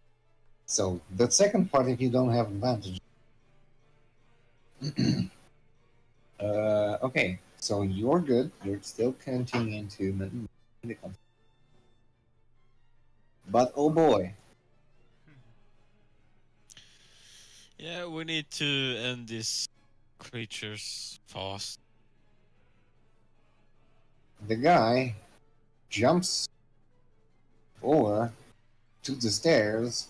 So the second part, if you don't have advantage. Okay, so you're good. You're still continuing to the country. But oh boy, Yeah, we need to end these creatures fast. the guy jumps over to the stairs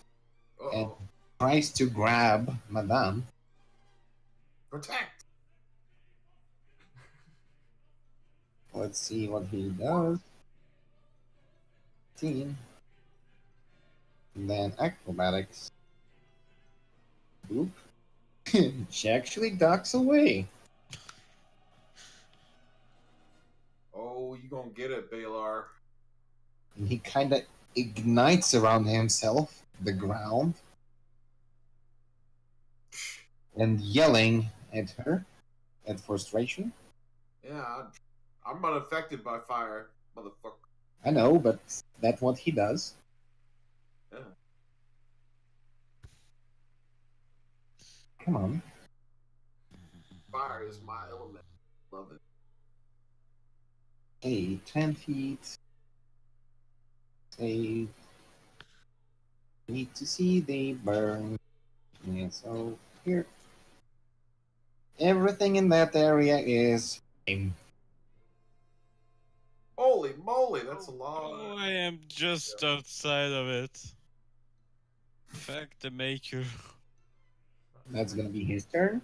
and Uh-oh. tries to grab Madame. Protect. Let's see what he does. 15. And then acrobatics. Oop. She actually ducks away. Oh, you gonna get it, Balar. And he kind of ignites around himself the ground and yelling at her at frustration. Yeah, I'm unaffected by fire, motherfucker. I know, but that's what he does. Yeah. Come on. Fire is my element. Love it. Hey, 10 feet. Save. Need to see they burn. Yeah, so here. Everything in that area is flame. Holy moly, that's a lot. Oh, I am just outside of it. Fuck the maker. That's gonna be his turn.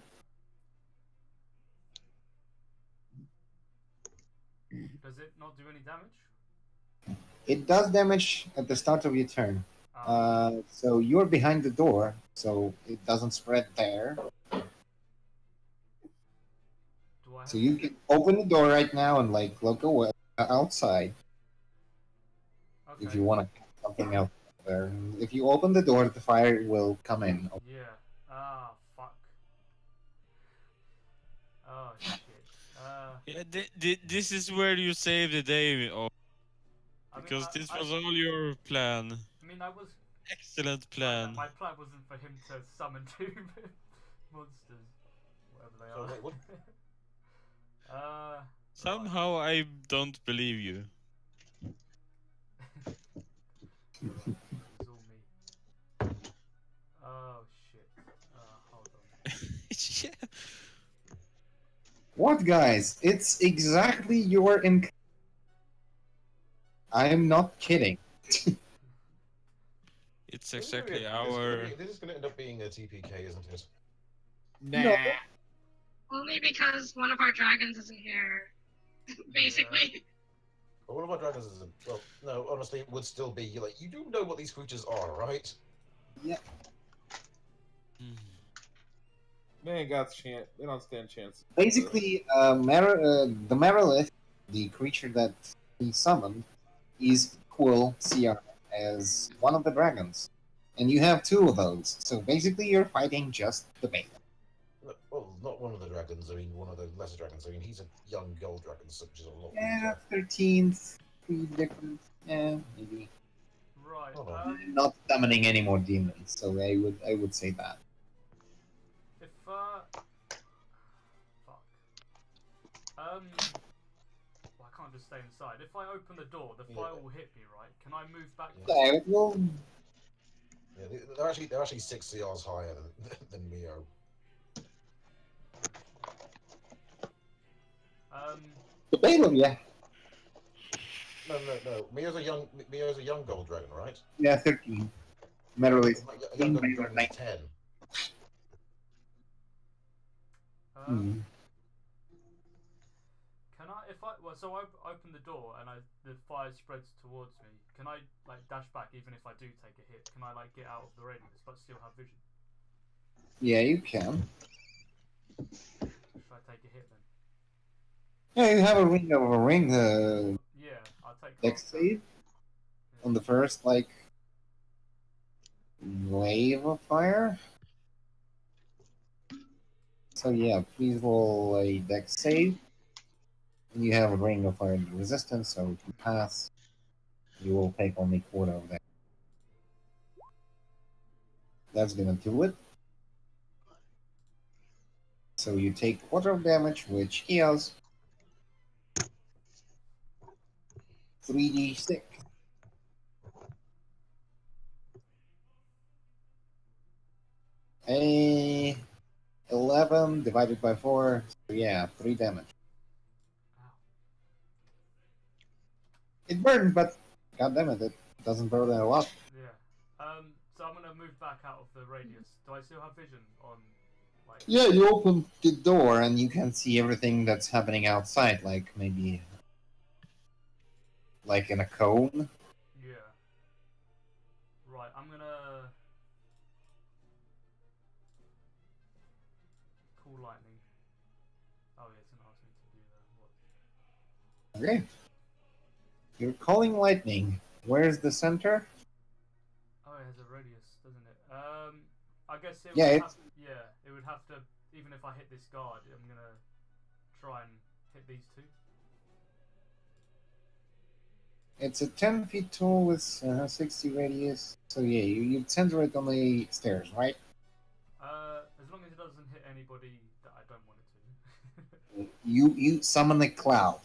Does it not do any damage? It does damage at the start of your turn. So you're behind the door, so it doesn't spread there. So you can open the door right now and like look away outside. Okay. If you want to something else there. If you open the door, the fire will come in. Yeah. Ah, fuck. Oh, shit. Yeah, this is where you save the day, I mean, because this was all your plan. I mean, I was Excellent plan. My plan wasn't for him to summon two monsters, whatever they So are. wait, what? Somehow I don't believe you. It was all me. Oh shit. Hold on. Yeah. What, guys? It's exactly your I'm not kidding. It's This is gonna be exactly a- this is gonna our. be- This is going to end up being a TPK, isn't it? Nah. Only because one of our dragons isn't here. Basically. But one of our dragons is well. No, honestly, it would still be like you do know what these creatures are, right? Yeah. Hmm. They ain't got chance. They don't stand chance. Basically, the Merilith, the creature that he summoned, is equal CR as one of the dragons. And you have two of those. So basically, you're fighting just the beta. Well, not one of the dragons. I mean, one of the lesser dragons. I mean, he's a young gold dragon, so which is a lot Yeah, weaker. 13th, 3 different. Yeah, maybe. Right. Hold on. I'm not summoning any more demons, so I would say that. If fuck. Well, I can't just stay inside. If I open the door, the fire will hit me, right? Can I move back? Yeah, well, Yeah, they're actually 6 CRs higher than Mio. the Balaam, yeah. No. Mio's a young gold dragon, right? Yeah, 13. Merilith. A young gold dragon is 10. Hmm. Can I, if I, well, so I open the door and the fire spreads towards me. Can I like dash back even if I do take a hit? Can I like get out of the radius but still have vision? Yeah, you can. Should I take a hit then? Yeah, you have a ring of a ring. Yeah, I'll take Dex half save on the first like wave of fire. So yeah, please roll a Dex save. And you have a ring of fire resistance, so if you pass, you will take only quarter of that. That's gonna do it. So you take quarter of damage, which heals 3d6. A 11 divided by 4, so yeah, 3 damage. It burns, but god damn it, it doesn't burn a lot. Yeah. So I'm gonna move back out of the radius. Do I still have vision on, like? Yeah, you open the door and you can see everything that's happening outside, like maybe like in a cone. Yeah. Right. I'm gonna call lightning. Oh yeah, it's gonna ask me to do that. What? Okay. You're calling lightning. Where's the center? Oh, it has a radius, doesn't it? I guess it Yeah, would it's- it would have to, even if I hit this guard, I'm gonna try and hit these two. It's a 10 feet tall with 60 radius. So yeah, you center it on the stairs, right? As long as it doesn't hit anybody that I don't want it to. You summon a cloud,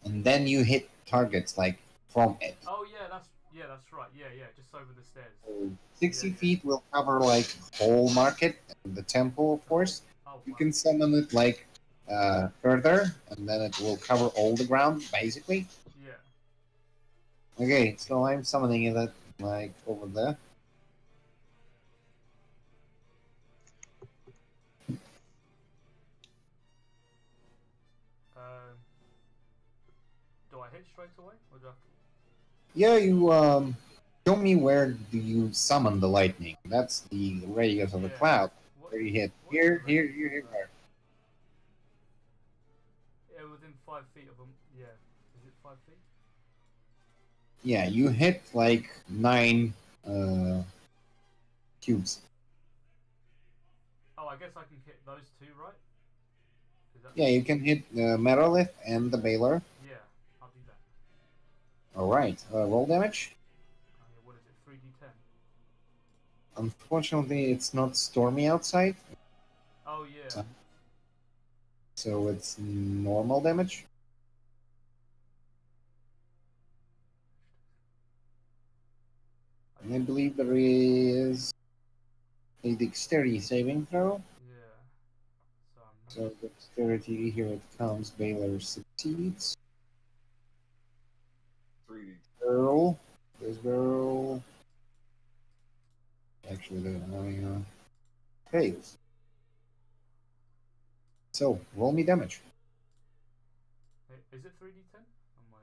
and then you hit targets like from it. Oh yeah, that's right. Yeah, just over the stairs. So 60 feet will cover like whole market and the temple, of course. Oh, You wow. can summon it like further, and then it will cover all the ground basically. Yeah. Okay, so I'm summoning it at, like over there. Do I hit straight away, or do I have to? Yeah, you show me where do you summon the lightning. That's the radius of the cloud. Where you hit. Here. There. Yeah, within 5 feet of them. Yeah. Is it 5 feet? Yeah, you hit like 9 cubes. Oh, I guess I can hit those two, right? Yeah, you can hit Merilith and the Baylor. Yeah, I'll do that. Alright, roll damage. What is it? 3d10. Unfortunately, it's not stormy outside, Oh yeah. so it's normal damage. And I believe there is a dexterity saving throw. Yeah. So I'm not. So dexterity, here it comes. Baylor succeeds. 3D. Barrel. This barrel. Actually, the fails. So roll me damage. Is it 3d10? Am I?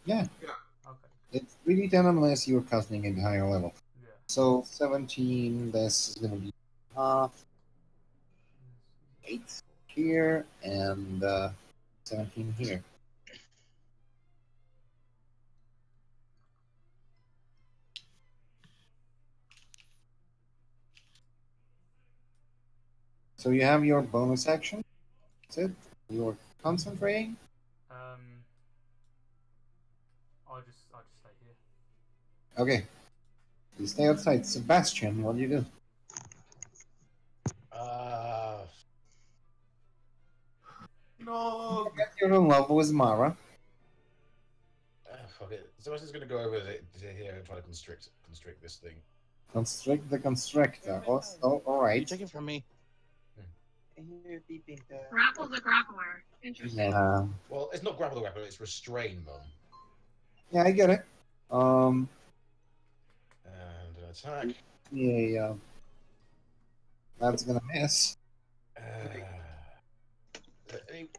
Yeah. Yeah. Okay. It's 3d10 unless you're casting at a higher level. Yeah. So 17. This is gonna be half. 8 here and 17 here. So you have your bonus action. That's it. You're concentrating. I'll just stay here. Okay. You stay outside. Sebastian, what do you do? No. You're in love with Mara. Fuck it. So I was just gonna go over to here and try to constrict this thing. Constrict the constrictor. Oh, all You right. took it from me. Grapple the grappler. Interesting. Yeah. Well, it's not grapple the weapon; it's restrain them. Yeah, I get it. And an attack. Yeah. That's gonna miss.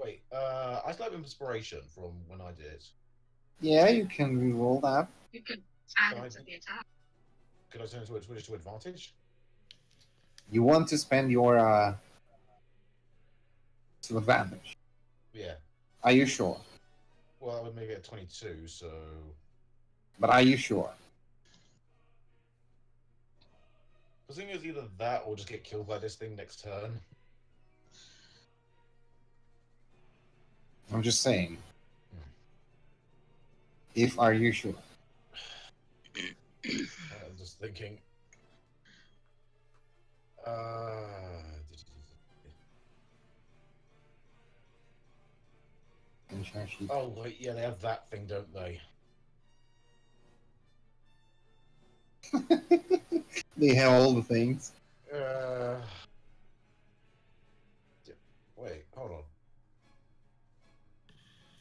Wait, I still have inspiration from when I did it. Yeah, you can re-roll that. You could add it to the attack. Could I turn it to switch to advantage? You want to spend your to advantage. Yeah. Are you sure? Well, that would make it 22, so... But are you sure? The thing is either that or just get killed by this thing next turn. I'm just saying. If are you sure? I'm just thinking... Oh, wait, yeah, they have that thing, don't they? They have all the things. Wait, hold on.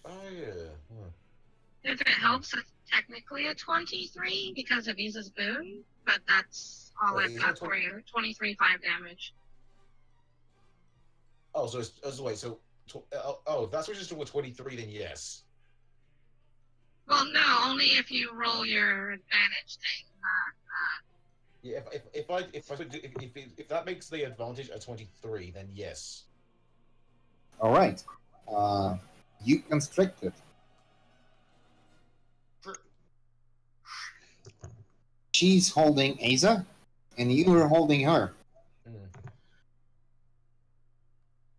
Oh, yeah. If it helps, it's technically a 23 because of Isa's boon, but that's all I've got for you. 23 5 damage. Oh, so it's wait, so if that switches to a 23, then yes. Well, no, only if you roll your advantage thing. Yeah, if that makes the advantage a 23, then yes. All right. You constricted. She's holding Asa, and you are holding her.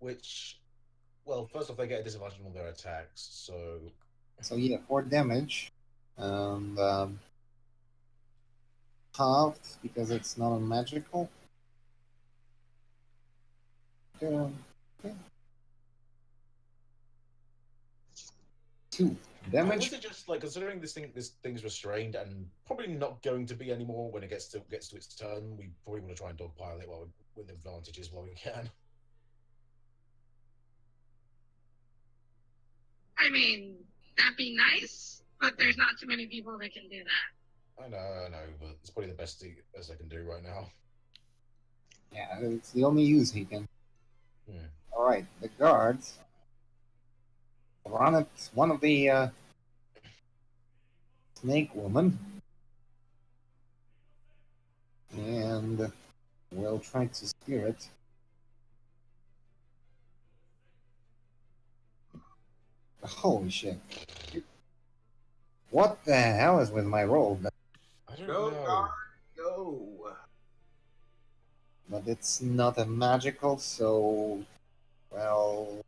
Which, well, first off, they get a disadvantage on their attacks, so... So yeah, 4 damage. And halved, because it's not a magical. Okay. 2 damage. I would suggest, like, considering this thing's restrained and probably not going to be anymore when it gets to its turn, we probably want to try and dogpile it with advantages while we can. I mean, that'd be nice, but there's not too many people that can do that. I know, but it's probably the best I can do right now. Yeah, it's the only use he can. All right, the guards run at one of the snake woman, and we'll try to spear it. Holy shit! What the hell is with my roll? I don't know. Go. But it's not a magical, so well.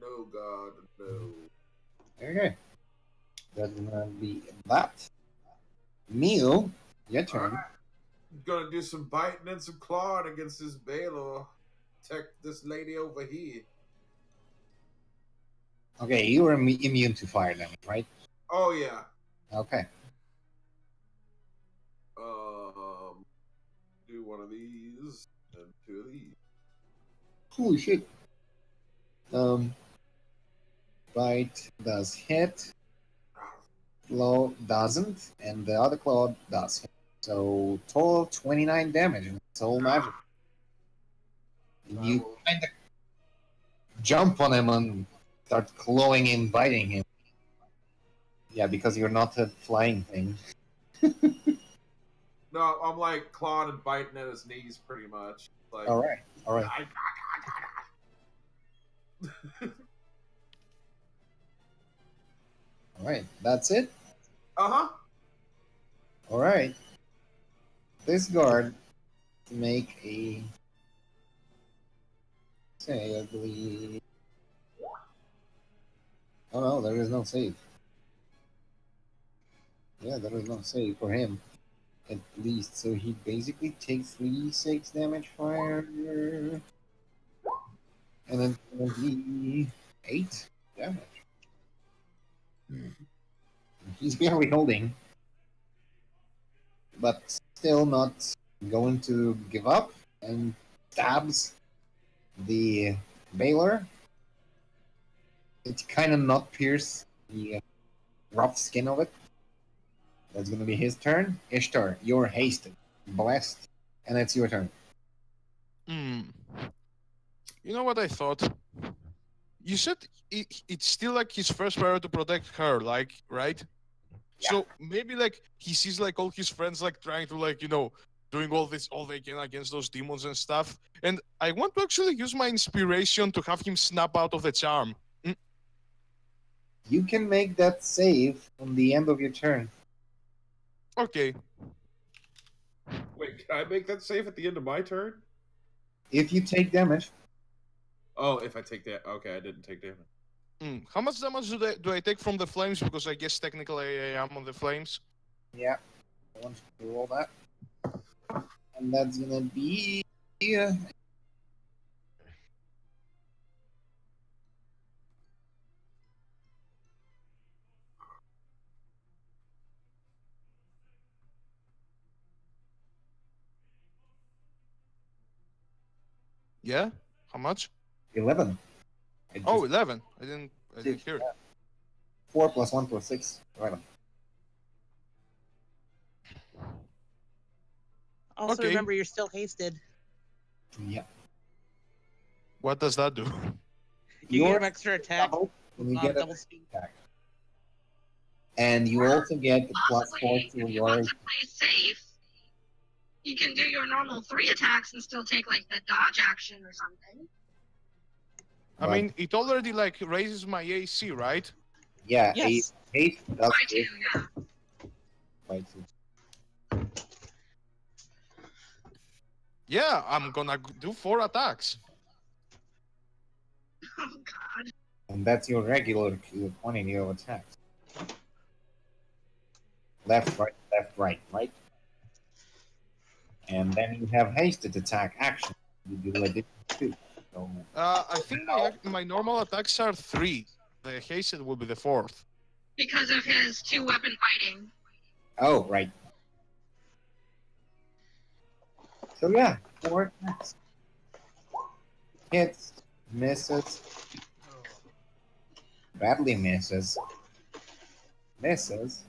No, God, no. Okay, that's gonna be that. Mew, your turn. Right. Gonna do some biting and some clawing against this Baylor. Protect this lady over here. Okay, you are immune to fire damage, right? Oh yeah. Okay. Do one of these and two of these. Holy shit. Bite does hit. Claw doesn't, and the other claw does hit. So total 29 damage, and it's all magic. And you kind of jump on him and start clawing him, biting him. Yeah, because you're not a flying thing. No, I'm like clawing and biting at his knees, pretty much. Like, All right. All right. That's it. Uh-huh. All right. This guard to make a say, I believe. Oh no, there is no save. Yeah, there is no save for him, at least. So he basically takes 3d6 damage fire, and then 8 damage. He's barely holding, but still not going to give up, and stabs the Baylor. It kind of not pierce the rough skin of it. That's going to be his turn. Ishtar, you're hasted, blessed, and it's your turn. You know what I thought? You said it's still like his first priority to protect her, like, right? Yeah. So maybe like he sees like all his friends like trying to like, you know, doing all they can against those demons and stuff. And I want to actually use my inspiration to have him snap out of the charm. You can make that save on the end of your turn. Okay. Wait, can I make that save at the end of my turn? If you take damage. Oh, if I take that. Okay, I didn't take damage. How much damage do I take from the flames? Because I guess technically I am on the flames. Yeah. I want you to roll that. And that's gonna be... Yeah? How much? 11. 11. I didn't hear it. 4 plus 1 plus 6. 11. Also, remember, you're still hasted. Yeah. What does that do? You get an extra attack. When you get a double speed attack. And you also get the plus 4 to your... If you want to play safe, you can do your normal 3 attacks and still take like the dodge action or something. I mean, it already like raises my AC, right? Yeah, yes. 8 does By 2, yeah. By 2. Yeah, I'm gonna do 4 attacks. Oh god. And that's your regular quantity of attacks. Left, right, right? And then you have hasted attack action. You do it too. So, I think my normal attacks are 3. The hasted will be the 4th. Because of his 2-weapon fighting. Oh, right. So yeah, 4 attacks. Hits, misses, badly misses, misses.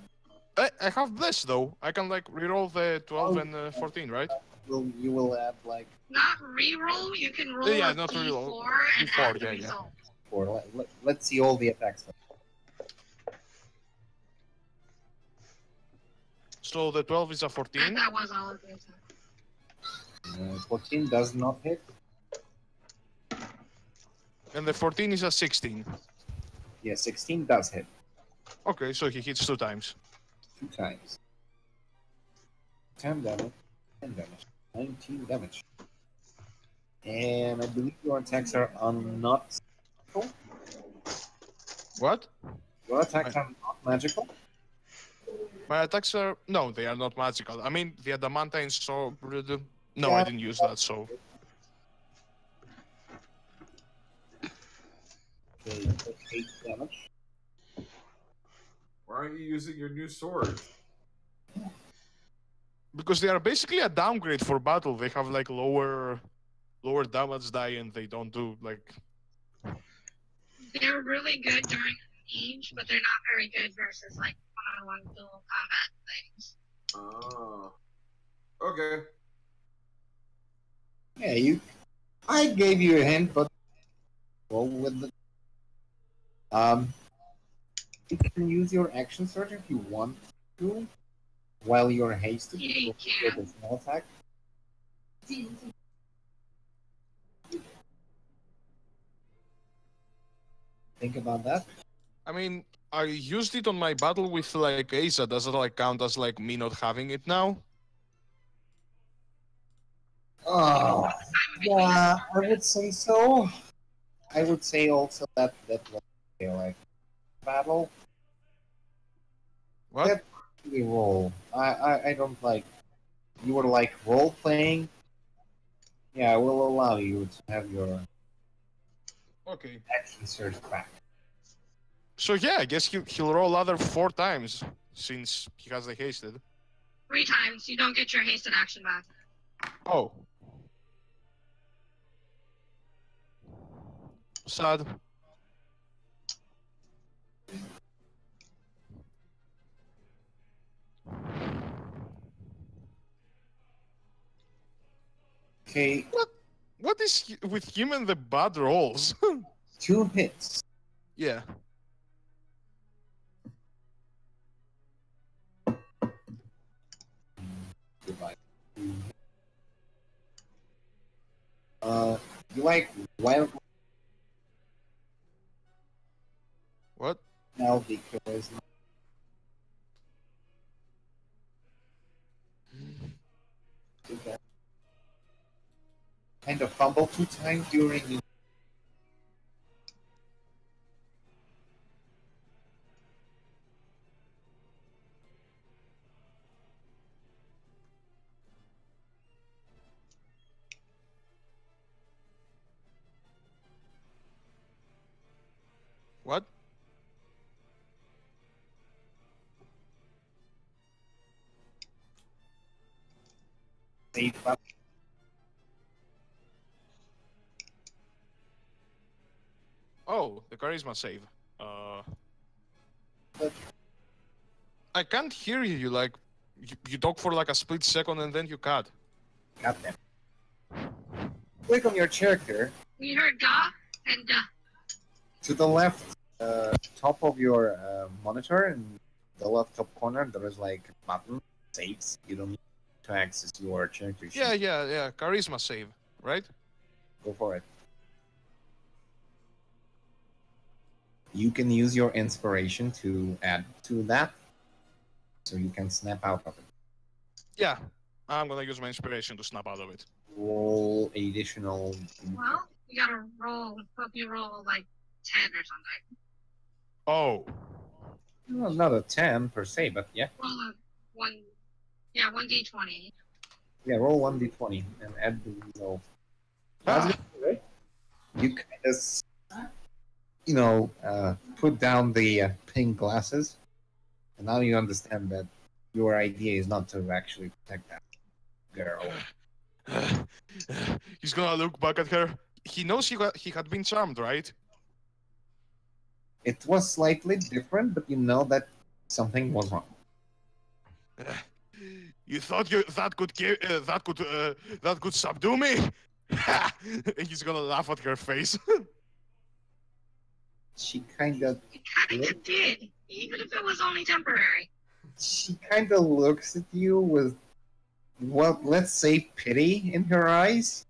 I have this though. I can like reroll the 12 and 14, right? You will add like... Not reroll, you can roll Yeah, a not reroll. D4 and D4, add the yeah, result. 4. Let's see all the attacks. So the 12 is a 14. That was all of the attacks. 14 does not hit. And the 14 is a 16. Yeah, 16 does hit. Okay, so he hits 2 times. 2 times. 10 damage. 10 damage. 19 damage. And I believe your attacks are not magical. What? Your attacks are not magical. My attacks are no, they are not magical. I mean, the adamantine sword. No, Yeah. I didn't use that. So Okay, 8 damage. Why aren't you using your new sword? because they are basically a downgrade for battle, they have like lower damage die, and they don't do like. They're really good during siege, but they're not very good versus like one-on-one dual combat things. Oh. Okay. Yeah, I gave you a hint, but roll with the. You can use your action surge if you want to, while you're hasted Yeah, you with can. a small attack. Think about that. I mean, I used it on my battle with like Asa. Does it like count as like me not having it now? Oh, yeah, I would say so. I would say also that was like battle. What? That really roll. I don't like. You were like role playing. Yeah, I will allow you to have your Okay. action surge back. So yeah, I guess he'll roll other 4 times since he has the hasted. 3 times. You don't get your hasted action back. Oh. Sad. Okay, What is with him and the bad rolls? 2 hits. Yeah. Goodbye. You like wild What? now because kind of fumble 2 times during. What? Save. Oh, the charisma save. But I can't hear you. Like, you talk for like a split second and then you cut. got them. Click on your character. We heard ga and da. To the left, top of your monitor, in the left top corner, there is like a button saves. You don't need to access your character sheet. Yeah. Charisma save, right? Go for it. You can use your inspiration to add to that, so you can snap out of it. Yeah. I'm gonna use my inspiration to snap out of it. Roll additional. Well, you gotta roll. Hope you roll like 10 or something. Oh. Well, not a 10 per se, but yeah. Roll a 1d20. Yeah, roll 1d20 and add the result. You kind of, put down the pink glasses, and now you understand that your idea is not to actually protect that girl. He's gonna look back at her. He knows he had been charmed, right? It was slightly different, but you know that something was wrong. You thought that could subdue me? And he's gonna laugh at her face. She kind of Did, even if it was only temporary. looks at you with, well, let's say pity in her eyes.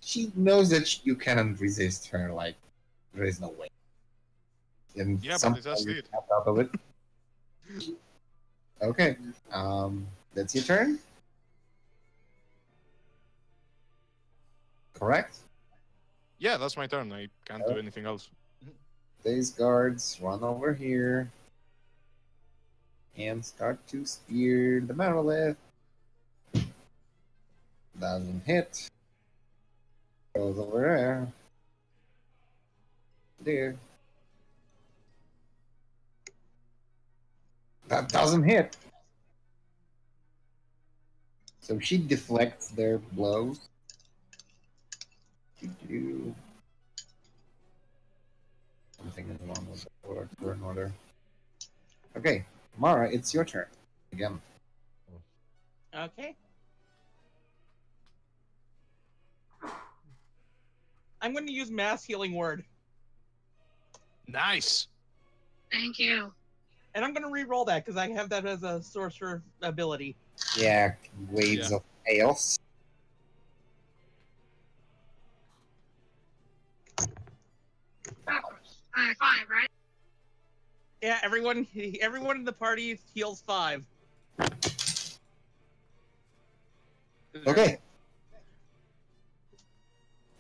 She knows that you cannot resist her. Like, there is no way. And Yeah, but somehow it just you did. snap out of it. Okay, that's your turn. Correct. Yeah, that's my turn. I can't do anything else. These guards run over here. and start to spear the monolith. Doesn't hit. Goes over there. There. That doesn't hit. So she deflects their blows. Something is wrong with the turn order. Okay, Mara, it's your turn again. Okay. I'm going to use Mass Healing Word. Nice. Thank you. And I'm going to re-roll that because I have that as a sorcerer ability. Yeah, waves of chaos. Of course. 5, right? Yeah, everyone in the party heals 5. Okay.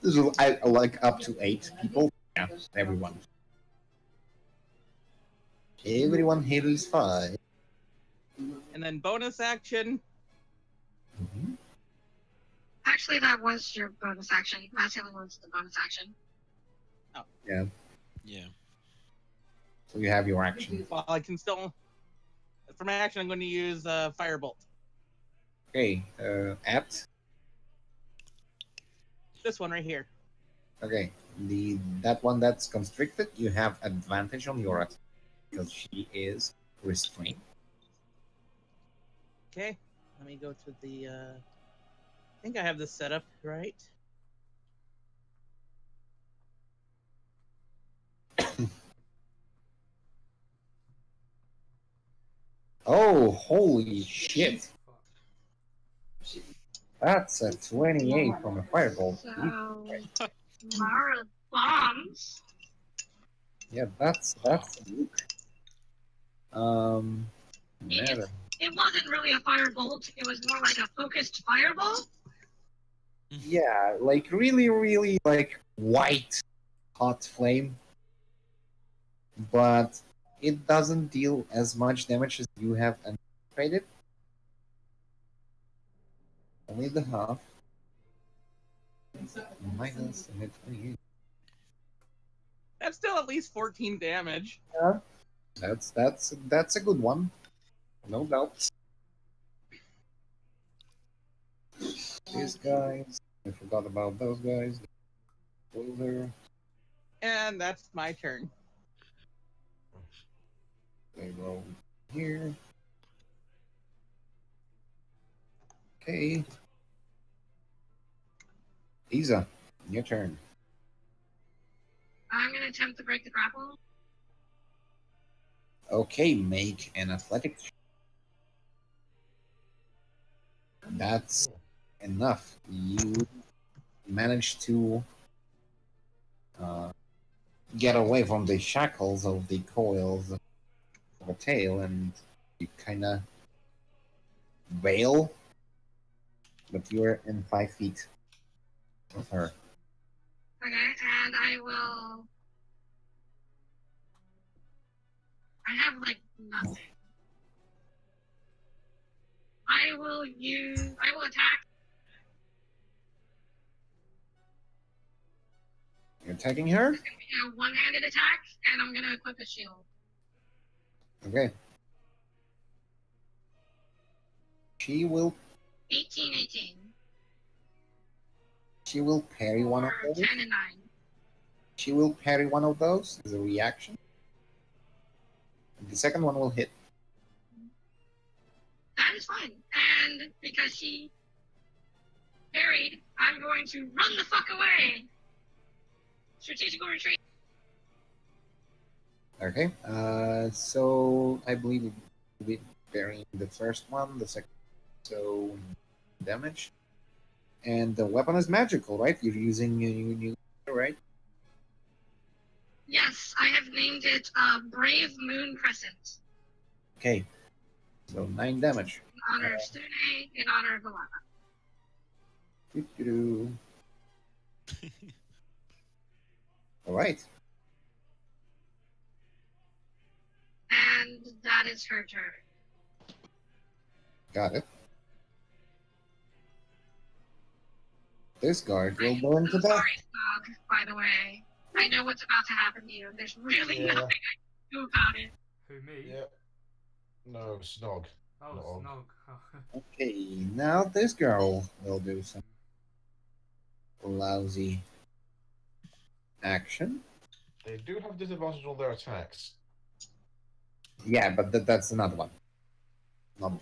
This is I like up to 8 people. Yeah, everyone. Everyone heals 5. And then bonus action. Mm-hmm. Actually, that was your bonus action. Mass healing was the bonus action. Oh. Yeah. Yeah. So you have your action. Well, I can still. For my action, I'm going to use Firebolt. Okay. At. This one right here. Okay. That one that's constricted, you have advantage on your attack because she is restrained. Okay. Let me go to the. I think I have this set up right. Oh, holy shit! That's a 28 from a firebolt. So, Mara bombs. Yeah, that's It wasn't really a firebolt. It was more like a focused fireball. Yeah, like really like white hot flame. But it doesn't deal as much damage as you have anticipated. Only the half. Minus and 28. That's still at least 14 damage. Yeah, that's a good one. No doubt. These guys, I forgot about those guys. Closer. And that's my turn. They roll here. Okay. Isa, your turn. I'm gonna attempt to break the grapple. Okay, make an athletics. That's enough. You managed to get away from the shackles of the coils of a tail, and you kind of bail, but you're in 5 feet of her. Okay, and I will. I have like nothing. I will attack. You're attacking her? It's gonna be a one-handed attack, and I'm gonna equip a shield. Okay. She will 18. She will parry one of Or those. 10 and 9. She will parry one of those as a reaction. The second one will hit. That is fine. And because she parried, I'm going to run the fuck away. Strategical retreat. Okay. So I believe it will be parrying the first one, the second. So damage. And the weapon is magical, right? You're using new right? Yes, I have named it Brave Moon Crescent. Okay. So 9 damage. In honor of Stune, in honor of Alana. All right. And that is her turn. Got it. This guard will go I'm into so death. sorry, Snog, by the way. I know what's about to happen to you. There's really Yeah. nothing I can do about it. Who, me? Yeah. No, Snog. Oh, Not Og. Snog. Okay, now this girl will do some lousy action. They do have disadvantage on their attacks. Yeah, but that's another one. Not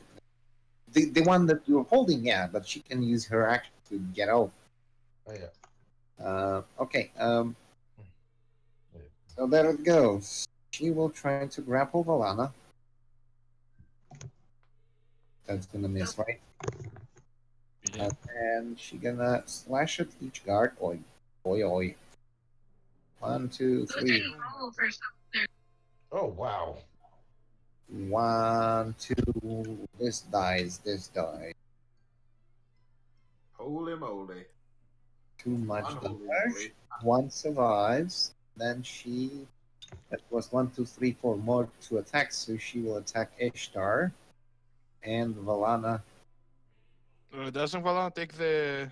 the one that you're holding, yeah, but she can use her action to get out. Oh yeah. Okay. Yeah. So there it goes. She will try to grapple Valana. That's gonna miss, right? Yeah. And she gonna slash at each guard. Oi, oi, oi. 1, 2, Who 3. didn't roll for something there? Oh wow. 1, 2. This dies. This dies. Holy moly. Too much Unholy damage. moly. One survives. Then she. That was 1, 2, 3, 4 more to attack. So she will attack Ishtar and Valana. Doesn't Valana take the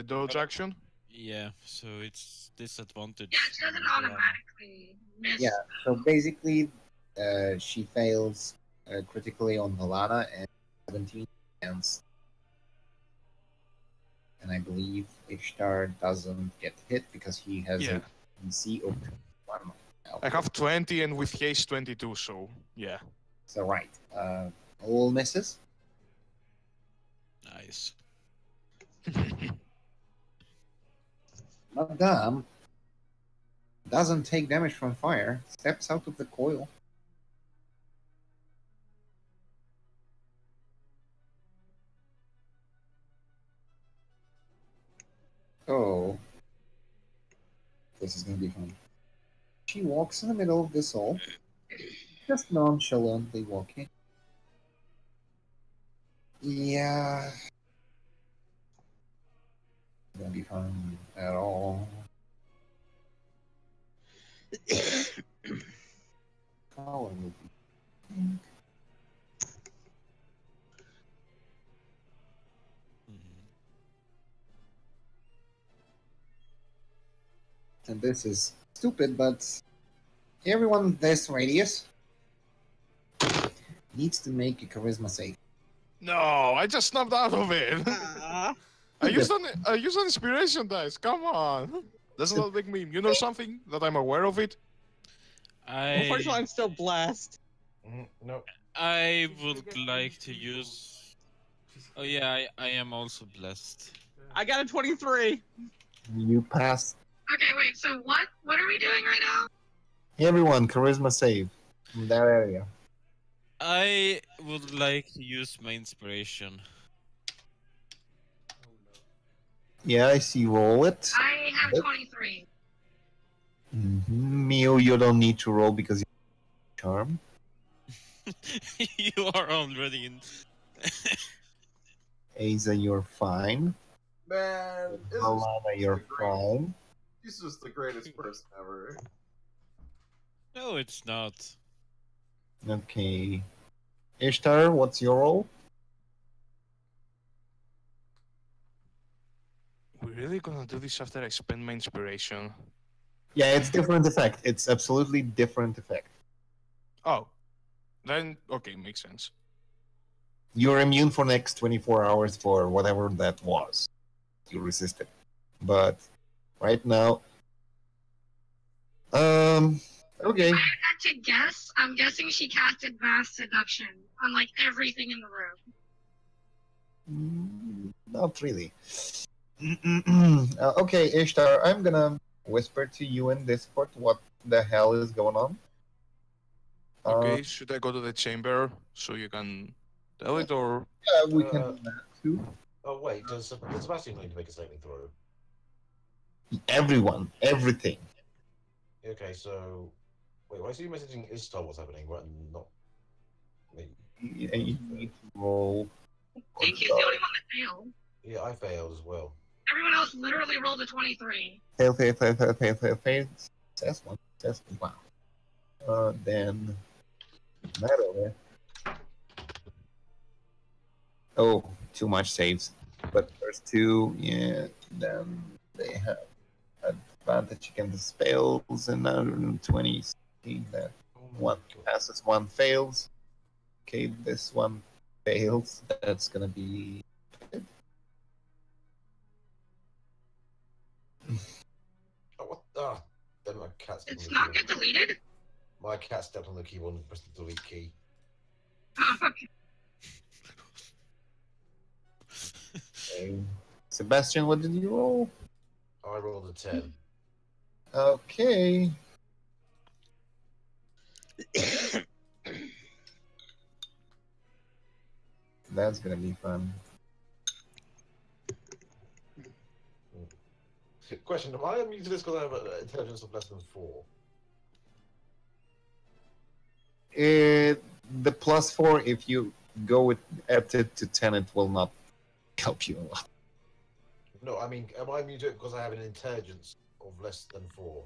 dodge action? Yeah, so it's disadvantage. Yeah, it doesn't automatically miss. Yeah. So basically, she fails critically on Valana and 17 against. And I believe Ishtar doesn't get hit because he has Yeah. a DC of 1. I have 20 and with haste 22, so yeah. So right. All misses. Nice. Madame doesn't take damage from fire. Steps out of the coil. Oh. This is gonna be fun. She walks in the middle of this all. Just nonchalantly walking. Yeah. Gonna be fun at all. Color will be pink. And this is stupid, but everyone in this radius needs to make a charisma save. No, I just snapped out of it. I used an inspiration dice. Come on. Doesn't that make me immune or something? That I'm aware of it? Unfortunately, I'm still blessed. No. I would like to use. Oh yeah, I am also blessed. I got a 23. You pass. Okay, wait, so what? What are we doing right now? Everyone, charisma save in that area. I would like to use my inspiration. Yeah, I see. Roll it. I have 23. Mio, you don't need to roll because you charm. You are already in. Asa, you're fine. Man, Alana, you're fine. She's just the greatest person ever. No, it's not. Okay. Ishtar, what's your roll? We're really gonna do this after I spend my inspiration? Yeah, it's different effect. It's absolutely different effect. Oh. Then, okay, makes sense. You're immune for next 24 hours for whatever that was. You resisted. But right now... Okay. If I had to guess, I'm guessing she casted mass seduction on like everything in the room. Not really. Okay, Ishtar, I'm gonna whisper to you in Discord what the hell is going on. Okay, should I go to the chamber so you can tell it, or...? Yeah, we can do that too. Oh wait, does Sebastian need to make a saving throw? Everyone, everything. Okay, so wait, why is you messaging Ishtar what's happening, right? And not me. You need to roll. I think he's the only one that failed. Yeah, I failed as well. Everyone else literally rolled a 23. Fail. Success one. Success. Wow. Then... Matter. Oh, too much saves. But first two, yeah, then they have advantage against spells and 120. See that one passes, one fails. Okay, this one fails. That's gonna be. Oh, what? Ah, then my cat's It's on the not keyboard. get deleted? My cat stepped on the keyboard and pressed the delete key. Oh, okay. Okay. Sebastian, what did you roll? I rolled a 10. Okay. That's gonna be fun. Question: am I immune to this because I have an intelligence of less than 4? The +4, if you go with at it to 10, it will not help you a lot. No, I mean, am I immune to it because I have an intelligence of less than 4?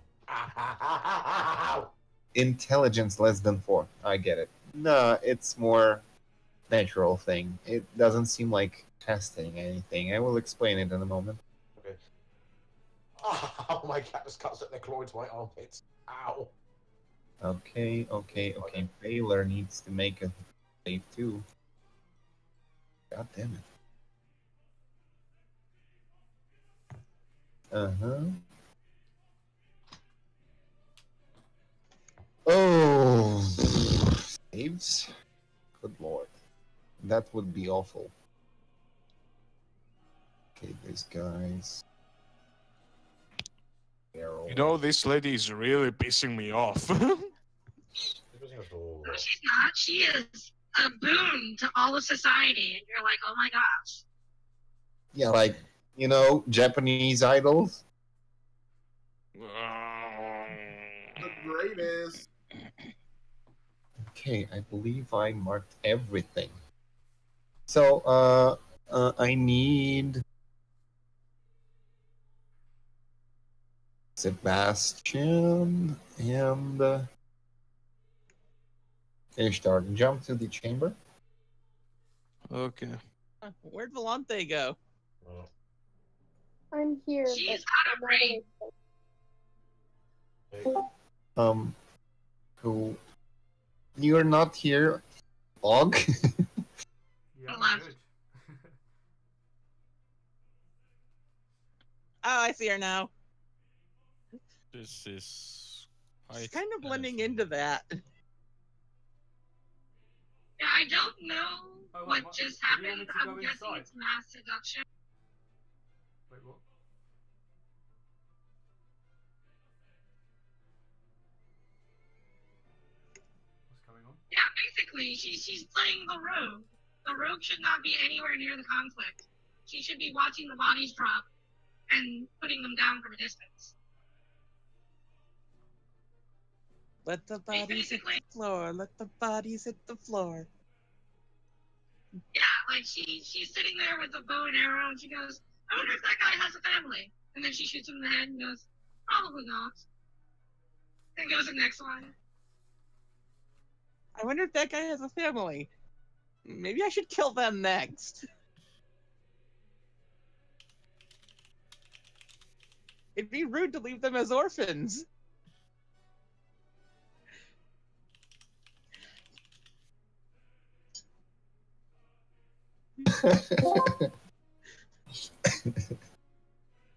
Intelligence less than 4. I get it. No, it's more natural thing. It doesn't seem like testing anything. I will explain it in a moment. Okay. Oh, my cat just cuts at the claw into my armpits. Ow. Okay. Baylor needs to make a save too. God damn it. Oh, saves? Good lord. That would be awful. Okay, these guys. You know, this lady is really pissing me off. No, she's not. She is a boon to all of society. And you're like, oh my gosh. Yeah, like, Japanese idols. The greatest. Okay, I believe I marked everything. So, I need Sebastian and Ishtar. Jump to the chamber. Okay. Where'd Volante go? I'm here. She's but out of range. Who? You're not here, Og? Yeah, I'm good. Oh, I see her now. This is She's quite kind of blending painful. into that. Yeah, I don't know what just do you want happened. me to go I'm guessing inside? it's mass seduction. Wait, what? What's going on? Yeah, basically, she's playing the rogue. The rogue should not be anywhere near the conflict. She should be watching the bodies drop and putting them down from a distance. Let the bodies hit the floor. Let the bodies hit the floor. Yeah, like she's sitting there with a bow and arrow, and she goes, "I wonder if that guy has a family." And then she shoots him in the head and goes, "Probably not." Then goes the next one. I wonder if that guy has a family. Maybe I should kill them next. It'd be rude to leave them as orphans.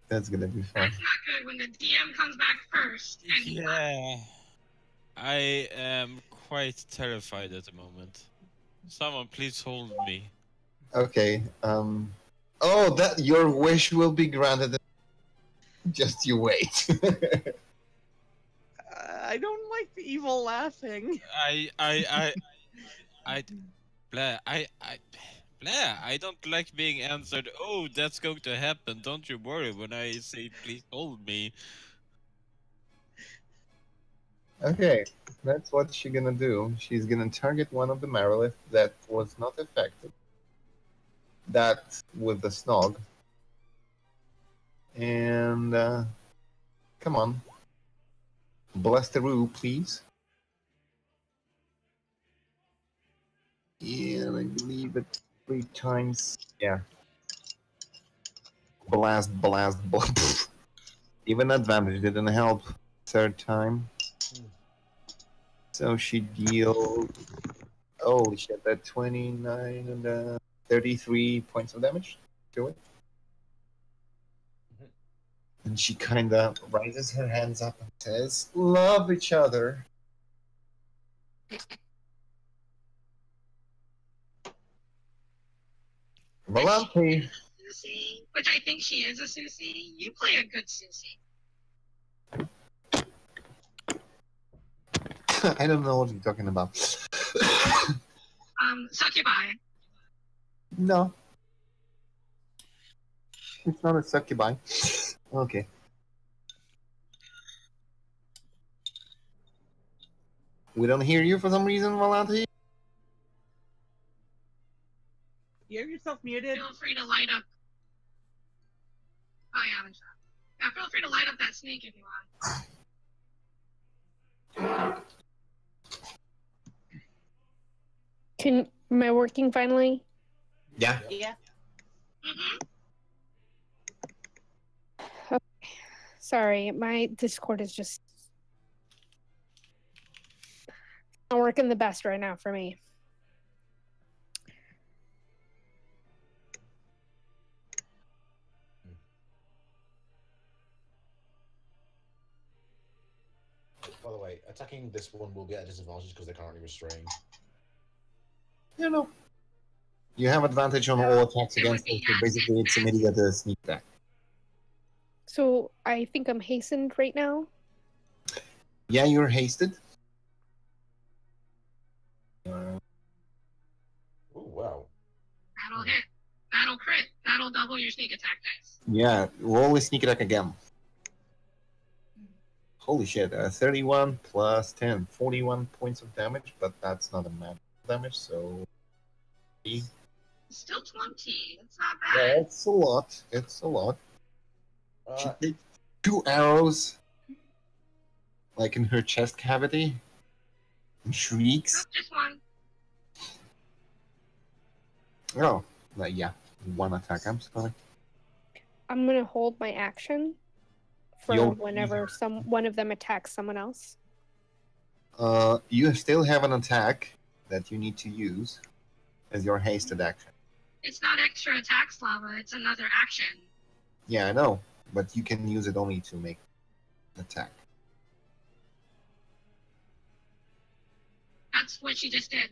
That's gonna be fun. That's not good when the DM comes back first. And Yeah. I am quite terrified at the moment. Someone please hold me. Okay. Oh, that your wish will be granted. Just you wait. I don't like the evil laughing. Blair, Blair, I don't like being answered, oh, that's going to happen, don't you worry, when I say, please hold me. Okay, that's what she's gonna do. She's gonna target one of the Marilith that was not affected. That with the Snog. And, come on. Bless the rule, please. And I believe it 3 times. Yeah. Blast. Even advantage didn't help. 3rd time. So she deals. Holy shit, that 29 and 33 points of damage to it. And she kinda raises her hands up and says, "Love each other." Volante. Susie, which I think she is a Susie. You play a good Susie. I don't know what you're talking about. Succubi. No. It's not a succubi. Okay. We don't hear you for some reason, Volante. You have yourself muted. Feel free to light up. Oh yeah, yeah. Feel free to light up that snake if you want. Am I working finally? Yeah. Yeah. Okay. Sorry, my Discord is just not working the best right now for me. By the way, attacking this one will be at a disadvantage because they're currently restrained. You know. You have advantage on all attacks against it, so basically it's immediate sneak attack. So I think I'm hastened right now. Yeah, you're hasted. Oh wow. That'll hit. That'll crit. That'll double your sneak attack dice. Yeah, roll a sneak attack again. Holy shit, 31 plus 10, 41 points of damage, but that's not a magic damage, so... Still 20. It's not bad. Yeah, it's a lot. It's a lot. She takes 2 arrows, like in her chest cavity, and shrieks. Just one. Oh, yeah, 1 attack, I'm sorry. I'm gonna hold my action for You'll- whenever one of them attacks someone else. You still have an attack that you need to use as your hasted action. It's not extra attack, Slava. It's another action. Yeah, I know, but you can use it only to make an attack. That's what she just did.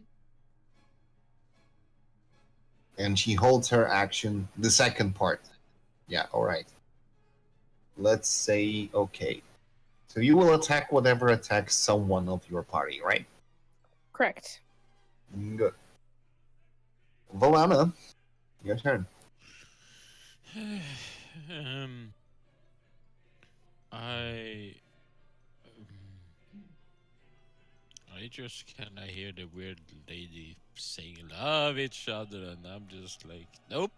And she holds her action, the second part. Yeah, alright. Let's say, okay. So you will attack whatever attacks someone of your party, right? Correct. Good. Volana, your turn. I just kinda hear the weird lady saying love each other, and I'm just like, nope,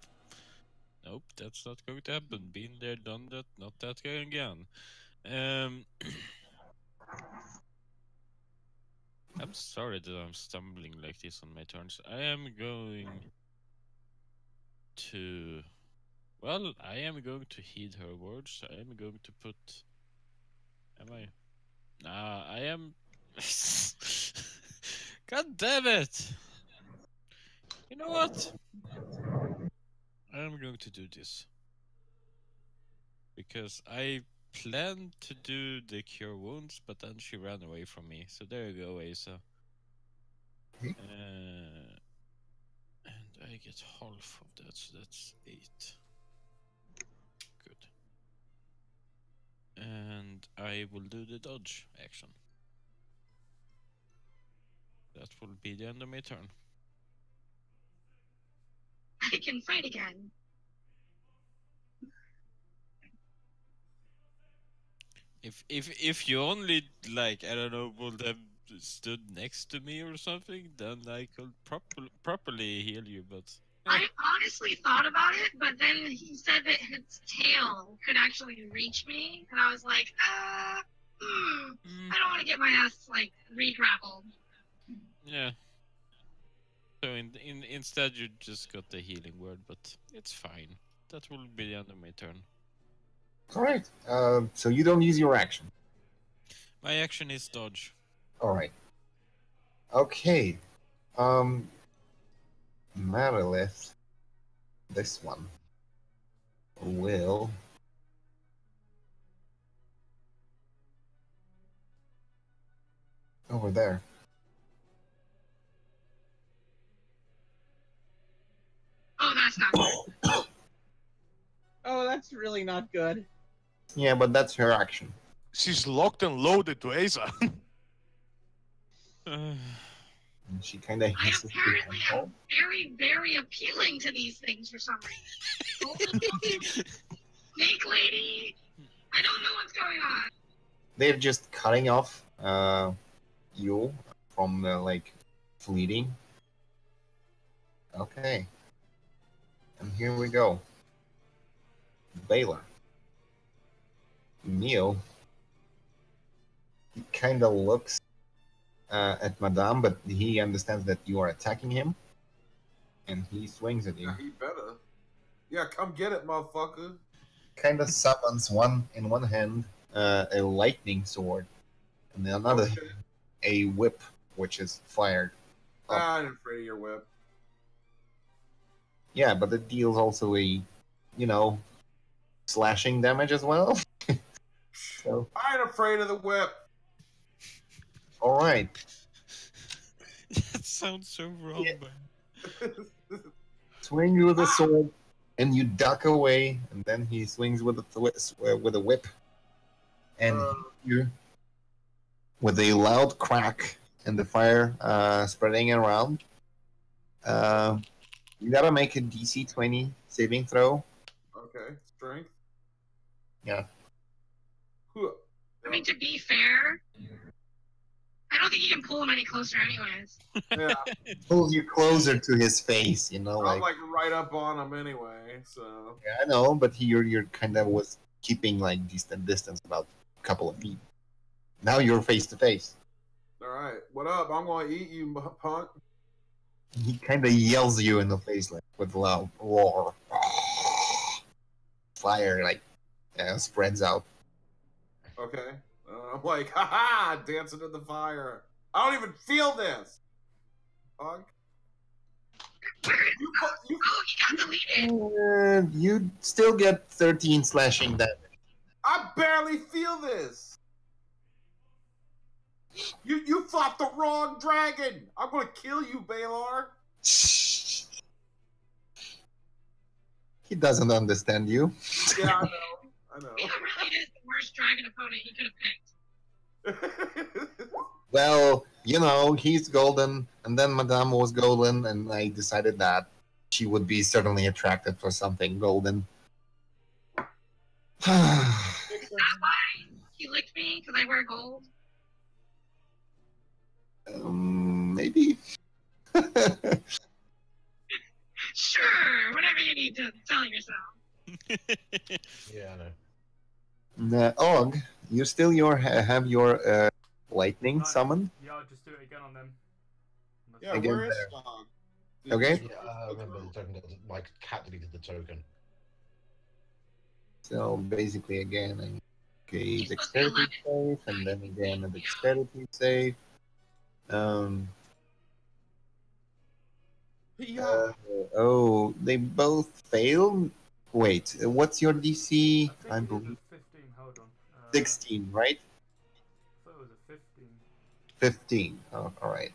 that's not going to happen. Been there, done that, not that guy again. I'm sorry that I'm stumbling like this on my turns. I am going to... Well, I am going to heed her words. I am going to put... Am I? Nah, I am... God damn it! You know what? I am going to do this. Because I planned to do the cure wounds, but then she ran away from me. So there you go, Asa. And I get half of that, so that's 8. Good. And I will do the dodge action. That will be the end of my turn. I can fight again. If you only, like, I don't know, would have stood next to me or something, then I could properly heal you, but... I honestly thought about it, but then he said that its tail could actually reach me, and I was like, I don't want to get my ass, like, re-grappled. Yeah. So instead you just got the healing word, but it's fine. That will be the end of my turn. All right. So you don't use your action. My action is dodge. All right. Okay. Marilith, this one will over there. Oh, that's not good. Oh, that's really not good. Yeah, but that's her action. She's locked and loaded to Asa. And she kind of I hisses to apparently Temple. am very, very appealing to these things for some reason. Snake lady. I don't know what's going on. They're just cutting off you from like fleeting. Okay. And here we go. Baylor. Neil. He kind of looks at Madame, but he understands that you are attacking him. And he swings at you. Yeah, he better. Yeah, come get it, motherfucker. Kind of summons in one hand a lightning sword, and in another Okay. hand a whip, which is fired. I'm afraid of your whip. Yeah, but it deals also a, slashing damage as well. So, I ain't afraid of the whip. all right. That sounds so wrong, Yeah. man. Swing with the sword, and you duck away, and then he swings with a whip, and you, with a loud crack and the fire spreading around, you gotta make a DC 20 saving throw. Okay, strength. Yeah. I mean, to be fair, I don't think you can pull him any closer, anyways. Yeah, Pulls you closer to his face, I'm like. like right up on him anyway. So Yeah, I know, but you're kind of was keeping like decent distance, about a couple of feet. Now you're face to face. all right, what up? I'm gonna eat you, punk. He kind of yells you in the face, like with loud roar. Fire spreads out. Okay, I'm like, haha, dancing in the fire. I don't even feel this, punk. Oh, he got deleted. You still get 13 slashing damage. I barely feel this. You fought the wrong dragon. I'm gonna kill you, Baylor. He doesn't understand you. Yeah, I know. He really is the worst dragon opponent he could have picked. Well, he's golden, and then Madame was golden, and I decided that she would be certainly attracted for something golden. Is that why he licked me? Because I wear gold? Maybe. Sure, whatever you need to tell yourself. Yeah, I know. Og, you still have your lightning summoned? Yeah, I'll just do it again on them. Yeah, Again where is there. Dog? Okay. Yeah, I remember the token. My cat deleted the token. So basically, again, okay, dexterity save, and then again a dexterity save. Yeah. They both failed. Wait, what's your DC? I it was believe a 15, hold on. 16, right? I thought it was a 15. 15. Oh, all right.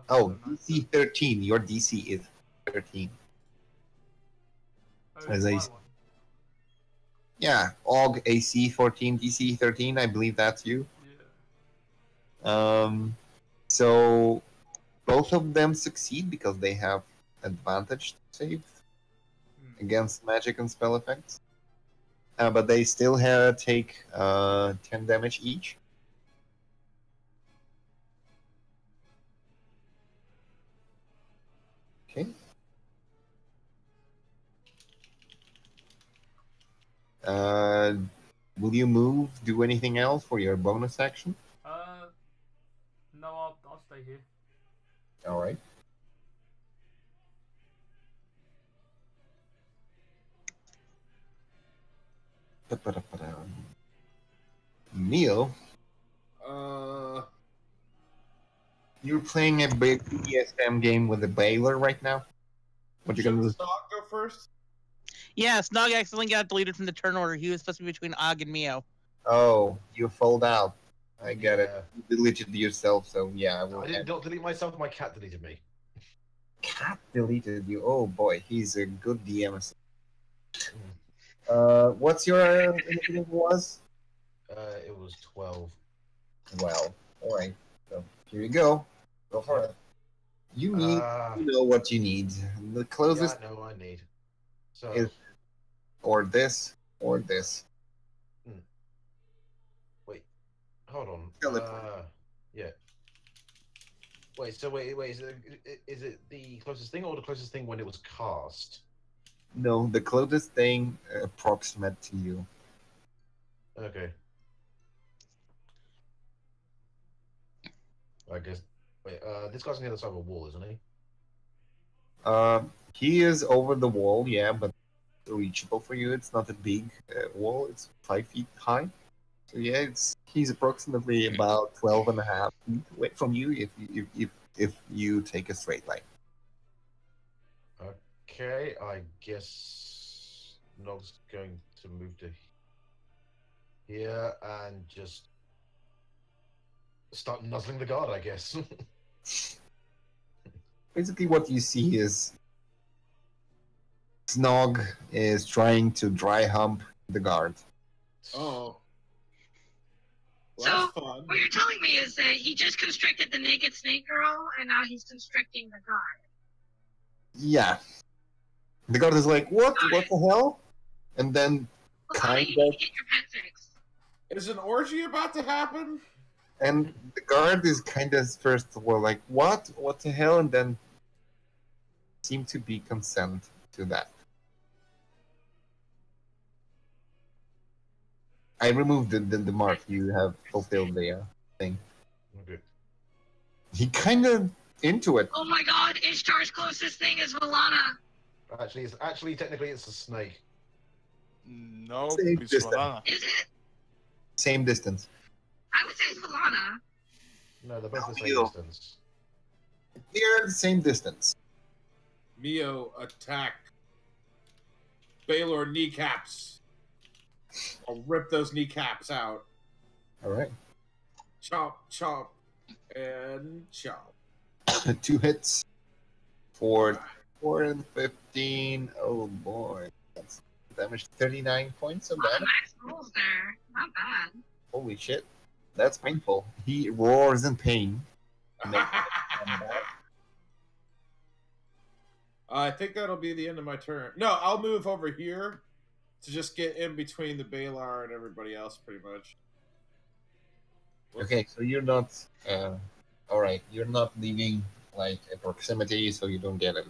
Hold on, DC 13. Your DC is 13. Oh, As my I one. Yeah, Og AC 14, DC 13. I believe that's you. Yeah. So both of them succeed because they have advantage save against magic and spell effects. But they still take 10 damage each. Okay. Will you move, do anything else for your bonus action? No, I'll stay here. All right. Neil, you're playing a big BDSM game with a Baylor right now? What you should gonna the do? dog go first? Yeah, Snog accidentally got deleted from the turn order. He was supposed to be between Og and Mio. Oh, you fold out. I get it. Yeah. You deleted yourself, so yeah, I will. I did not delete myself. My cat deleted me. Cat deleted you. Oh boy, he's a good DM. What's your initiative was? It was 12. Well, all right. So here you go. Go for it. You need. You know what you need. The closest Yeah, I know I need. So. is or this or this. Wait. Hold on. Skeleton. Yeah. Wait. So wait. Is it the closest thing or the closest thing when it was cast? No, the closest thing approximate to you. Okay. I guess. Wait. This guy's on the other side of a wall, isn't he? He is over the wall, yeah, but reachable for you. It's not a big wall. It's 5 feet high. So yeah, he's approximately about 12 and a half feet away from you if you take a straight line. Okay, I guess Nog's going to move to here and just start nuzzling the guard, I guess. Basically, what you see is Snog is trying to dry hump the guard. Oh. Well, So, that's fun. what you're telling me is that he just constricted the naked snake girl, and now he's constricting the guard. Yeah. The guard is like, what? What the hell? And then kind You need of... to get your pet fixed. Is an orgy about to happen? And the guard is kind of first of all like, what? What the hell? And then seem to be consent to that. I removed the mark. You have fulfilled the thing. Okay. He kind of into it. Oh my god, Ishtar's closest thing is Valana. Actually, technically, it's a snake. No, Same it's distance. Valana. Is it? Same distance. I would say it's Valana. No, they're both the same you. distance. They're the same distance. Mio, attack. Baylor kneecaps. I'll rip those kneecaps out. All right. Chop, chop, and chop. 2 hits for 4 and 15. Oh boy. That's damage 39 points of Wow, damage. nice rolls there. Not bad. Holy shit. That's painful. He roars in pain. I think that'll be the end of my turn. No, I'll move over here to just get in between the Balar and everybody else, pretty much. Okay, so you're not. Alright, you're not leaving like a proximity, so you don't get it.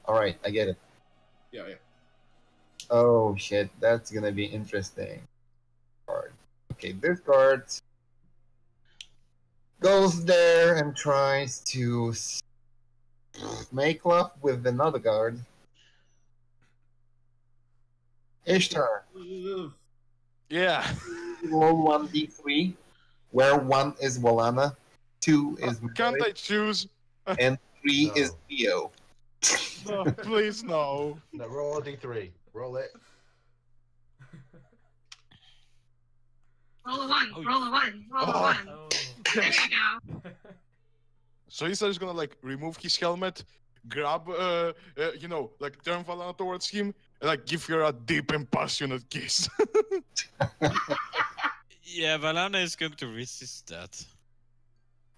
Alright, I get it. Yeah. Oh shit, that's gonna be interesting. Card. Okay, this card goes there and tries to make love with another guard. Ishtar, Yeah. roll 1d3, where 1 is Walana, 2 is Can't Mary, I choose? and 3 No. is Theo. No, please no. No, roll a d3. Roll it. Roll a 1, Oh, roll a 1, roll a Oh. 1. Oh. There you go. So Issa is gonna like remove his helmet, grab, like turn Valana towards him, and like give her a deep and passionate kiss. Yeah, Valana is going to resist that.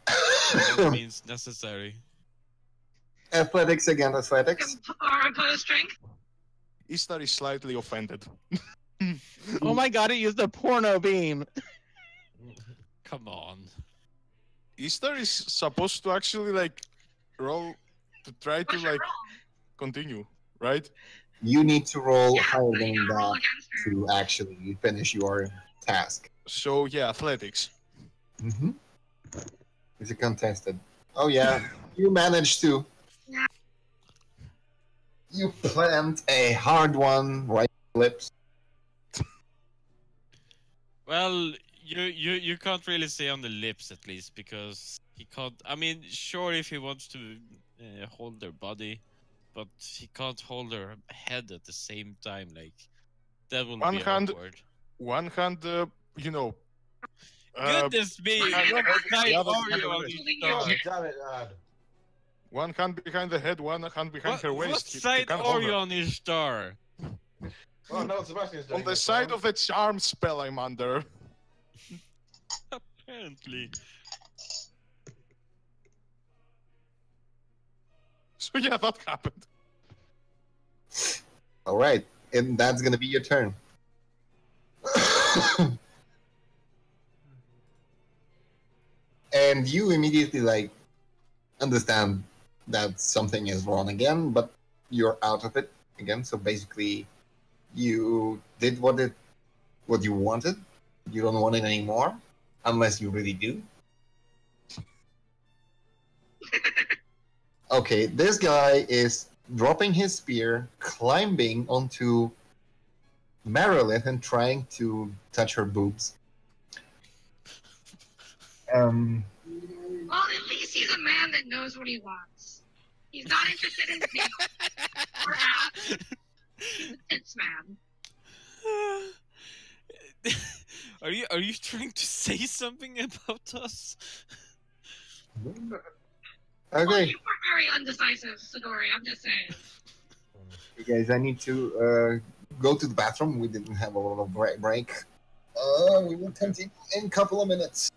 That means necessary. Athletics against athletics. Or opposed strength. Istar is slightly offended. Oh my god, it used a porno beam. Come on. Istar is supposed to actually like roll to try to What's your like roll? continue, right? You need to roll Yeah, higher but than you gotta roll that against her. to actually finish your task. So yeah, athletics. Mm-hmm. Is it contested? Oh yeah, you managed to. Yeah. You plant a hard one right in the lips, Well, you can't really say on the lips at least because he can't. I mean, sure, if he wants to hold their body, but he can't hold their head at the same time. Like that will One be hand, awkward. you know. Goodness me! behind What the head, side the other are behind you the on wrist. this God star? damn it, lad. One hand behind the head, one hand behind her What waist. He side can't are hold you her. on this star? Well, no, Sebastian's doing On the this side time. of the charm spell I'm under. Apparently. So yeah, that happened. All right, and that's gonna be your turn. And you immediately like understand that something is wrong again, but you're out of it again. So basically, you did what you wanted. You don't want it anymore, unless you really do. Okay, this guy is dropping his spear, climbing onto Marilyn, and trying to touch her boobs. Well, at least he's a man that knows what he wants. He's not interested in me or ass. He's a tits man. Are you trying to say something about us? Well, Okay, you were very undecisive, Sidori. I'm just saying. you guys, I need to go to the bathroom. We didn't have a little break. We will continue in a couple of minutes.